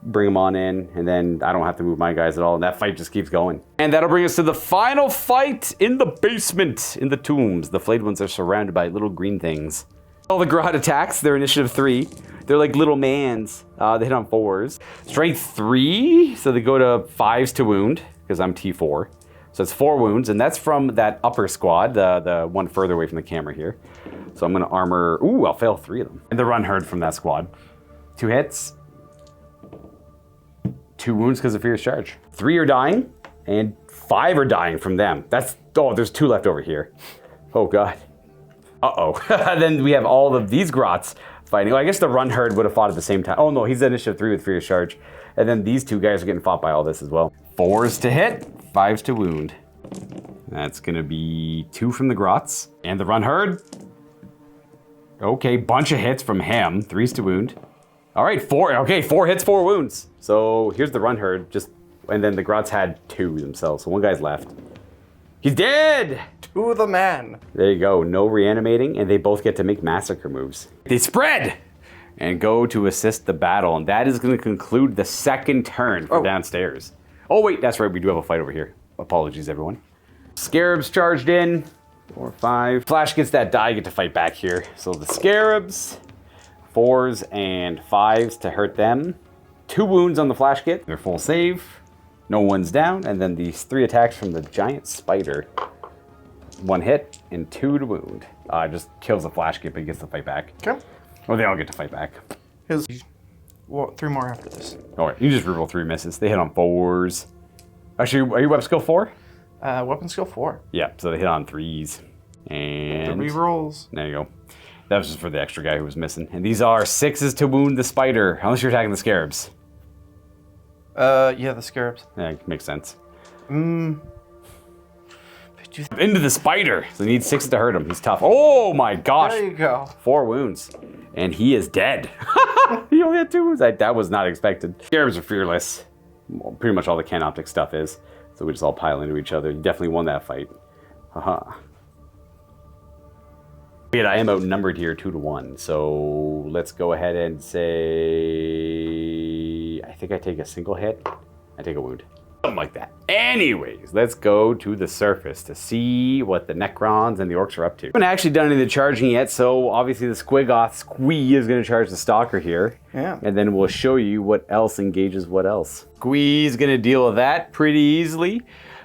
Bring them on in, and then I don't have to move my guys at all, and that fight just keeps going. And that'll bring us to the final fight in the basement, in the tombs. The flayed ones are surrounded by little green things. All the Grodd attacks, they're initiative 3. They're like little mans. They hit on 4s. Strength 3, so they go to 5s to wound, because I'm T4. So it's 4 wounds, and that's from that upper squad, the one further away from the camera here. So I'm going to armor... Ooh, I'll fail 3 of them. And the run herd from that squad. 2 hits. 2 wounds because of Fierce Charge. 3 are dying, and 5 are dying from them. There's 2 left over here. Oh, God. Uh-oh. Then we have all of these grots fighting. Well, I guess the run herd would have fought at the same time. Oh, no, he's initiative 3 with Fierce Charge. And then these 2 guys are getting fought by all this as well. 4s to hit, 5s to wound. That's going to be 2 from the grots. And the run herd. Okay, bunch of hits from him. 3s to wound. All right, 4. Okay, 4 hits, 4 wounds. So here's the run herd. And then the grots had 2 themselves. So 1 guy's left. He's dead! To the man. There you go. No reanimating, and they both get to make massacre moves. They spread and go to assist the battle, and that is going to conclude the second turn for downstairs. Oh, wait, that's right. We do have a fight over here. Apologies, everyone. Scarabs charged in. 4, 5. Flash gets that die, get to fight back here. So the scarabs, 4s and 5s to hurt them. 2 wounds on the flash kit. They're full save. No one's down. And then these 3 attacks from the giant spider. 1 hit and 2 to wound. Just kills the flash kit, but he gets to fight back. Okay. Or they all get to fight back. Well, 3 more after this. All right, you just reroll 3 misses. They hit on 4s. Actually, are you weapon skill 4? Weapon skill 4. Yeah, so they hit on 3s. And... the rerolls. There you go. That was just for the extra guy who was missing. And these are 6s to wound the spider, unless you're attacking the scarabs. Yeah, the scarabs. Yeah, makes sense. Into the spider. So he needs 6 to hurt him. He's tough. Oh my gosh. There you go. 4 wounds. And he is dead. He only had 2 wounds. That was not expected. Scarabs are fearless. Well, pretty much all the canoptic stuff is. So we just all pile into each other. You definitely won that fight. Haha. Yet I am outnumbered here 2-1. So let's go ahead and say... I think I take a single hit. I take a wound. Something like that. Anyways, let's go to the surface to see what the Necrons and the Orks are up to. I haven't actually done any of the charging yet, so obviously the Squee is going to charge the Stalker here. Yeah. And then we'll show you what else engages what else. Squee is going to deal with that pretty easily.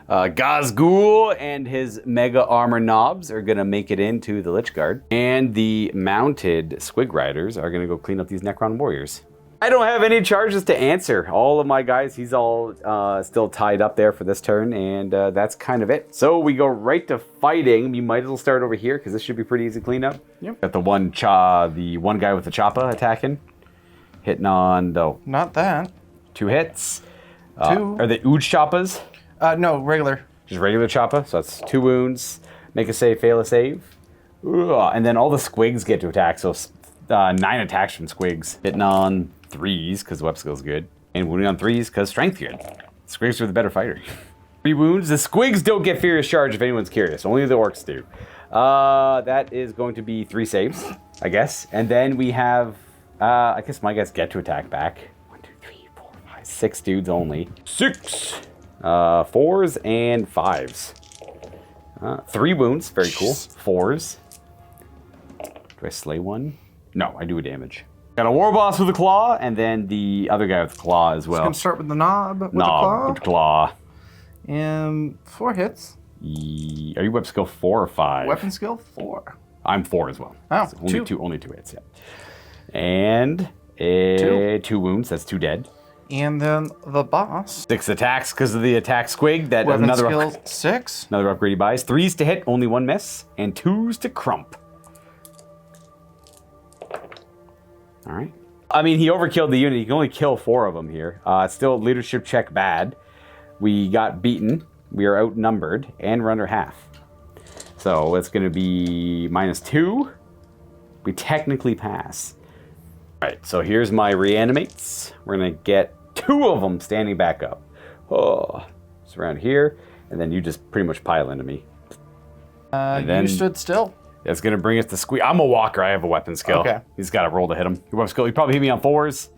Ghazghkull and his mega armor knobs are going to make it into the Lich Guard. And the mounted Squig Riders are going to go clean up these Necron warriors. I don't have any charges to answer. All of my guys, he's all still tied up there for this turn, and that's kind of it. So we go right to fighting. We might as well start over here, because this should be pretty easy cleanup. Yep. Got the one guy with the choppa attacking. Hitting on the... Not that. 2 hits. 2. Are they Ooge choppas? No, regular. Just regular choppa, so that's 2 wounds. Make a save, fail a save. Ugh. And then all the squigs get to attack, so 9 attacks from squigs. Hitting on 3s, because web skill's good. And wounding on 3s, because strength good. Squigs are the better fighter. 3 wounds. The squigs don't get furious charge, if anyone's curious. Only the orcs do. That is going to be 3 saves, I guess. And then we have, I guess my guys get to attack back. 1, 2, 3, 4, 5, 6 dudes only. 6! 4s and 5s. 3 wounds, very cool. 4s. Do I slay one? No, I do a damage. Got a Warboss with a claw, and then the other guy with a claw as well. Just gonna start with the knob with the Knob claw. with the claw. And 4 hits. Are you weapon skill 4 or 5? Weapon skill 4. I'm 4 as well. Oh, so only 2 hits, yeah. And 2 wounds, that's 2 dead. And then the boss. 6 attacks because of the attack squig. That Weapon another skill 6. Another upgrade he buys. 3s to hit, only 1 miss, and 2s to crump. All right. I mean, he overkilled the unit. He can only kill 4 of them here. It's still leadership check bad. We got beaten. We are outnumbered, and we're under half. So it's going to be -2. We technically pass. All right, so here's my reanimates. We're going to get 2 of them standing back up. Oh, it's around here, and then you just pretty much pile into me. You stood still. That's going to bring us to Squee. I'm a walker. I have a weapon skill. Okay. He's got to roll to hit him. Your weapon skill, you probably hit me on 4s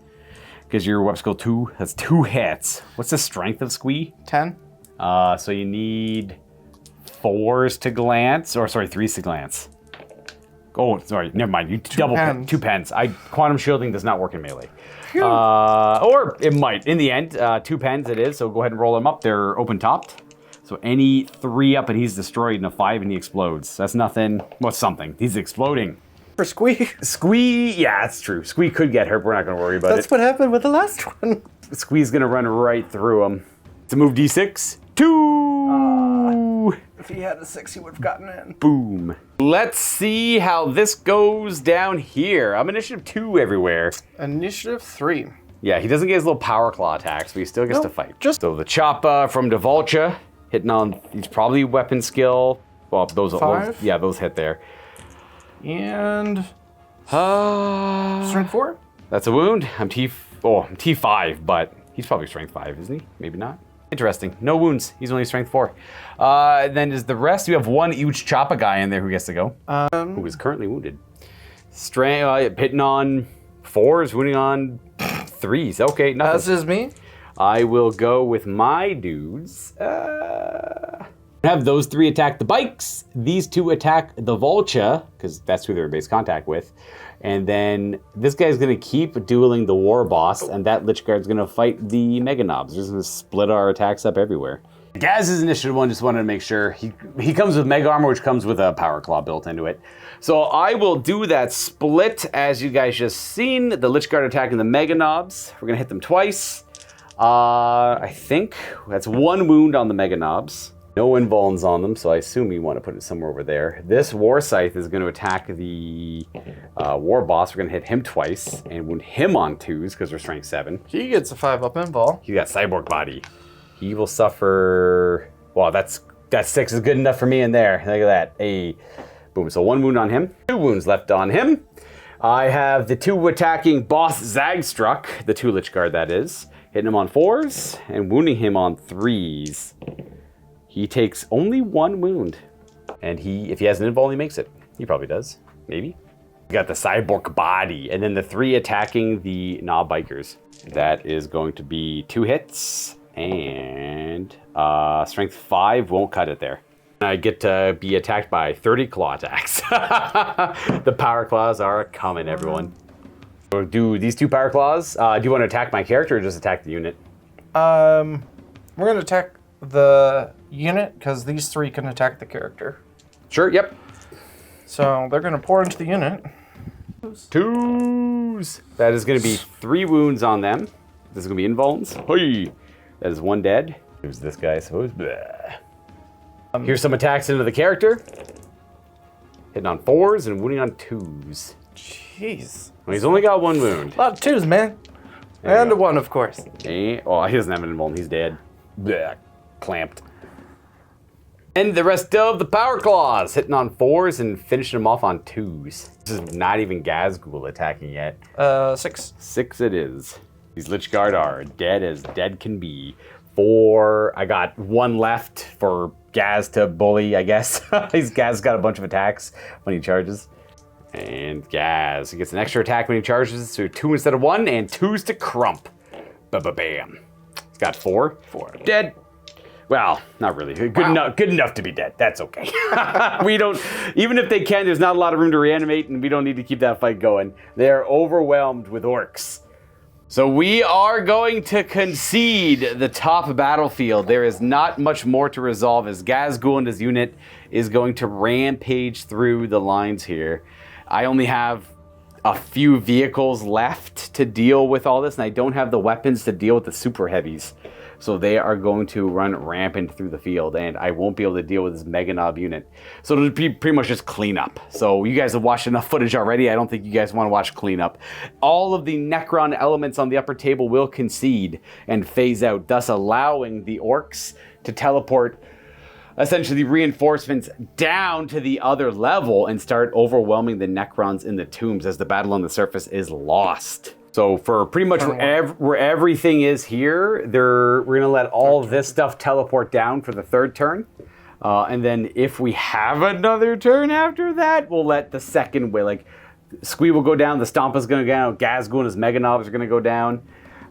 because your weapon skill 2. That's 2 hits. What's the strength of Squee? 10. So you need 4s to glance, or sorry, 3s to glance. Oh, sorry, never mind. You double pens. 2 pens. Quantum shielding does not work in melee. Or it might. In the end, 2 pens it is, so go ahead and roll them up. They're open-topped. So any 3 up and he's destroyed, and a 5 and he explodes. That's nothing. Well, something. He's exploding. For Squee. Squee, yeah, that's true. Squee could get hurt, but we're not going to worry about That's it. what happened with the last one. Squee's going to run right through him. To move d6. 2! If he had a 6, he would have gotten in. Boom. Let's see how this goes down here. I'm initiative 2 everywhere. Initiative 3. Yeah, he doesn't get his little power claw attacks, but he still gets Nope, to fight. just- So the choppa from Devolcha, hitting on, he's probably weapon skill. Well, those 5? those hit there. And strength 4? That's a wound. I'm T5, but he's probably strength 5, isn't he? Maybe not. Interesting. No wounds. He's only strength 4. Then is the rest. You have 1 huge choppa guy in there who gets to go. Who is currently wounded. Strength hitting on 4s, wounding on 3s. Okay, nothing. As is me. I will go with my dudes. Have those 3 attack the bikes. These 2 attack the Vulture, because that's who they're in base contact with. And then this guy's going to keep dueling the Warboss, and that Lich Guard's going to fight the Mega Knobs. We're just going to split our attacks up everywhere. Gaz's initiative 1 just wanted to make sure. He comes with Mega Armor, which comes with a Power Claw built into it. So I will do that split, as you guys just seen. The Lich Guard attacking the Mega Knobs. We're going to hit them twice. I think that's 1 wound on the Mega Knobs. No invulns on them, so I assume you want to put it somewhere over there. This War Scythe is going to attack the Warboss. We're going to hit him twice and wound him on 2s because we're strength 7. He gets a 5-up invul. He got Cyborg Body. He will suffer... Well, that 6 is good enough for me in there. Look at that. Hey. Boom. So 1 wound on him. 2 wounds left on him. I have the 2 attacking Boss Zagstruck, the 2 Lich Guard that is. Hitting him on 4s and wounding him on 3s. He takes only 1 wound. And if he has an invul, he makes it. He probably does. Maybe. We got the cyborg body. And then the 3 attacking the knob bikers. That is going to be 2 hits. And strength 5 won't cut it there. I get to be attacked by 30 claw attacks. The power claws are coming, everyone. So do these 2 power claws. Do you want to attack my character or just attack the unit? We're going to attack the unit because these 3 can attack the character. Sure, yep. So they're going to pour into the unit. 2s. That is going to be 3 wounds on them. This is going to be invulns. Hey. That is 1 dead. Here's this guy, I suppose. Here's some attacks into the character. Hitting on 4s and wounding on 2s. Jeez. Well, he's only got 1 wound. A lot of 2s, man. And a 1, of course. Oh, he doesn't have an invuln. He's dead. Clamped. And the rest of the power claws. Hitting on 4s and finishing them off on 2s. This is not even Ghazghkull attacking yet. 6. 6 it is. These Lich Guard are dead as dead can be. 4. I got 1 left for Gaz to bully, I guess. Gaz got a bunch of attacks when he charges. And Gaz, he gets an extra attack when he charges, so 2 instead of 1, and 2s to crump. Ba-ba-bam. He's got 4. 4. Dead. Well, not really. Good enough to be dead. That's okay. We don't, even if they can, there's not a lot of room to reanimate, and we don't need to keep that fight going. They're overwhelmed with orcs. So we are going to concede the top battlefield. There is not much more to resolve as Ghazghkull and his unit is going to rampage through the lines here. I only have a few vehicles left to deal with all this, and I don't have the weapons to deal with the super heavies. So they are going to run rampant through the field, and I won't be able to deal with this Mega Knob unit. So it'll be pretty much just cleanup. So you guys have watched enough footage already. I don't think you guys want to watch cleanup. All of the Necron elements on the upper table will concede and phase out, thus allowing the Orks to teleport essentially reinforcements down to the other level and start overwhelming the Necrons in the tombs as the battle on the surface is lost. So for pretty much where everything is here, we're going to let all this stuff teleport down for the 3rd turn. And then if we have another turn after that, we'll let the 2nd way. Like, Squee will go down, the Stompas going to go down, Ghazghkull and his Mega Knobs are going to go down.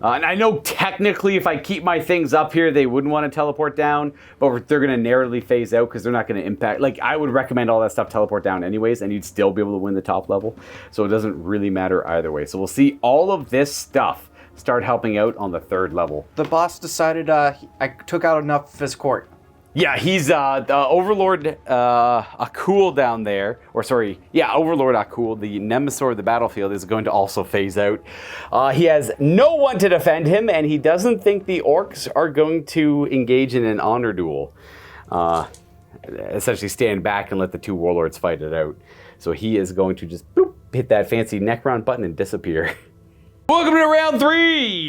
And I know technically if I keep my things up here, they wouldn't want to teleport down, but they're going to narrowly phase out because they're not going to impact. Like, I would recommend all that stuff teleport down anyways, and you'd still be able to win the top level. So it doesn't really matter either way. So we'll see all of this stuff start helping out on the 3rd level. The boss decided I took out enough of his court. Yeah, he's the Overlord Akul down there, Overlord Akul, the Nemesor of the battlefield, is going to also phase out. He has no one to defend him, and he doesn't think the Orks are going to engage in an honor duel. Essentially stand back and let the 2 warlords fight it out. So he is going to just bloop, hit that fancy Necron button and disappear. Welcome to round 3!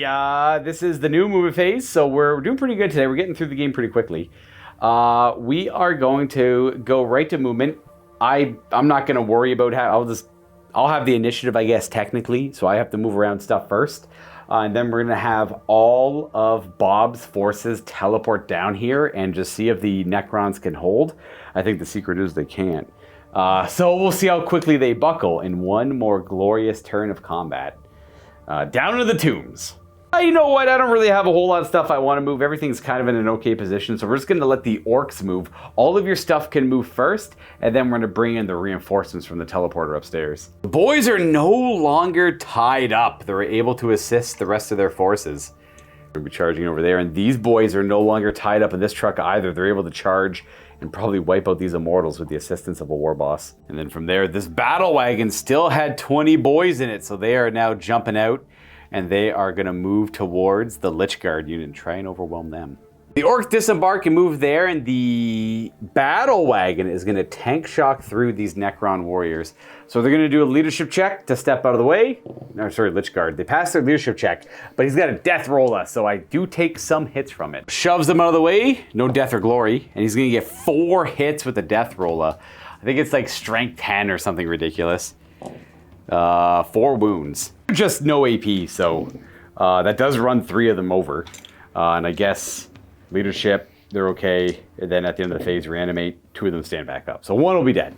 This is the new movement phase, so we're doing pretty good today. We're getting through the game pretty quickly. We are going to go right to movement. I'm not going to worry about how I'll have the initiative, I guess, technically, so I have to move around stuff first. And then we're going to have all of Bob's forces teleport down here and just see if the Necrons can hold. I think the secret is they can't. So we'll see how quickly they buckle in one more glorious turn of combat. Down to the tombs. You know what? I don't really have a whole lot of stuff I want to move. Everything's kind of in an okay position, so we're just going to let the Orks move. All of your stuff can move first, and then we're going to bring in the reinforcements from the teleporter upstairs. The boys are no longer tied up. They're able to assist the rest of their forces. We'll be charging over there, and these boys are no longer tied up in this truck either. They're able to charge and probably wipe out these immortals with the assistance of a Warboss. And then from there, this battle wagon still had 20 boys in it, so they are now jumping out. And they are going to move towards the Lich Guard unit and try and overwhelm them. The Orcs disembark and move there, and the battle wagon is going to tank shock through these Necron warriors. So they're going to do a leadership check to step out of the way. No, sorry, Lich Guard. They passed their leadership check, but he's got a death rolla, so I do take some hits from it. Shoves them out of the way, no death or glory, and he's going to get 4 hits with the death rolla. I think it's like strength 10 or something ridiculous. 4 wounds. Just no AP, so That does run 3 of them over. And I guess leadership, they're okay. And then at the end of the phase, reanimate, 2 of them stand back up. So 1 will be dead,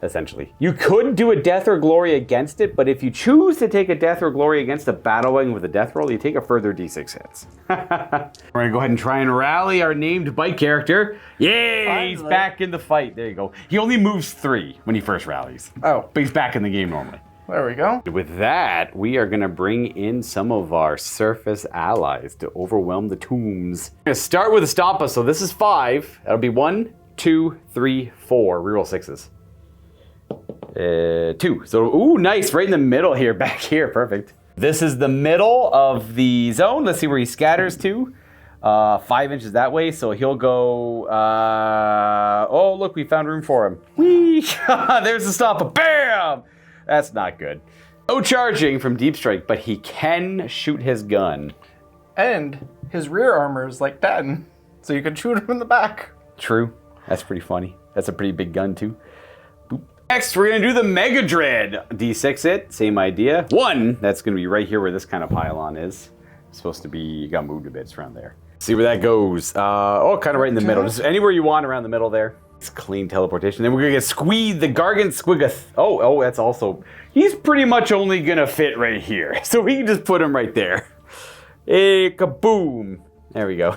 essentially. You could do a death or glory against it, but if you choose to take a death or glory against a battle wagon with a death roll, you take a further d6 hits. We're gonna go ahead and try and rally our named bike character. Yay, finally. He's back in the fight. There you go. He only moves 3 when he first rallies. Oh. But he's back in the game normally. There we go. With that, we are gonna bring in some of our surface allies to overwhelm the tombs. We're gonna start with a Stompas, so this is 5. That'll be 1, 2, 3, 4. Reroll 6s. 2. So, ooh, nice. Right in the middle here, back here. Perfect. This is the middle of the zone. Let's see where he scatters to. 5 inches that way, so he'll go... oh, look, we found room for him. Whee! There's the Stompa. Bam! That's not good. No charging from Deep Strike, but he can shoot his gun. And his rear armor is like 10, so you can shoot him in the back. True. That's pretty funny. That's a pretty big gun, too. Boop. Next, we're going to do the Mega Dread. D6 it, same idea. 1, that's going to be right here where this kind of pylon is. It's supposed to be, got moved a bit, it's around there. See where that goes. Oh, kind of right in the middle. Just anywhere you want around the middle there. It's clean teleportation. Then we're going to get Squee, the Ghazghkull. Oh, that's also, he's pretty much only going to fit right here. So we can just put him right there. Hey, kaboom. There we go.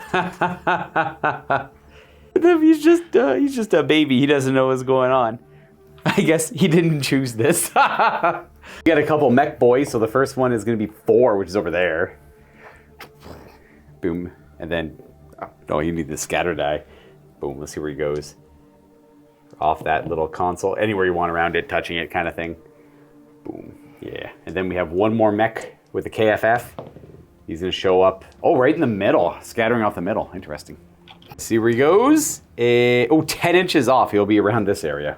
He's just a baby. He doesn't know what's going on. I guess he didn't choose this. We got a couple mech boys. So the first one is going to be 4, which is over there. Boom. And then, oh, you need the scatter die. Boom. Let's see where he goes. Off that little console. Anywhere you want around it, touching it kind of thing. Boom. Yeah. And then we have 1 more mech with a KFF. He's going to show up. Oh, right in the middle. Scattering off the middle. Interesting. See where he goes. 10 inches off. He'll be around this area.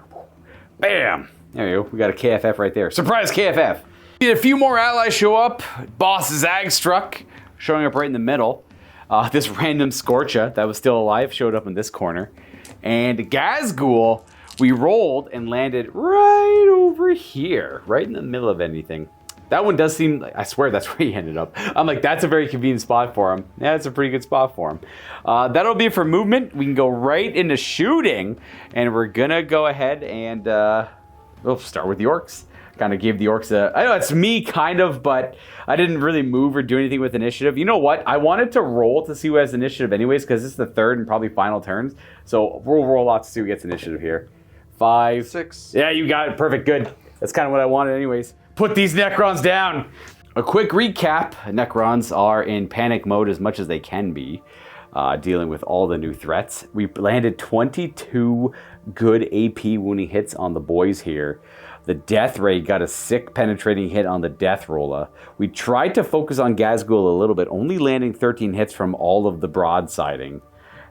Bam. There you go. We got a KFF right there. Surprise KFF. A few more allies show up. Boss Zagstruck showing up right in the middle. This random Scorcha that was still alive showed up in this corner. And Ghazghkull, we rolled and landed right over here, right in the middle of anything. That one does seem, I swear that's where he ended up. I'm like, that's a very convenient spot for him. Yeah, it's a pretty good spot for him. That'll be it for movement. We can go right into shooting, and we're gonna go ahead and we'll start with the Orks. Kind of gave the Orks I know it's me kind of, but I didn't really move or do anything with initiative. You know what? I wanted to roll to see who has initiative anyways, because this is the 3rd and probably final turns. So we'll roll out to see who gets initiative here. 5, 6. Yeah, you got it. Perfect. Good. That's kind of what I wanted anyways. Put these Necrons down. A quick recap. Necrons are in panic mode as much as they can be, dealing with all the new threats. We landed 22 good AP wounding hits on the boys here. The Death Ray got a sick penetrating hit on the Death Roller. We tried to focus on Ghazghkull a little bit, only landing 13 hits from all of the broadsiding.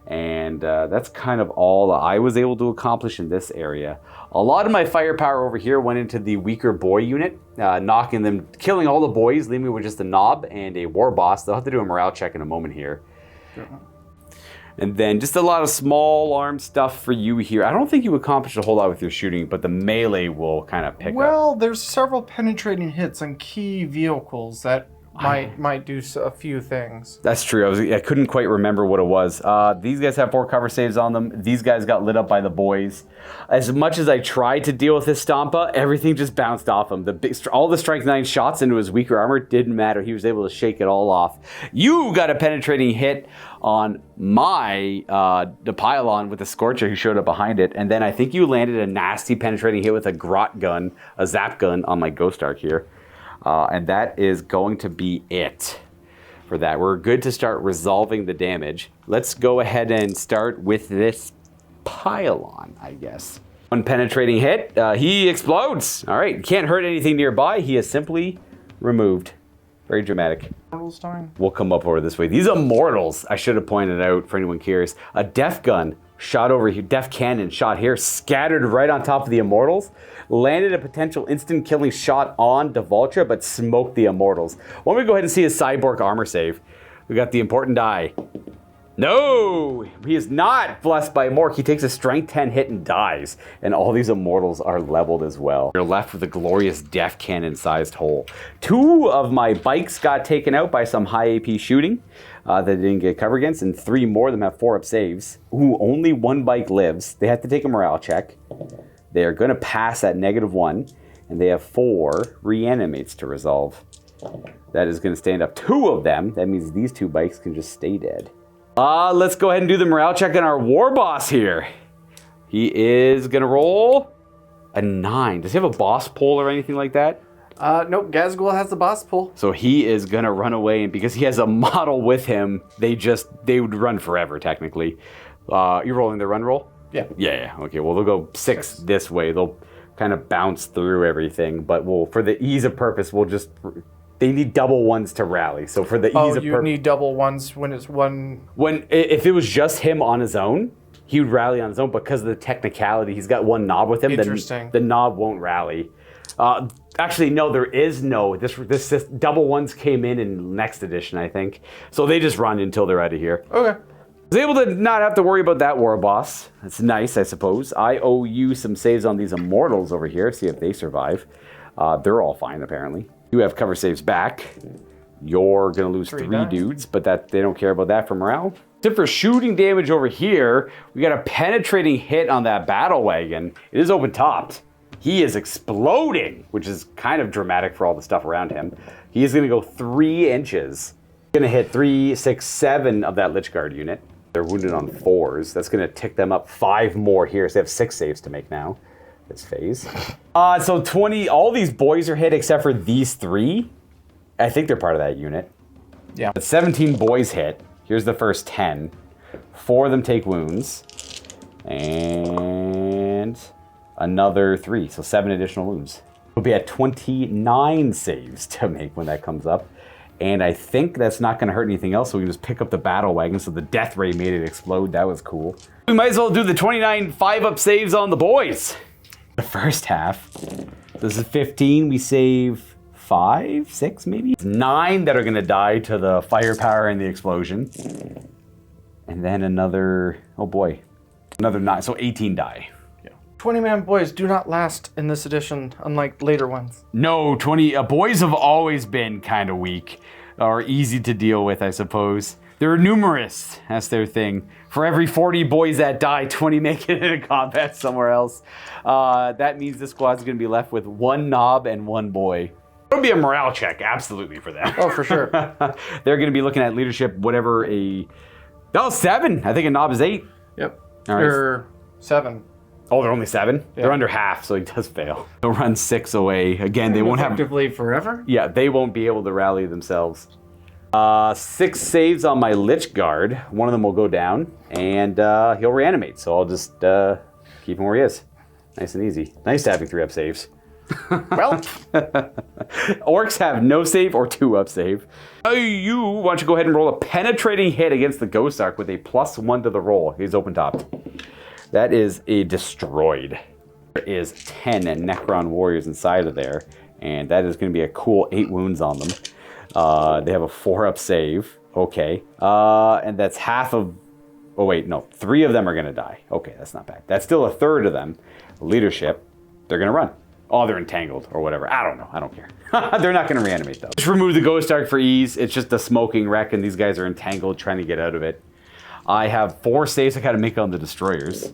And that's kind of all I was able to accomplish in this area. A lot of my firepower over here went into the weaker boy unit, knocking them, killing all the boys, leaving me with just a knob and a Warboss. They'll have to do a morale check in a moment here. Sure. And then just a lot of small arm stuff for you here. I don't think you accomplished a whole lot with your shooting, but the melee will kind of pick up. Well, there's several penetrating hits on key vehicles that might do a few things. That's true. I couldn't quite remember what it was. These guys have 4 cover saves on them. These guys got lit up by the boys. As much as I tried to deal with this Stompa, everything just bounced off him. All the strength 9 shots into his weaker armor didn't matter. He was able to shake it all off. You got a penetrating hit on the pylon with the Scorcher who showed up behind it. And then I think you landed a nasty penetrating hit with a grot gun, a zap gun on my Ghost Ark here. And that is going to be it for that. We're good to start resolving the damage. Let's go ahead and start with this pylon, I guess. 1 penetrating hit. He explodes. All right. Can't hurt anything nearby. He is simply removed. Very dramatic. Immortals time. We'll come up over this way. These immortals, I should have pointed out for anyone curious. A def gun shot over here, def cannon shot here, scattered right on top of the immortals, landed a potential instant killing shot on Devoltra, but smoked the immortals. Why don't we go ahead and see his cyborg armor save? We got the important die. No, he is not blessed by a Mork. He takes a strength 10 hit and dies. And all these immortals are leveled as well. You're left with a glorious death cannon-sized hole. 2 of my bikes got taken out by some high AP shooting that they didn't get cover against, and 3 more of them have 4-up saves. Ooh, only 1 bike lives. They have to take a morale check. They are going to pass at -1, and they have 4 reanimates to resolve. That is going to stand up 2 of them. That means these 2 bikes can just stay dead. Let's go ahead and do the morale check on our Warboss here. He is going to roll a 9. Does he have a boss pull or anything like that? Nope, Ghazghkull has the boss pull. So he is going to run away, and because he has a model with him, they would run forever, technically. You're rolling the run roll? Yeah. Yeah. Okay, well, they'll go 6 this way. They'll kind of bounce through everything, but for the ease of purpose, they need double 1s to rally. So for the ease of purpose... you need double 1s when it's one... If it was just him on his own, he would rally on his own, because of the technicality. He's got 1 knob with him. Interesting. The knob won't rally. Actually, no, there is no... This double 1s came in next edition, I think. So they just run until they're out of here. Okay. I was able to not have to worry about that Warboss. That's nice, I suppose. I owe you some saves on these immortals over here. See if they survive. They're all fine, apparently. You have cover saves back. You're going to lose 3 dudes, but they don't care about that for morale. Except for shooting damage over here, we got a penetrating hit on that battle wagon. It is open topped. He is exploding, which is kind of dramatic for all the stuff around him. He is going to go 3 inches. Going to hit 3, 6, 7 of that Lich Guard unit. They're wounded on 4s. That's going to tick them up 5 more here, so they have 6 saves to make now. This phase. So 20, all these boys are hit except for these 3. I think they're part of that unit. Yeah. But 17 boys hit. Here's the first 10. 4 of them take wounds. And another 3, so 7 additional wounds. We'll be at 29 saves to make when that comes up. And I think that's not going to hurt anything else, so we can just pick up the battle wagon, so the death ray made it explode. That was cool. We might as well do the 29 5-up saves on the boys. The first half. This is 15. We save 5, 6 maybe? 9 that are going to die to the firepower and the explosion. And then another, oh boy, another 9. So 18 die. 20-man boys do not last in this edition, unlike later ones. No, boys have always been kind of weak, or easy to deal with, I suppose. They're numerous, that's their thing. For every 40 boys that die, 20 make it into combat somewhere else. That means the squad's going to be left with 1 knob and 1 boy. It'll be a morale check, absolutely, for them. Oh, for sure. They're going to be looking at leadership, whatever Oh, 7! I think a knob is 8. Yep. All right. Or 7. Oh, they're only 7? Yeah. They're under half, so he does fail. They'll run 6 away. Again, they won't have... Effectively forever? Yeah, they won't be able to rally themselves. 6 saves on my Lich Guard. 1 of them will go down, and he'll reanimate, so I'll just keep him where he is. Nice and easy. Nice having 3-up saves. Well, Orks have no save or 2-up save. Why don't you go ahead and roll a penetrating hit against the Ghost Ark with a +1 to the roll. He's open topped. That is a destroyed. There is 10 Necron warriors inside of there, and that is going to be a cool 8 wounds on them. They have a 4-up save. Okay. And that's half of... Oh, wait, no. 3 of them are going to die. Okay, that's not bad. That's still a third of them. Leadership, they're going to run. Oh, they're entangled or whatever. I don't know. I don't care. They're not going to reanimate, though. Just remove the Ghost Ark for ease. It's just a smoking wreck, and these guys are entangled trying to get out of it. I have 4 saves I got to make on the destroyers.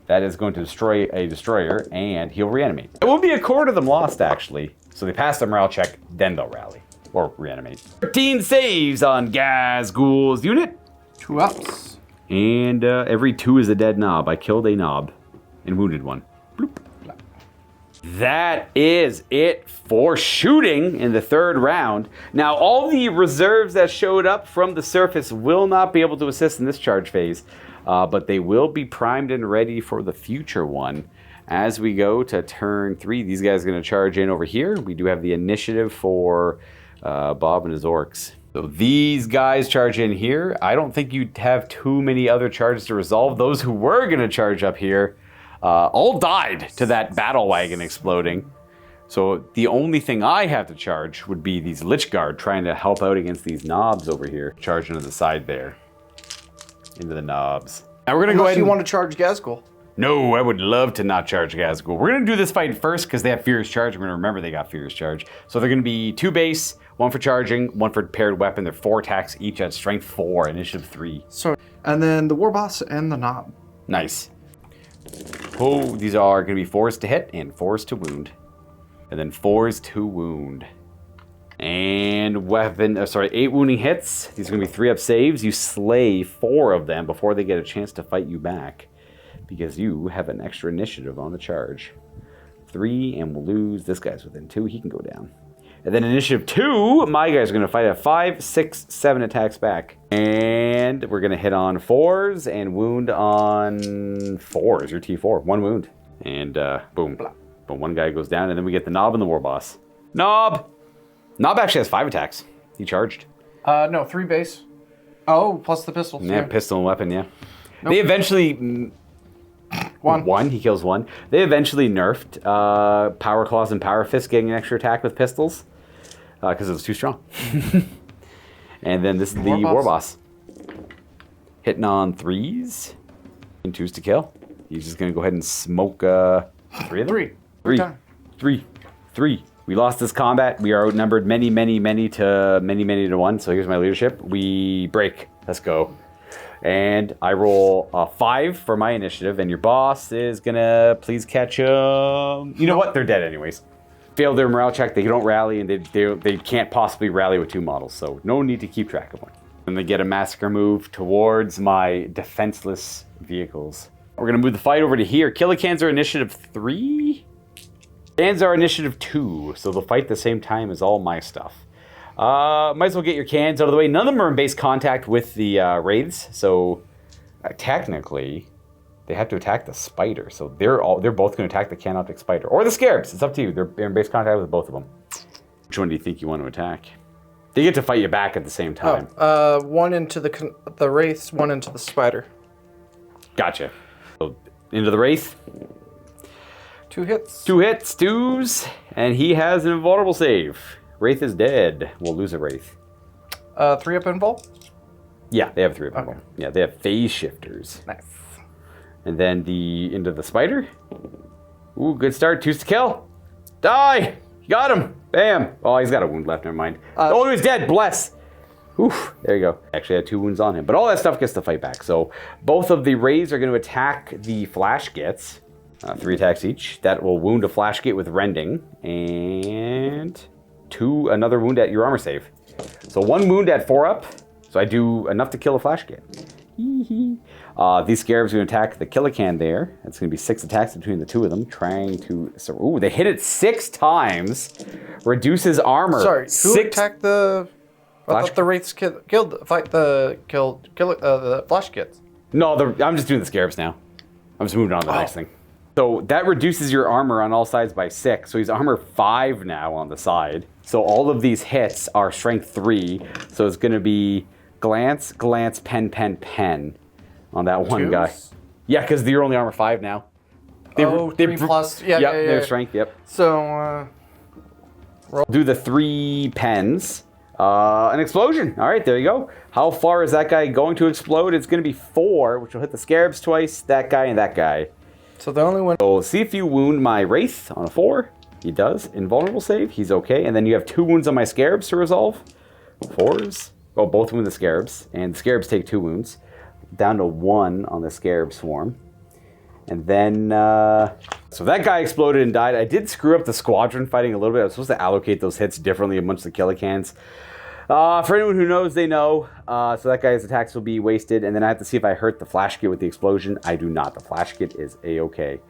That is going to destroy a destroyer, and he'll reanimate. It will be a quarter of them lost, actually. So they pass the morale check, then they'll rally. Or reanimate. 13 saves on Ghazghkull's unit. 2 ups. And every 2 is a dead knob. I killed a knob and wounded 1. Bloop. That is it for shooting in the 3rd round. Now, all the reserves that showed up from the surface will not be able to assist in this charge phase, but they will be primed and ready for the future one. As we go to turn 3, these guys are going to charge in over here. We do have the initiative for Bob and his Orks. So these guys charge in here. I don't think you'd have too many other charges to resolve. Those who were going to charge up here all died to that battle wagon exploding. So the only thing I have to charge would be these Lich Guard trying to help out against these knobs over here. Charging to the side there. into the knobs. Now we're gonna go Unless ahead you and... want to charge Ghazghkull. No, I would love to not charge Ghazghkull. We're gonna do this fight first because they have Furious Charge. We're gonna remember they got Furious Charge. So they're gonna be 2 base, 1 for charging, 1 for paired weapon. They're 4 attacks each at strength 4, initiative 3. So, and then the Warboss and the Knob. Nice. Oh, these are gonna be 4s to hit and 4s to wound. And then 4s to wound. And weapon, 8 wounding hits. These are gonna be 3-up saves. You slay 4 of them before they get a chance to fight you back. Because you have an extra initiative on the charge. 3, and we'll lose. This guy's within 2, he can go down. And then initiative 2, my guys are gonna fight at 5, 6, 7 attacks back. And we're gonna hit on 4s and wound on 4s, your T4, 1 wound. And boom. Boom, 1 guy goes down, and then we get the Knob and the Warboss. Knob! Knob actually has 5 attacks. He charged. No, 3 base. Oh, plus the pistols. Yeah, pistol and weapon, yeah. Nope. They eventually... 1. He kills 1. They eventually nerfed Power Claws and Power Fist getting an extra attack with pistols. Because it was too strong. And then this is the Warboss. Hitting on 3s. And 2s to kill. He's just going to go ahead and smoke 3 of them. 3. We lost this combat. We are outnumbered many to 1. So here's my leadership. We break. Let's go. And I roll 5 for my initiative, and your boss is gonna please catch them. You know what? They're dead anyways. Failed their morale check. They don't rally, and they can't possibly rally with 2 models. So no need to keep track of one. And they get a massacre move towards my defenseless vehicles. We're gonna move the fight over to here. Killicans are initiative 3. Cans are initiative 2, so they'll fight the same time as all my stuff. Might as well get your cans out of the way. None of them are in base contact with the wraiths, so technically they have to attack the spider. So they're both going to attack the canoptic spider or the scarabs. It's up to you. They're in base contact with both of them. Which one do you think you want to attack? They get to fight you back at the same time. 1 into the wraiths, 1 into the spider. Gotcha. So into the wraith. 2 hits. 2 hits, 2s, and he has an invulnerable save. Wraith is dead. We'll lose a Wraith. 3-up invul? Yeah, they have 3-up invul. Yeah, they have phase shifters. Nice. And then into the spider. Ooh, good start. 2s to kill. Die! Got him! Bam! Oh, he's got a wound left. Never mind. Oh, he's dead. Bless! Oof, there you go. Actually, I had 2 wounds on him. But all that stuff gets to fight back. So both of the Wraiths are going to attack the Flash Gits. 3 attacks each. That will wound a Flash Git with rending. And... 2, another wound at your armor save. So 1 wound at 4-up. So I do enough to kill a Flash Git. These scarabs are going to attack the Killican there. That's going to be 6 attacks between the 2 of them. Trying to... So, ooh, they hit it 6 times. Reduces armor. Sorry, who attacked the... I thought the Wraiths killed the Flash Gits. No, I'm just doing the scarabs now. I'm just moving on to the next thing. So that reduces your armor on all sides by 6. So he's armor 5 now on the side. So all of these hits are strength 3. So it's going to be glance, pen on that one guy. Yeah, because you're only armor 5 now. 3 plus. Yeah, their strength, yep. So, roll. Do the 3 pens. An explosion. All right, there you go. How far is that guy going to explode? It's going to be 4, which will hit the scarabs twice, that guy, and that guy. So the only one... So see if you wound my Wraith on a 4. He does. Invulnerable save. He's okay. And then you have 2 wounds on my Scarabs to resolve. 4s. Oh, both wound the Scarabs. And the Scarabs take 2 wounds. Down to 1 on the Scarab Swarm. And then... so that guy exploded and died. I did screw up the squadron fighting a little bit. I was supposed to allocate those hits differently amongst the Killicans. For anyone who knows, they know. So that guy's attacks will be wasted. And then I have to see if I hurt the Flash Git with the explosion. I do not. The Flash Git is A-okay.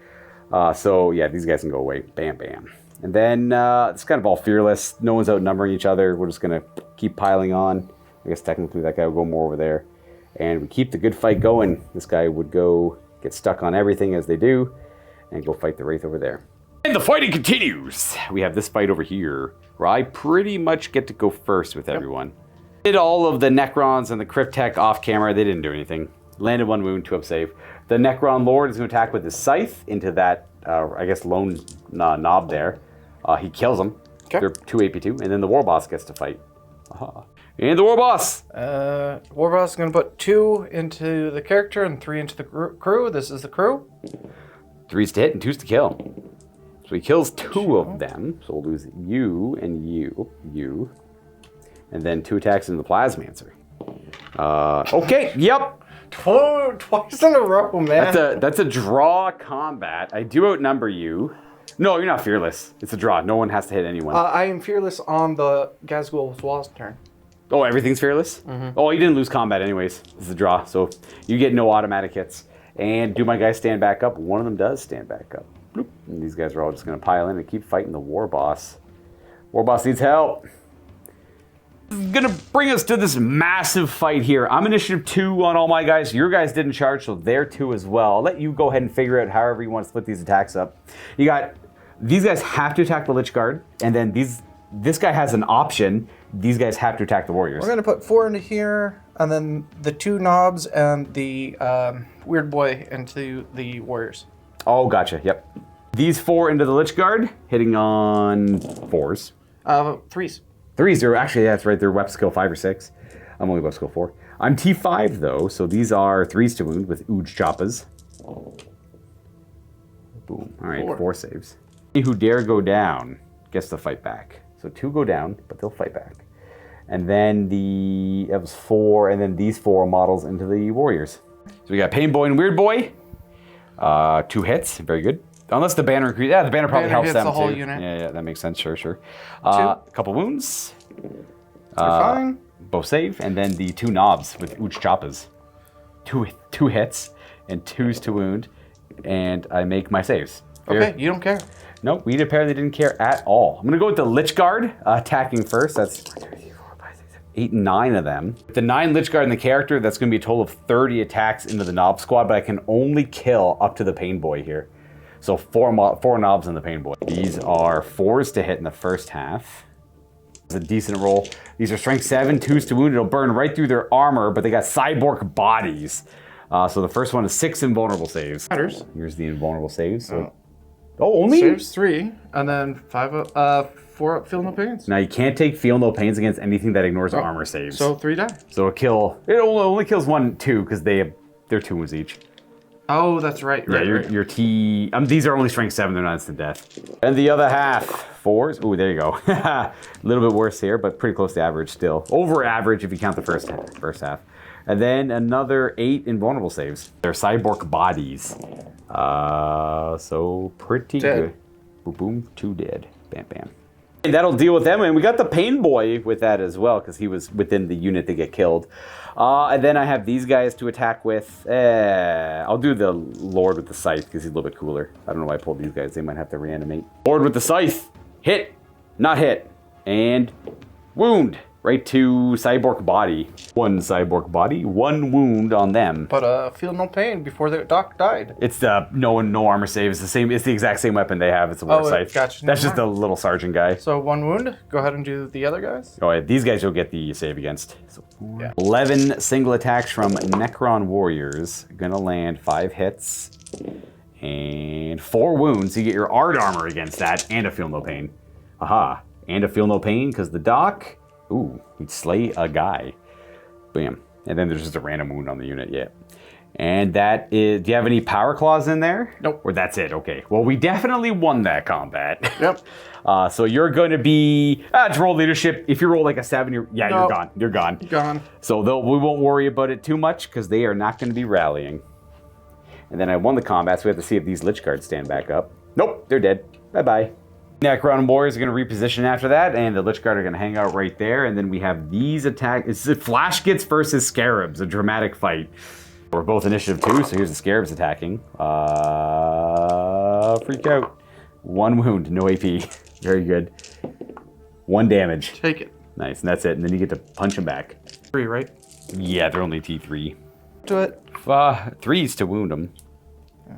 So yeah, these guys can go away. Bam, bam. And then it's kind of all fearless. No one's outnumbering each other. We're just going to keep piling on. I guess technically that guy will go more over there. And we keep the good fight going. This guy would go get stuck on everything as they do. And go fight the Wraith over there. And the fighting continues. We have this fight over here, where I pretty much get to go first with everyone. Did all of the Necrons and the Cryptek off camera. They didn't do anything. Landed 1 wound, 2-up save. The Necron Lord is going to attack with his scythe into that, I guess, lone knob there. He kills him. Okay. They're 2 AP2, and then the Warboss gets to fight. And the Warboss. Warboss is going to put 2 into the character and 3 into the crew. This is the crew. 3's to hit and 2's to kill. So he kills 2 of them. So we'll lose you and you. And then 2 attacks into the Plasmancer. Okay, yep. Twice in a row, man. That's a draw combat. I do outnumber you. No, you're not fearless. It's a draw. No one has to hit anyone. I am fearless on the Ghazghkull Wall's turn. Oh, everything's fearless? Mm-hmm. Oh, you didn't lose combat anyways. This is a draw, so you get no automatic hits. And do my guys stand back up? One of them does stand back up. Bloop. And these guys are all just going to pile in and keep fighting the Warboss. Warboss needs help. This is going to bring us to this massive fight here. I'm initiative 2 on all my guys. Your guys didn't charge, so they're 2 as well. I'll let you go ahead and figure out however you want to split these attacks up. You got... These guys have to attack the Lich Guard, and then this guy has an option. These guys have to attack the Warriors. We're going to put 4 into here, and then the 2 knobs and the Weird Boy into the Warriors. Oh, gotcha, yep. These 4 into the Lich Guard, hitting on 4s. 3s. 3s, they're actually, that's right, they're Wep skill 5 or 6. I'm only Wep skill 4. I'm T5 though, so these are 3s to wound with Ooge Choppas. Boom, all right, 4 saves. Who dare go down gets to fight back. So 2 go down, but they'll fight back. And then that was 4, and then these 4 models into the Warriors. So we got Pain Boy and Weird Boy. 2 hits, very good. Unless the banner increases. Yeah, the banner probably helps them the whole too. Unit. Yeah, that makes sense, sure. A couple wounds. Fine. Both save, and then the 2 knobs with Ooch Choppas. 2 hits, and 2s to wound, and I make my saves. Okay, you don't care. Nope, we apparently didn't care at all. I'm going to go with the Lich Guard, attacking first. That's 8 and 9 of them. With the 9 Lich Guard in the character, that's going to be a total of 30 attacks into the Knob Squad, but I can only kill up to the Pain Boy here. So 4 knobs in the Pain Boy. These are 4s to hit in the first half. It's a decent roll. These are strength 7, 2s to wound. It'll burn right through their armor, but they got cyborg bodies. So the first one is 6 invulnerable saves. Matters. Here's the invulnerable saves. So only? Saves 3, and then 4 up, feel no pains. Now you can't take feel no pains against anything that ignores armor saves. So 3 die. So it only kills 1, 2, because they're 2 wounds each. Oh, that's right. Your T. These are only strength 7, they're not instant death. And the other half, 4s. Ooh, there you go. A little bit worse here, but pretty close to average still. Over average if you count the first half. And then another 8 invulnerable saves. They're cyborg bodies. So pretty good. Boom, boom, 2 dead. Bam, bam. And that'll deal with them. And we got the Pain Boy with that as well, because he was within the unit to get killed. And then I have these guys to attack with. I'll do the Lord with the Scythe, because he's a little bit cooler. I don't know why I pulled these guys. They might have to reanimate. Lord with the Scythe. Hit. Not hit. And wound. Right to cyborg body. 1 cyborg body, 1 wound on them. But feel no pain before the doc died. It's the no armor save. It's the exact same weapon they have. It's a war scythe. Gotcha. That's just a little sergeant guy. So 1 wound. Go ahead and do the other guys. Oh, yeah, these guys you'll get the save against. So 11 single attacks from Necron warriors. Gonna land 5 hits and 4 wounds. You get your art armor against that and a feel no pain. Aha! And a feel no pain because the doc. Ooh, he'd slay a guy. Bam. And then there's just a random wound on the unit, yeah. And that is, do you have any power claws in there? Nope. Or that's it, okay. Well, we definitely won that combat. Yep. So you're going to be, to roll leadership. If you roll like a 7, you're gone. You're gone. Gone. So we won't worry about it too much because they are not going to be rallying. And then I won the combat, so we have to see if these Lich Guards stand back up. Nope, they're dead. Bye-bye. Necron warriors are going to reposition after that, and the Lich Guard are going to hang out right there. And then we have these attacks. It's Flash Gits versus Scarabs, a dramatic fight. We're both initiative 2, so here's the Scarabs attacking. Freak out. 1 wound, no AP. Very good. 1 damage. Take it. Nice, and that's it. And then you get to punch them back. 3, right? Yeah, they're only T3. Do it. 3s to wound them.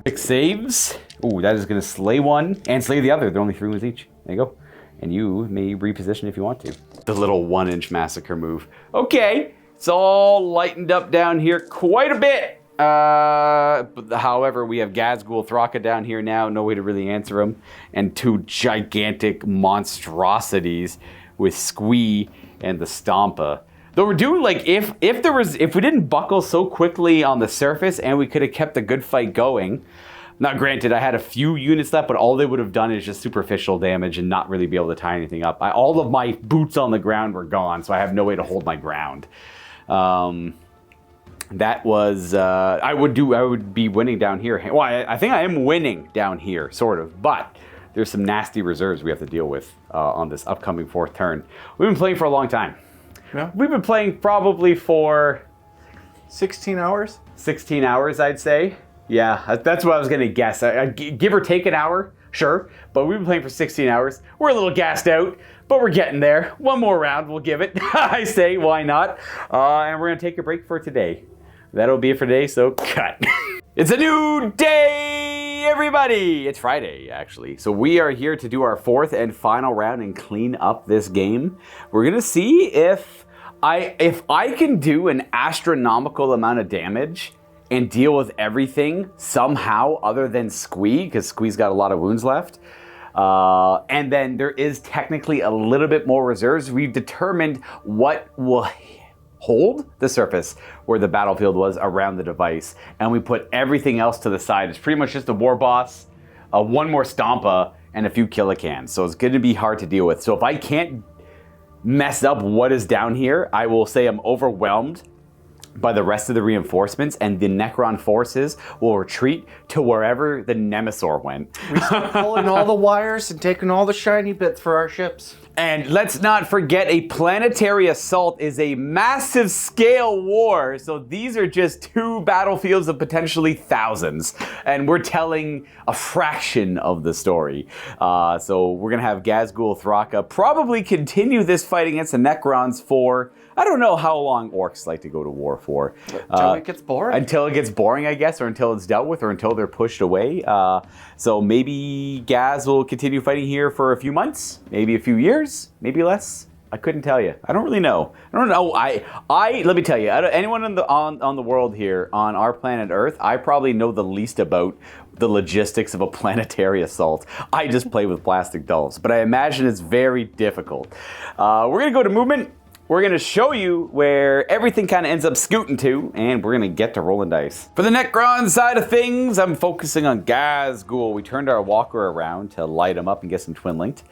6 saves. Ooh, that is going to slay 1 and slay the other. They're only 3 wounds each. There you go. And you may reposition if you want to. The little 1-inch massacre move. Okay, it's all lightened up down here quite a bit. However, we have Ghazghkull Thraka down here now. No way to really answer him. And 2 gigantic monstrosities with Squee and the Stompa. Though we're doing like if we didn't buckle so quickly on the surface and we could have kept a good fight going. Now, granted, I had a few units left, but all they would have done is just superficial damage and not really be able to tie anything up. All of my boots on the ground were gone, so I have no way to hold my ground. That was I would be winning down here. Well, I think I am winning down here, sort of, but there's some nasty reserves we have to deal with on this upcoming 4th turn. We've been playing for a long time. Yeah. We've been playing probably for 16 hours? 16 hours, I'd say. Yeah, that's what I was going to guess. Give or take an hour, sure. But we've been playing for 16 hours. We're a little gassed out, but we're getting there. One more round, we'll give it. I say, why not? And we're going to take a break for today. That'll be it for today, so cut. It's a new day, everybody. It's Friday, actually. So we are here to do our 4th and final round and clean up this game. We're going to see if I can do an astronomical amount of damage and deal with everything somehow other than Squee, because Squee's got a lot of wounds left. And then there is technically a little bit more reserves. We've determined what will hold the surface where the battlefield was around the device, and we put everything else to the side. It's pretty much just a Warboss, one more Stompa, and a few killicans. So it's going to be hard to deal with. So if I can't mess up what is down here, I will say I'm overwhelmed by the rest of the reinforcements, and the Necron forces will retreat to wherever the Nemesor went. We start pulling all the wires and taking all the shiny bits for our ships. And let's not forget, a planetary assault is a massive scale war. So these are just 2 battlefields of potentially thousands. And we're telling a fraction of the story. So we're going to have Ghazghkull Thraka probably continue this fight against the Necrons for, I don't know how long Orks like to go to war for. Until it gets boring. Until it gets boring, I guess, or until it's dealt with, or until they're pushed away. So maybe Gaz will continue fighting here for a few months, maybe a few years, maybe less. I couldn't tell you. I don't really know. I don't know. Let me tell you. Anyone on the world here, on our planet Earth, I probably know the least about the logistics of a planetary assault. I just play with plastic dolls, but I imagine it's very difficult. We're gonna go to movement. We're going to show you where everything kind of ends up scooting to, and we're going to get to rolling dice. For the Necron side of things, I'm focusing on Ghazghkull. We turned our walker around to light him up and get some twin linked.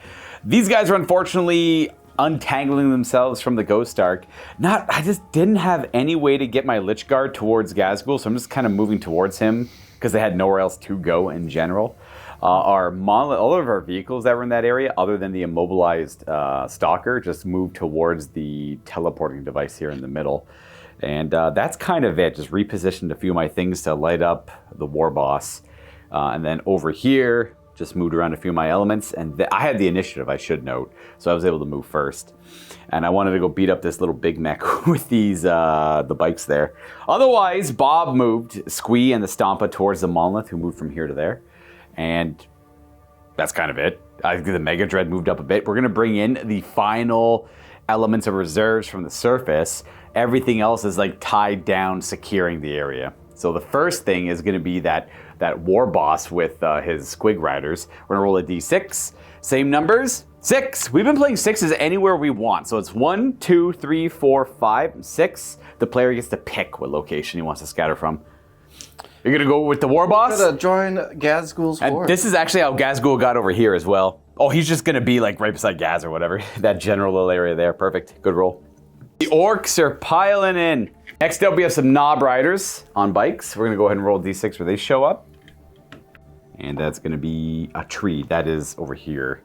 These guys are unfortunately untangling themselves from the Ghost Ark. I just didn't have any way to get my Lich Guard towards Ghazghkull, so I'm just kind of moving towards him because they had nowhere else to go in general. All of our vehicles that were in that area, other than the immobilized stalker, just moved towards the teleporting device here in the middle. And that's kind of it. Just repositioned a few of my things to light up the Warboss. And then over here, just moved around a few of my elements. And I had the initiative, I should note. So I was able to move first. And I wanted to go beat up this little big mech with these the bikes there. Otherwise, Bob moved Squee and the Stompa towards the Monolith, who moved from here to there. And that's kind of it. I think the Mega Dread moved up a bit. We're going to bring in the final elements of reserves from the surface. Everything else is like tied down, securing the area. So the first thing is going to be that Warboss with his squig riders. We're going to roll a d6. Same numbers. 6. We've been playing 6s anywhere we want. So it's 1, 2, 3, 4, 5, 6. The player gets to pick what location he wants to scatter from. You're going to go with the Warboss? I'm going to join Ghazghkull's horde. This is actually how Ghazghkull got over here as well. Oh, he's just going to be like right beside Gaz or whatever. That general little area there. Perfect. Good roll. The Orks are piling in. Next up, we have some Knob Riders on bikes. We're going to go ahead and roll d6 where they show up. And that's going to be a tree. That is over here.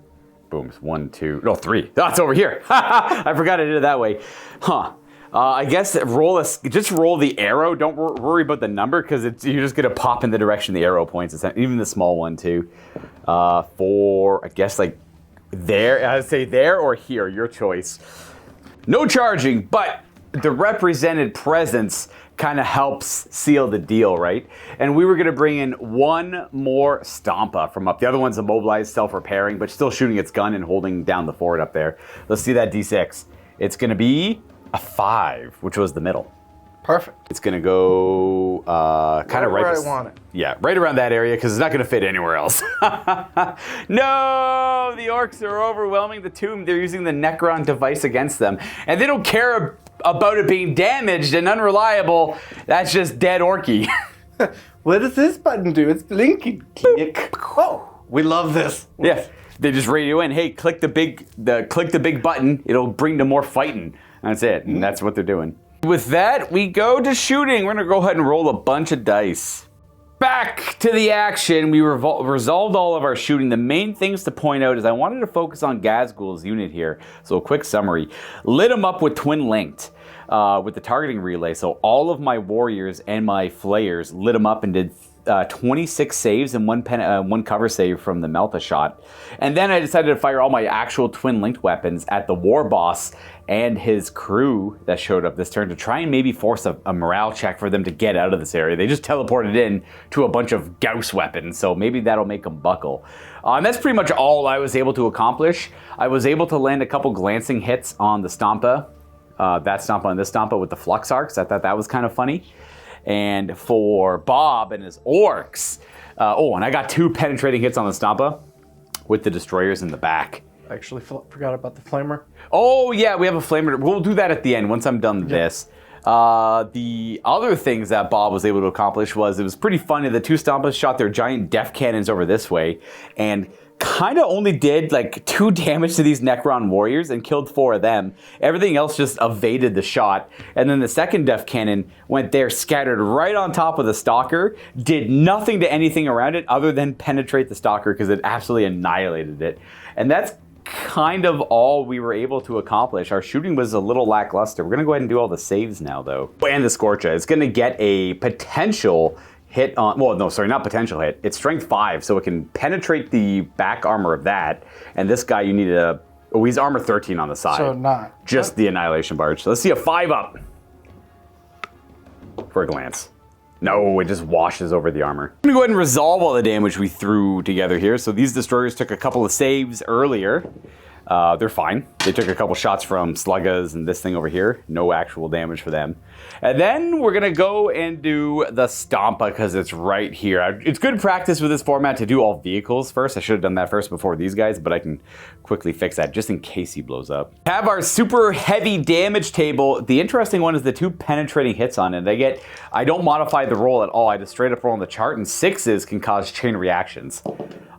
Boom. 1, 2, no, 3. Oh, it's over here. I forgot I did it that way. Huh. I guess just roll the arrow. Don't worry about the number because you're just going to pop in the direction the arrow points. Even the small one too. For, I guess like there, I'd say there or here, your choice. No charging, but the represented presence kind of helps seal the deal, right? And we were going to bring in one more Stompa from up. The other one's immobilized, self-repairing, but still shooting its gun and holding down the fort up there. Let's see that d6. It's going to be a 5, which was the middle. Perfect. It's going to go kind of right where I want it. Yeah, right around that area because it's not going to fit anywhere else. No, the Orks are overwhelming the tomb. They're using the Necron device against them. And they don't care about it being damaged and unreliable, that's just dead Orky. What does this button do? It's blinking. Click. Oh, we love this. Yeah, they just radio in. Hey, click the big button. It'll bring to more fighting. That's it, and that's what they're doing. With that, we go to shooting. We're gonna go ahead and roll a bunch of dice. Back to the action. We resolved all of our shooting. The main things to point out is I wanted to focus on Ghazghkull's unit here. So a quick summary. Lit him up with twin linked with the targeting relay. So all of my warriors and my flayers lit him up and did 26 saves and one cover save from the Melta shot. And then I decided to fire all my actual twin linked weapons at the Warboss and his crew that showed up this turn to try and maybe force a morale check for them to get out of this area. They just teleported in to a bunch of Gauss weapons, so maybe that'll make them buckle. And that's pretty much all I was able to accomplish. I was able to land a couple glancing hits on the Stompa, that Stompa and this Stompa with the Flux Arcs. I thought that was kind of funny. And for Bob and his Orks, and I got 2 penetrating hits on the Stompa with the destroyers in the back. I actually forgot about the flamer. Oh, yeah, we have a flamer. We'll do that at the end once I'm done with this. The other things that Bob was able to accomplish was, it was pretty funny. The 2 Stompas shot their giant def cannons over this way and kind of only did like 2 damage to these Necron warriors and killed 4 of them. Everything else just evaded the shot. And then the second def cannon went there, scattered right on top of the stalker, did nothing to anything around it other than penetrate the stalker because it absolutely annihilated it. And that's kind of all we were able to accomplish. Our shooting was a little lackluster. We're going to go ahead and do all the saves now, though. And the Scorcha is going to get a potential hit on, well, no, sorry, not potential hit. It's strength 5, so it can penetrate the back armor of that. And this guy, you need he's armor 13 on the side. So not. Just the Annihilation Barge. So let's see a 5 up for a glance. No, it just washes over the armor. I'm gonna go ahead and resolve all the damage we threw together here. So these destroyers took a couple of saves earlier. They're fine. They took a couple shots from Sluggas and this thing over here. No actual damage for them. And then we're gonna go and do the Stompa because it's right here. It's good practice with this format to do all vehicles first. I should have done that first before these guys, but I can quickly fix that just in case he blows up. Have our super heavy damage table. The interesting one is the 2 penetrating hits on it. I don't modify the roll at all. I just straight up roll on the chart, and 6s can cause chain reactions.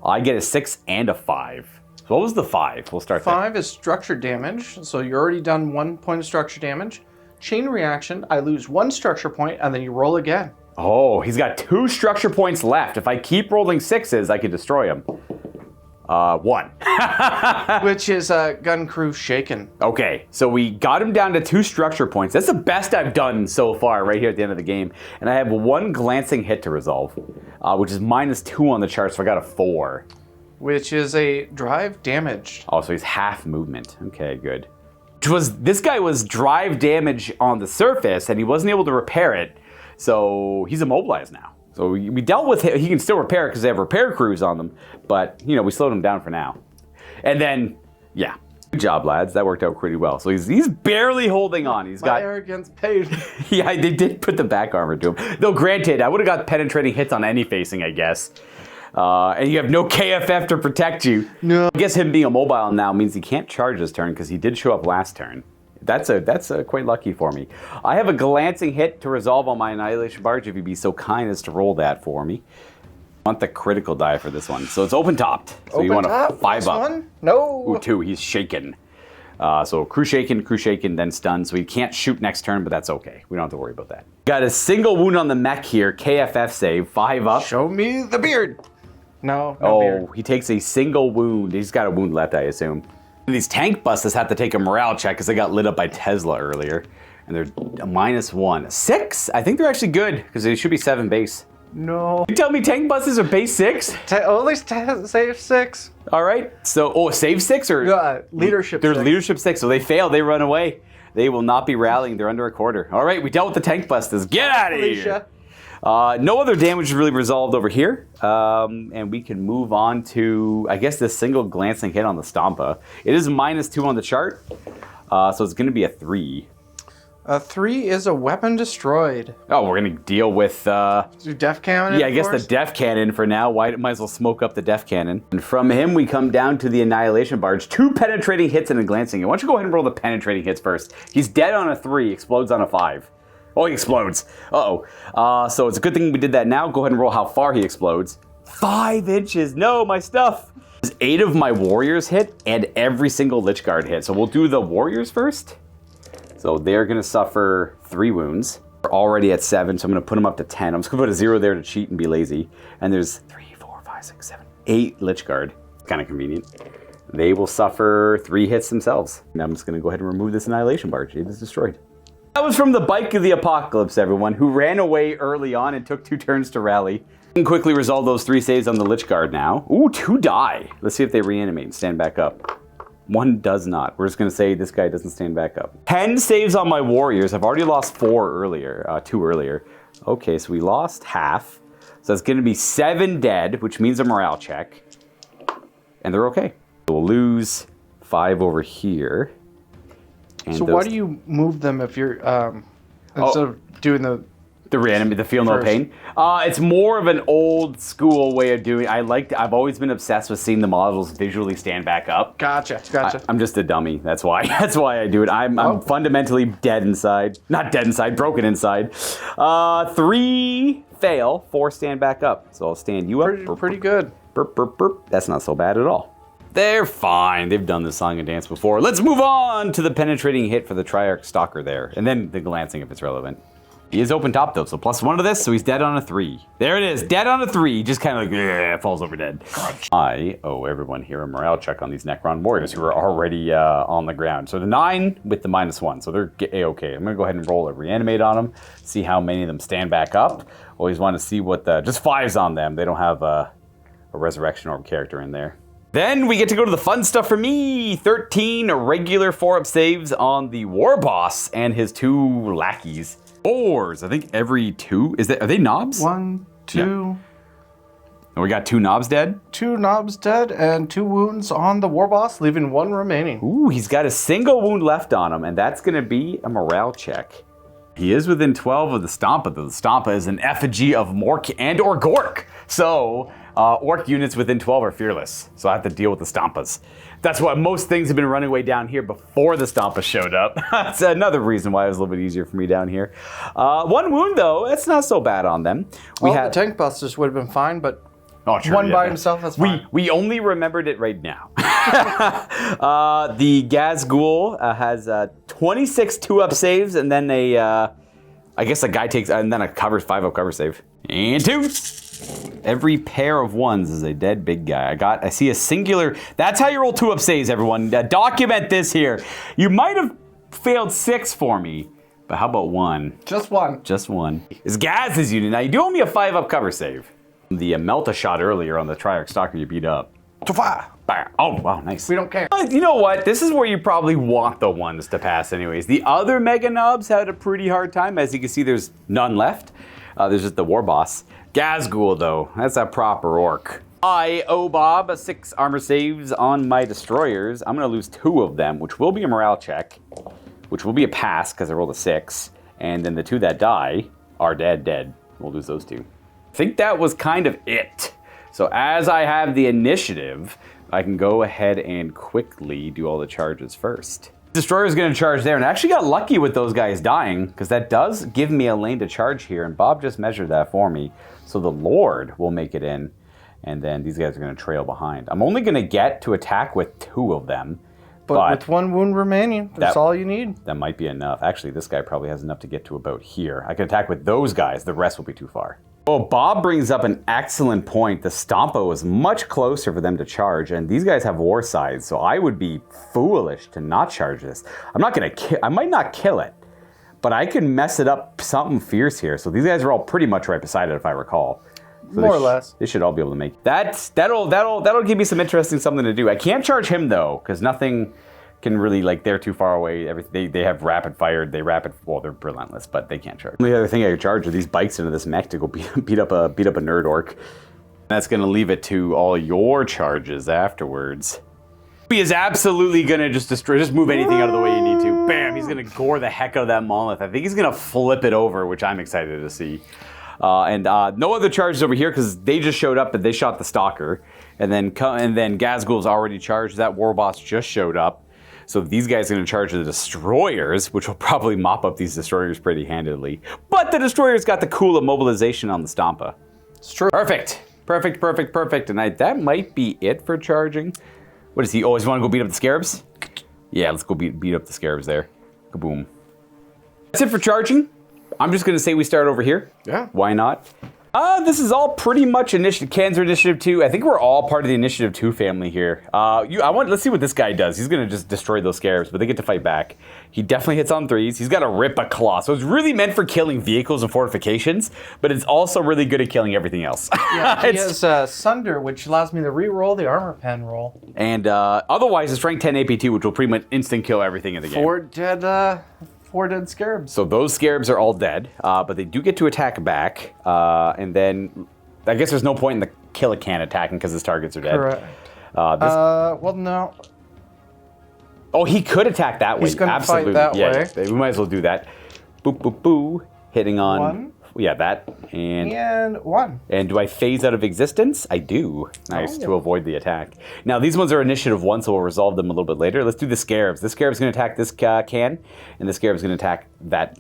I get a 6 and a 5. So what was the 5? We'll start there. 5 is structure damage, so you're already done 1 point of structure damage. Chain reaction, I lose 1 structure point, and then you roll again. Oh, he's got 2 structure points left. If I keep rolling 6s, I could destroy him. 1. Which is gun crew shaken. Okay, so we got him down to 2 structure points. That's the best I've done so far right here at the end of the game. And I have 1 glancing hit to resolve, which is -2 on the chart, so I got a 4. Which is a drive damaged. Oh, so he's half movement. Okay, good. This guy was drive damage on the surface, and he wasn't able to repair it, so he's immobilized now. So we dealt with him. He can still repair it because they have repair crews on them, but we slowed him down for now. And then, yeah, good job, lads. That worked out pretty well. So he's barely holding on. He's got arrogance paid. Yeah, they did put the back armor to him. Though granted, I would have got penetrating hits on any facing, I guess. And you have no KFF to protect you. No. I guess him being immobile now means he can't charge this turn because he did show up last turn. That's quite lucky for me. I have a glancing hit to resolve on my Annihilation Barge if you'd be so kind as to roll that for me. I want the critical die for this one. So it's open topped. So you want a 5 up. One? No. Ooh, 2. He's shaken. So crew shaken, then stunned. So he can't shoot next turn, but that's okay. We don't have to worry about that. Got a single wound on the mech here. KFF save. 5 up. Show me the beard. No beard. beard. He takes a single wound. He's got a wound left, I assume. These tank busters have to take a morale check because they got lit up by Tesla earlier. And they're a -1. 6? I think they're actually good because they should be 7 base. No. You tell me tank busters are base 6? Only save 6. All right. So, save 6 or? Leadership There's 6. leadership 6. So they fail. They run away. They will not be rallying. They're under a quarter. All right. We dealt with the tank busters. Get out of here. No other damage is really resolved over here. And we can move on to, I guess, this single glancing hit on the Stompa. It is -2 on the chart. So it's going to be a 3. A 3 is a weapon destroyed. Oh, we're gonna deal with Do Def Cannon? yeah, I guess the Def Cannon for now. Might as well smoke up the Def Cannon. And from him, we come down to the Annihilation Barge. 2 penetrating hits and a glancing. Why don't you go ahead and roll the penetrating hits first? He's dead on a 3, explodes on a 5. Oh, he explodes. Uh-oh. So it's a good thing we did that now. Go ahead and roll how far he explodes. 5 inches. No, my stuff. 8 of my warriors hit, and every single Lich Guard hit. So we'll do the warriors first. So they're going to suffer 3 wounds. We're already at 7, so I'm going to put them up to 10. I'm just going to put a 0 there to cheat and be lazy. And there's 3, 4, 5, 6, 7, 8 Lich Guard. Kind of convenient. They will suffer 3 hits themselves. And I'm just going to go ahead and remove this Annihilation Barge. It is destroyed. That was from the Bike of the Apocalypse, everyone, who ran away early on and took 2 turns to rally. We can quickly resolve those 3 saves on the Lich Guard now. Ooh, 2 die. Let's see if they reanimate and stand back up. 1 does not. We're just going to say this guy doesn't stand back up. 10 saves on my warriors. I've already lost 4 earlier, 2 earlier. Okay, so we lost half. So it's going to be 7 dead, which means a morale check. And they're okay. We'll lose 5 over here. And so why do you move them if you're, instead of doing the reanimate, the feel no pain? It's more of an old school way of doing. I've always been obsessed with seeing the models visually stand back up. Gotcha. I'm just a dummy. That's why. That's why I do it. I'm fundamentally dead inside. Not dead inside, broken inside. 3 fail, 4 stand back up. So I'll stand you up. Pretty good. Burp, burp, burp. That's not so bad at all. They're fine. They've done this song and dance before. Let's move on to the penetrating hit for the Triarch Stalker there. And then the glancing if it's relevant. He is open top though, so +1 to this, so he's dead on a 3. There it is, dead on a 3. Just kind of like, falls over dead. I owe everyone here a morale check on these Necron warriors who are already on the ground. So the 9 with the -1, so they're A-okay. I'm gonna go ahead and roll a reanimate on them, see how many of them stand back up. Always want to see what just 5's on them. They don't have a resurrection orb character in there. Then we get to go to the fun stuff for me. 13 regular 4-up saves on the Warboss and his 2 lackeys. 4s, I think every 2. Are they knobs? 1, 2. Yeah. And we got 2 knobs dead? 2 knobs dead and 2 wounds on the Warboss, leaving 1 remaining. Ooh, he's got a single wound left on him, and that's going to be a morale check. He is within 12 of the Stompa, though. The Stompa is an effigy of Mork and or Gork. So, Orc units within 12 are fearless. So I have to deal with the Stompas. That's why most things have been running away down here before the Stompas showed up. That's another reason why it was a little bit easier for me down here. 1 wound, though. That's not so bad on them. The tank busters would have been fine, but one by himself, that's fine. We only remembered it right now. The Ghazghkull has 26 2-up saves, and then I guess a guy takes, and then a 5-up cover save. And 2. Every pair of 1s is a dead big guy. I see a singular. That's how you roll 2-up saves, everyone. Document this here. You might have failed 6 for me, but how about 1? Just 1. Just 1. It's Gaz's unit. Now you do owe me a 5-up cover save. The Melta shot earlier on the Triarch Stalker you beat up. Oh, wow, nice. We don't care. You know what? This is where you probably want the 1s to pass anyways. The other Mega Nobs had a pretty hard time. As you can see, there's none left. There's just the Warboss. Ghazghkull, though, that's a proper orc. I owe Bob 6 armor saves on my destroyers. I'm going to lose 2 of them, which will be a morale check, which will be a pass because I rolled a 6. And then the 2 that die are dead. We'll lose those 2. I think that was kind of it. So as I have the initiative, I can go ahead and quickly do all the charges first. Destroyer's going to charge there, and I actually got lucky with those guys dying, because that does give me a lane to charge here, and Bob just measured that for me. So the Lord will make it in, and then these guys are going to trail behind. I'm only going to get to attack with 2 of them. But with 1 wound remaining, that's all you need. That might be enough. Actually, this guy probably has enough to get to about here. I can attack with those guys. The rest will be too far. Well, Bob brings up an excellent point. The Stompa was much closer for them to charge, and these guys have war sides, so I would be foolish to not charge this. I might not kill it, but I can mess it up something fierce here. So these guys are all pretty much right beside it, if I recall. So more or less. They should all be able to make it. That'll give me some interesting something to do. I can't charge him though, because nothing can really, like, they're too far away. They have rapid fire. They're relentless, but they can't charge. The only other thing I could charge are these bikes into this mech to go beat up a nerd orc. That's gonna leave it to all your charges afterwards. He is absolutely gonna just destroy, just move anything out of the way you need to. Bam, he's gonna gore the heck out of that monolith. I think he's gonna flip it over, which I'm excited to see. And no other charges over here because they just showed up and they shot the stalker. And then Ghazghkull's already charged. That Warboss just showed up. So these guys are going to charge the destroyers, which will probably mop up these destroyers pretty handily. But the destroyers got the cool immobilization on the Stompa. It's true. Perfect. Perfect. And that might be it for charging. What is he? Oh, does he want to go beat up the scarabs? Yeah, let's go beat up the scarabs there. Kaboom. That's it for charging. I'm just going to say we start over here. Yeah. Why not? This is all pretty much cans are initiative 2. I think we're all part of the initiative 2 family here. Let's see what this guy does. He's gonna just destroy those scarabs, but they get to fight back. He definitely hits on 3s. He's got a rip a claw, so it's really meant for killing vehicles and fortifications, but it's also really good at killing everything else. Yeah, he has Sunder, which allows me to re-roll the armor pen roll. And otherwise, it's rank 10 AP2, which will pretty much instant kill everything in the game. 4 dead scarabs. So those scarabs are all dead, but they do get to attack back. And then I guess there's no point in the kill a can attacking because his targets are dead. Correct. Well, no. Oh, he could attack that way. He's going to fight that way. We might as well do that. Boop, boop, boo. Hitting on... 1. Yeah, that. And 1. And do I phase out of existence? I do. Nice, to avoid the attack. Now, these ones are initiative 1, so we'll resolve them a little bit later. Let's do the scarabs. This scarab's going to attack this can, and the scarab's going to attack that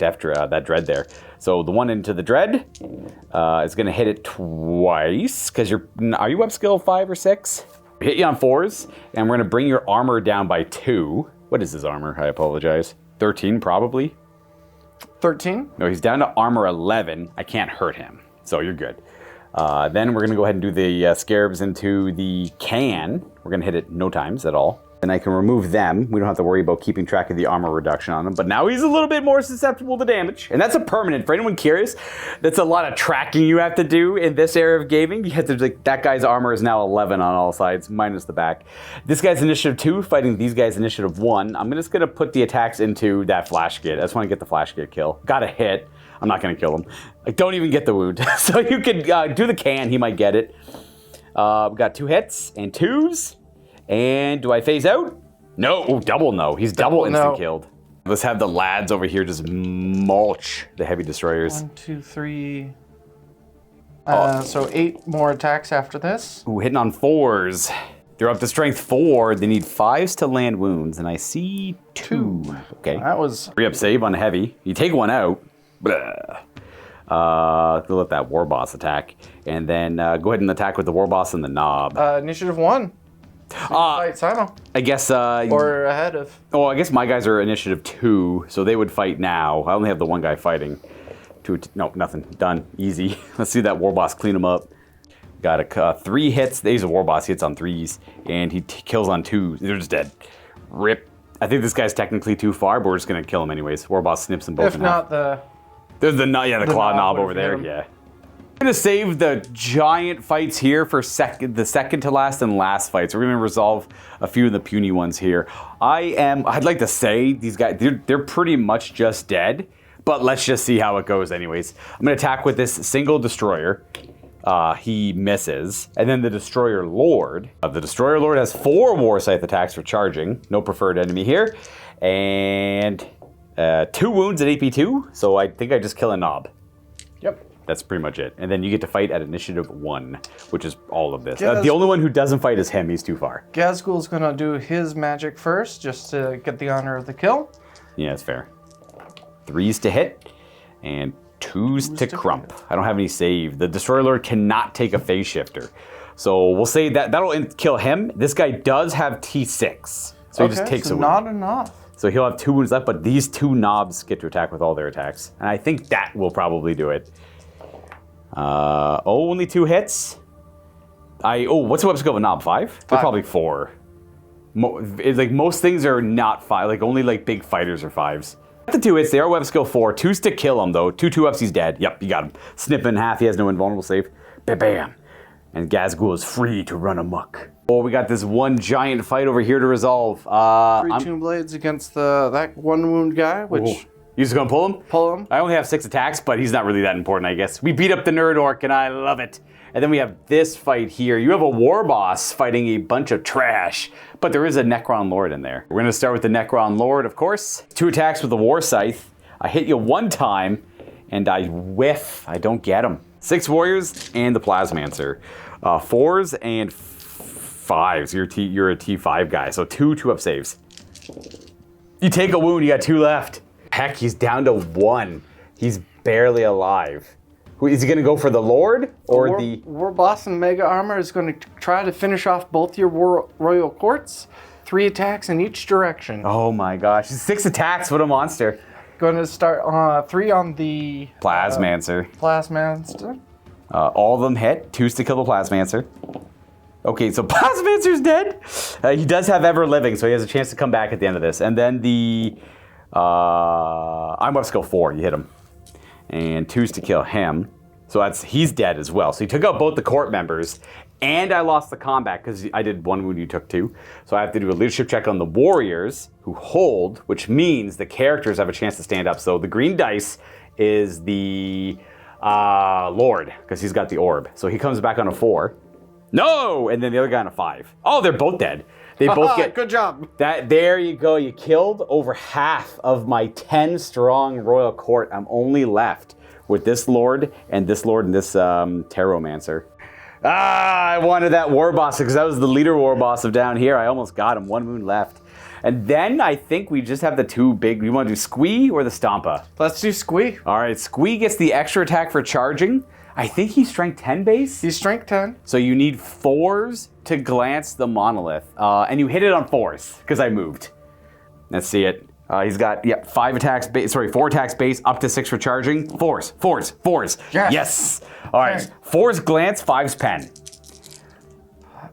dread there. So the one into the dread is going to hit it twice, because are you up skill 5 or 6? Hit you on 4s, and we're going to bring your armor down by 2. What is his armor? I apologize. 13, probably. 13? No, he's down to armor 11. I can't hurt him, so you're good. Then we're going to go ahead and do the scarabs into the can. We're going to hit it no times at all. And I can remove them. We don't have to worry about keeping track of the armor reduction on him. But now he's a little bit more susceptible to damage. And that's a permanent. For anyone curious, that's a lot of tracking you have to do in this era of gaming. You have to, that guy's armor is now 11 on all sides, minus the back. This guy's initiative 2, fighting these guys initiative 1. I'm just going to put the attacks into that flash kit. I just want to get the flash kit kill. Got a hit. I'm not going to kill him. I don't even get the wound. So you could do the can. He might get it. We got 2 hits and 2s. And do I phase out? No. Oh, double no. He's double instant killed. Let's have the lads over here just mulch the heavy destroyers. 1, 2, 3. So 8 more attacks after this. Ooh, hitting on 4s. They're up to strength 4. They need 5s to land wounds, and I see 2. Okay. That was... Free up save on heavy. You take one out. Blah. Let that Warboss attack. And then go ahead and attack with the Warboss and the knob. Initiative 1. Fight Simon. I guess... or ahead of... Oh, I guess my guys are initiative 2, so they would fight now. I only have the one guy fighting. No, nothing. Done. Easy. Let's see that Warboss clean him up. Got a 3 hits. He's a Warboss. He hits on 3s, and he kills on 2s. They're just dead. Rip. I think this guy's technically too far, but we're just going to kill him anyways. Warboss snips them both in half. If not There's the claw knob over there. Yeah. I'm going to save the giant fights here for the second to last and last fights. We're going to resolve a few of the puny ones here. I'd like to say these guys, they're pretty much just dead, but let's just see how it goes anyways. I'm going to attack with this single destroyer. He misses. And then the Destroyer Lord. The Destroyer Lord has 4 War Scythe attacks for charging. No preferred enemy here. And 2 wounds at AP2, so I think I just kill a knob. Yep. That's pretty much it. And then you get to fight at initiative 1, which is all of this. The only one who doesn't fight is him. He's too far. Ghazghkull's going to do his magic first, just to get the honor of the kill. Yeah, that's fair. 3s to hit, and 2s to crump. I don't have any save. The Destroyer Lord cannot take a phase shifter. So we'll say that'll kill him. This guy does have T6. So he just takes a wound. Not enough. So he'll have 2 wounds left, but these 2 knobs get to attack with all their attacks. And I think that will probably do it. Only 2 hits. What's the weapon skill of a knob? 5? They're probably 4. Most things are not 5. Like only big fighters are 5s. The 2 hits, they are weapon skill 4. 2s to kill him though. 2 2-ups, he's dead. Yep, you got him. Snip in half, he has no invulnerable save. Bam. And Ghazghkull is free to run amok. Oh, we got this one giant fight over here to resolve. 3 Tomb Blades against that 1 wound guy, which You just gonna pull him? Pull him. I only have 6 attacks, but he's not really that important, I guess. We beat up the nerd orc, and I love it. And then we have this fight here. You have a Warboss fighting a bunch of trash, but there is a Necron Lord in there. We're gonna start with the Necron Lord, of course. 2 attacks with the War Scythe. I hit you 1 time, and I whiff. I don't get him. 6 warriors and the Plasmancer. 4s and 5s. You're a T5 guy, so 2 up saves. You take a wound, you got 2 left. Heck, he's down to 1. He's barely alive. Is he gonna go for the Lord or the Warboss in Mega Armor is going to try to finish off both your Royal Courts. 3 attacks in each direction. Oh my gosh, 6 attacks, what a monster. Going to start 3 on the Plasmancer. Plasmancer. All of them hit. 2's to kill the Plasmancer. Okay, so Plasmancer's dead. He does have Ever Living, so he has a chance to come back at the end of this. And then the I'm up skill 4. You hit him, and 2's to kill him. So he's dead as well. So he took out both the court members, and I lost the combat because I did 1 wound. You took 2. So I have to do a leadership check on the warriors who hold, which means the characters have a chance to stand up. So the green dice is the Lord because he's got the orb. So he comes back on a 4. No, and then the other guy on a 5. Oh, they're both dead. They both get good job. There you go. You killed over half of my 10 strong royal court. I'm only left with this Lord and this Taromancer. I wanted that Warboss because that was the leader Warboss of down here. I almost got him. 1 wound left. And then I think we just have the 2 big. You want to do Squee or the Stompa? Let's do Squee. All right, Squee gets the extra attack for charging. I think he's strength 10 base. He's strength 10. So you need 4s to glance the monolith. And you hit it on 4s because I moved. Let's see it. He's got 4 attacks base, up to 6 for charging. 4s. Yes. All right. Okay. 4s glance, 5s pen.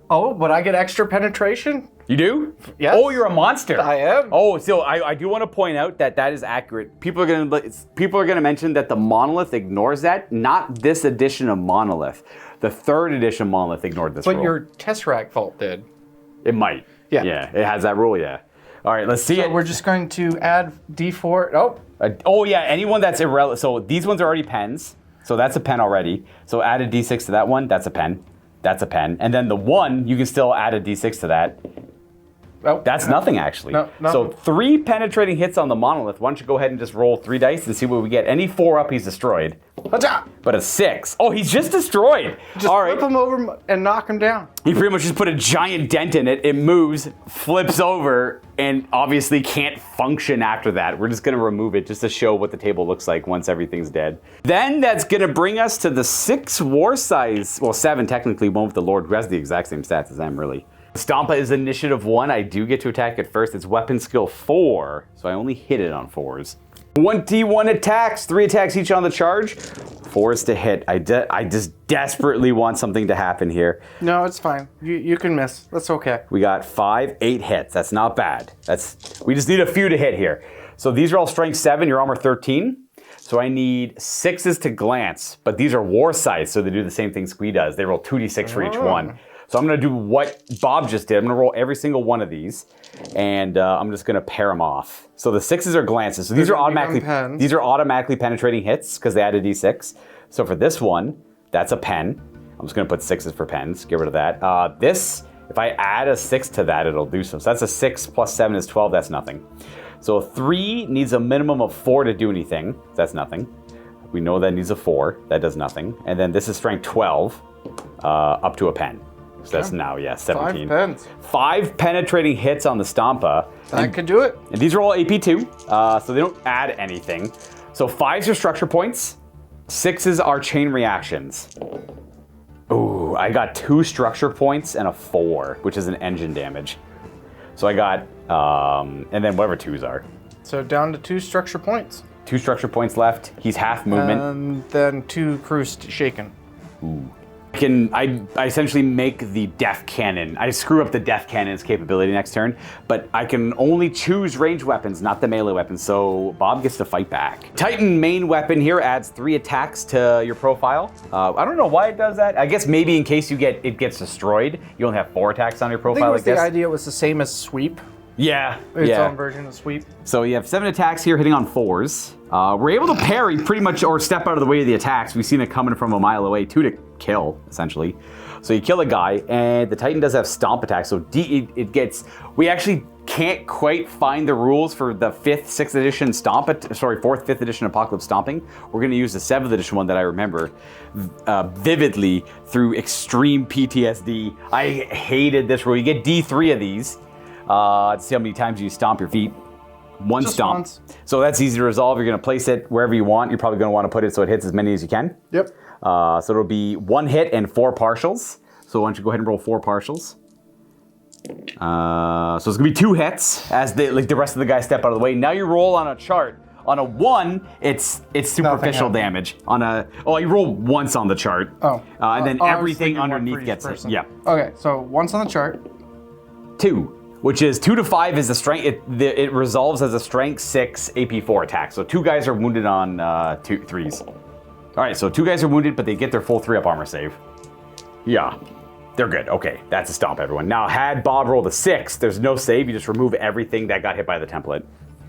Oh, but I get extra penetration? You do? Yes. Oh, you're a monster. I am. Oh, so I do want to point out that is accurate. People are gonna mention that the monolith ignores that. Not this edition of monolith. The 3rd edition monolith ignored this rule. But your Tesseract Vault did. It might. Yeah. Yeah. It has that rule. Yeah. All right. Let's see it. We're just going to add D4. Oh yeah. Anyone that's irrelevant. So these ones are already pens. So that's a pen already. So add a D6 to that one. That's a pen. That's a pen. And then the 1, you can still add a D6 to that. Oh, That's nothing, actually. No. So 3 penetrating hits on the monolith. Why don't you go ahead and just roll 3 dice and see what we get. Any 4 up, he's destroyed. But a 6. Oh, he's just destroyed. Just all right. flip him over and knock him down. He pretty much just put a giant dent in it. It moves, flips over, and obviously can't function after that. We're just going to remove it just to show what the table looks like once everything's dead. Then that's going to bring us to the 6 war size. Well, 7 technically, 1 with the Lord, who has the exact same stats as them, really. Stompa is initiative 1. I do get to attack it first. It's weapon skill 4, so I only hit it on 4s. 21 attacks, 3 attacks each on the charge. 4s to hit. I just desperately want something to happen here. No, it's fine. You can miss. That's okay. We got 5, 8 hits. That's not bad. We just need a few to hit here. So these are all strength 7, your armor 13. So I need 6s to glance, but these are war size, so they do the same thing Squee does. They roll 2d6 for each one. So I'm going to do what Bob just did. I'm going to roll every single one of these, and I'm just going to pair them off. So the 6s are glances. So these are automatically penetrating hits because they add a d6. So for this one, that's a pen. I'm just going to put 6s for pens. Get rid of that. This, if I add a 6 to that, it'll do so. So that's a 6 plus 7 is 12. That's nothing. So 3 needs a minimum of 4 to do anything. That's nothing. We know that needs a 4. That does nothing. And then this is strength 12 up to a pen. So that's now, 17. 5 pens. 5 penetrating hits on the Stompa. That could do it. And these are all AP too, so they don't add anything. So 5s are structure points. 6s are chain reactions. Ooh, I got 2 structure points and a 4, which is an engine damage. So I got, and then whatever 2s are. So down to 2 structure points. 2 structure points left. He's half movement. And then 2 crew shaken. Ooh. I essentially make the Def Cannon. I screw up the Def Cannon's capability next turn, but I can only choose ranged weapons, not the melee weapons, so Bob gets to fight back. Titan main weapon here adds 3 attacks to your profile. I don't know why it does that. I guess maybe in case it gets destroyed, you only have 4 attacks on your profile like this. The idea was the same as sweep. Yeah, Its yeah. own version of sweep. So you have 7 attacks here hitting on 4s. We're able to parry pretty much or step out of the way of the attacks. We've seen it coming from a mile away. 2 to kill, essentially. So you kill a guy, and the Titan does have stomp attacks. So it gets... We actually can't quite find the rules for the 5th, 6th edition stomp... 4th, 5th edition Apocalypse stomping. We're going to use the 7th edition one that I remember vividly through extreme PTSD. I hated this rule. You get D3 of these. To see how many times you stomp your feet. One Just stomp. once. So that's easy to resolve. You're going to place it wherever you want. You're probably going to want to put it so it hits as many as you can. Yep. So it'll be 1 hit and 4 partials. So why don't you go ahead and roll 4 partials. So it's going to be 2 hits as the rest of the guys step out of the way. Now you roll on a chart. On a 1, it's superficial damage. On a you roll once on the chart. Oh. And then I was everything thinking one for underneath each gets hit. person. Yeah. Okay, so once on the chart. 2. Which is 2 to 5 is the strength. It resolves as a strength 6 AP4 attack. So 2 guys are wounded on 3s. All right, so 2 guys are wounded, but they get their full 3-up armor save. Yeah, they're good. Okay, that's a stomp, everyone. Now, had Bob rolled a 6, there's no save. You just remove everything that got hit by the template.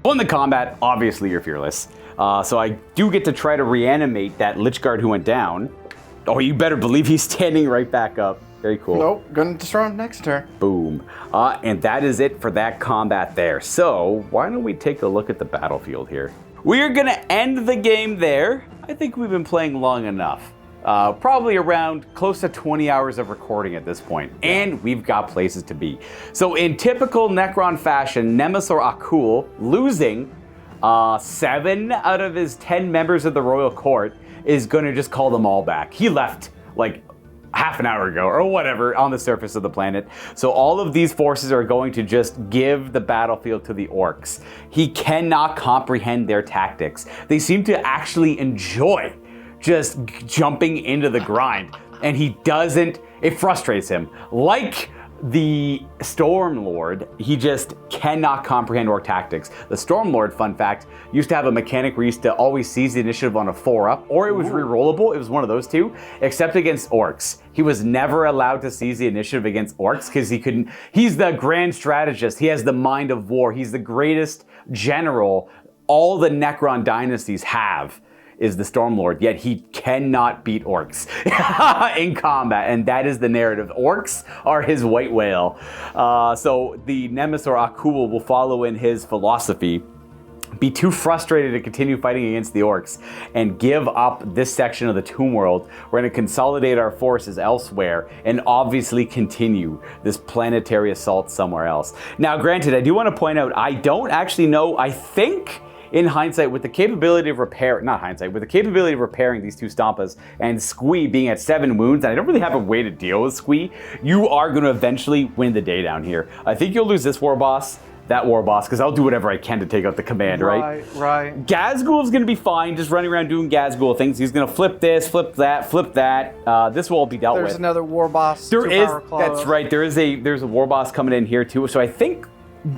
On the combat, obviously you're fearless. So I do get to try to reanimate that Lich Guard who went down. Oh, you better believe he's standing right back up. Very cool. Nope, gonna destroy him next turn. Boom. And that is it for that combat there. So why don't we take a look at the battlefield here? We are gonna end the game there. I think we've been playing long enough. Probably around close to 20 hours of recording at this point. And we've got places to be. So in typical Necron fashion, Nemesor Akul, losing 7 out of his 10 members of the royal court, is gonna just call them all back. He left like half an hour ago or whatever on the surface of the planet. So all of these forces are going to just give the battlefield to the Orks. He cannot comprehend their tactics. They seem to actually enjoy just jumping into the grind, and he doesn't. It frustrates him. Like the Stormlord, he just cannot comprehend Orc tactics. The Stormlord, fun fact, used to have a mechanic where he used to always seize the initiative on a 4-up, or it was rerollable. It was one of those two, except against Orcs. He was never allowed to seize the initiative against Orcs because he couldn't. He's the grand strategist. He has the mind of war. He's the greatest general all the Necron dynasties have. Is the Stormlord, yet he cannot beat Orcs in combat, and that is the narrative. Orcs are his white whale. So the Nemesor Akul will follow in his philosophy, be too frustrated to continue fighting against the Orcs, and give up this section of the Tomb World. We're going to consolidate our forces elsewhere, and obviously continue this planetary assault somewhere else. Now, granted, I do want to point out, I don't actually know, I think, in hindsight, with the capability of with the capability of repairing these 2 Stompas and Squee being at 7 wounds, and I don't really have a way to deal with Squee, you are going to eventually win the day down here. I think you'll lose this Warboss, that Warboss, because I'll do whatever I can to take out the command, right? Right. Ghazghkull's going to be fine, just running around doing Ghazghkull things. He's going to flip this, flip that, flip that. This will all be dealt with. There's another Warboss. There is, that's right, there's a Warboss coming in here too, so I think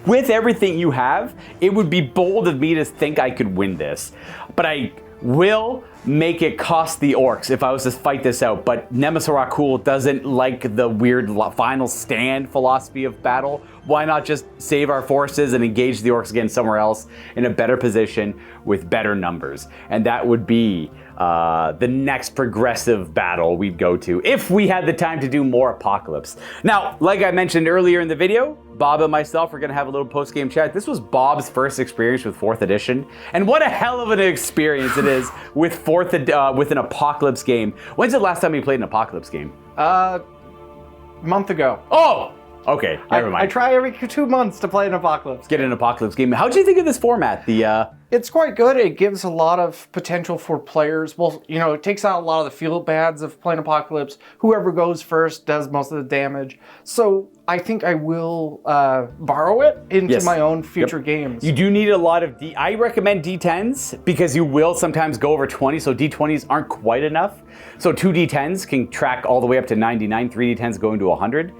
with everything you have, it would be bold of me to think I could win this. But I will make it cost the Orcs if I was to fight this out. But Nemesor Akul doesn't like the weird final stand philosophy of battle. Why not just save our forces and engage the Orcs again somewhere else in a better position with better numbers? And that would be the next progressive battle we'd go to if we had the time to do more Apocalypse. Now, like I mentioned earlier in the video, Bob and myself are going to have a little post-game chat. This was Bob's first experience with 4th edition, and what a hell of an experience it is with with an Apocalypse game. When's the last time you played an Apocalypse game? A month ago. Oh! Okay, never mind. I try every 2 months to play an Apocalypse. Get an Apocalypse game. How'd you think of this format? It's quite good. It gives a lot of potential for players. Well, it takes out a lot of the feel bads of playing Apocalypse. Whoever goes first does most of the damage. So I think I will borrow it into my own future games. You do need a lot of I recommend D10s because you will sometimes go over 20, so D20s aren't quite enough. So 2 D10s can track all the way up to 99, 3 D10s going to 100.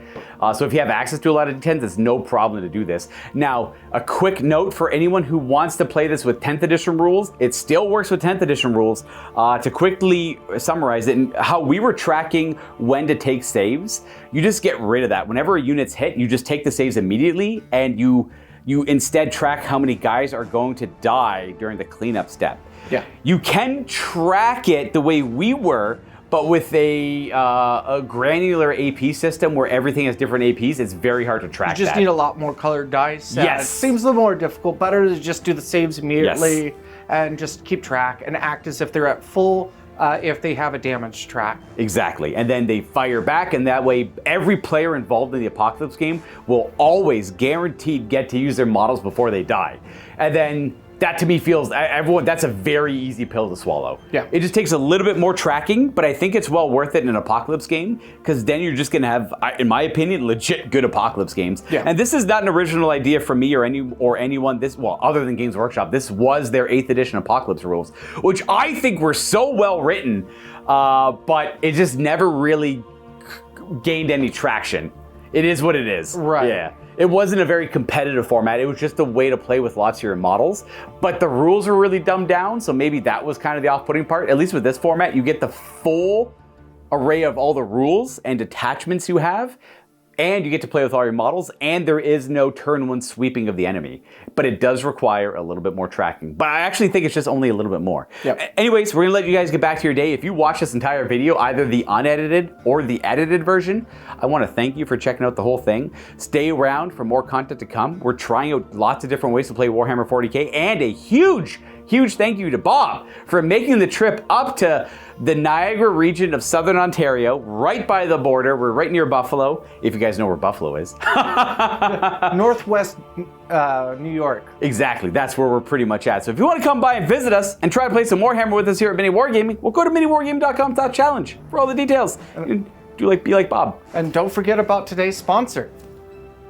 So if you have access to a lot of D10s, it's no problem to do this. Now, a quick note for anyone who wants to play this with 10th edition rules, it still works with 10th edition rules. To quickly summarize it, and how we were tracking when to take saves, you just get rid of that. Whenever a unit's hit, you just take the saves immediately, and you you instead track how many guys are going to die during the cleanup step. Yeah. You can track it the way we were, but with a granular AP system where everything has different APs, it's very hard to track You just that. need a lot more colored dice. Yes. It seems a little more difficult. Better to just do the saves immediately and just keep track and act as if they're at full if they have a damage track. Exactly. And then they fire back, and that way every player involved in the Apocalypse game will always guaranteed get to use their models before they die. And then that to me feels, that's a very easy pill to swallow. Yeah. It just takes a little bit more tracking, but I think it's well worth it in an Apocalypse game, because then you're just going to have, in my opinion, legit good Apocalypse games. Yeah. And this is not an original idea from me or anyone, other than Games Workshop. This was their 8th edition Apocalypse rules, which I think were so well written, but it just never really gained any traction. It is what it is. Right. Yeah. It wasn't a very competitive format. It was just a way to play with lots of your models. But the rules were really dumbed down, so maybe that was kind of the off-putting part. At least with this format, you get the full array of all the rules and detachments you have, and you get to play with all your models, and there is no turn 1 sweeping of the enemy. But it does require a little bit more tracking. But I actually think it's just only a little bit more. Yep. Anyways, we're gonna let you guys get back to your day. If you watch this entire video, either the unedited or the edited version, I wanna thank you for checking out the whole thing. Stay around for more content to come. We're trying out lots of different ways to play Warhammer 40K, and a huge thank you to Bob for making the trip up to the Niagara region of Southern Ontario, right by the border. We're right near Buffalo, if you guys know where Buffalo is. Northwest New York. Exactly, that's where we're pretty much at. So if you want to come by and visit us and try to play some Warhammer with us here at Mini Wargaming, well, go to miniwargaming.com/challenge for all the details. Be like Bob. And don't forget about today's sponsor.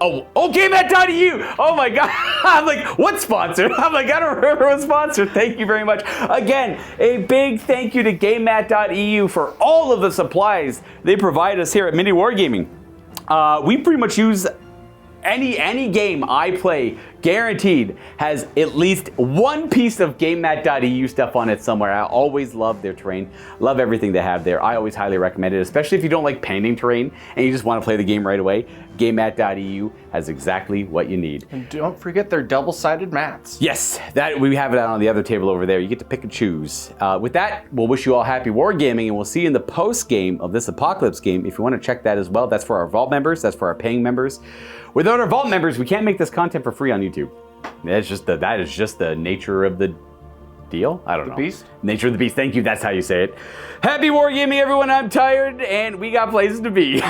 Oh, GameMat.eu! Oh my god! I'm like, what sponsor? I'm like, I don't remember what sponsor. Thank you very much. Again, a big thank you to GameMat.eu for all of the supplies they provide us here at Mini Wargaming. We pretty much use any game I play, guaranteed, has at least one piece of GameMat.eu stuff on it somewhere. I always love their terrain, love everything they have there. I always highly recommend it, especially if you don't like painting terrain and you just want to play the game right away. GameMat.eu has exactly what you need. And don't forget their double-sided mats. Yes, that we have it out on the other table over there. You get to pick and choose. With that, we'll wish you all happy wargaming, and we'll see you in the post game of this Apocalypse game. If you want to check that as well, that's for our Vault members. That's for our paying members. Without our Vault members, we can't make this content for free on YouTube. That is just the nature of the deal. I don't know. Beast? Nature of the beast. Thank you. That's how you say it. Happy wargaming, everyone. I'm tired, and we got places to be.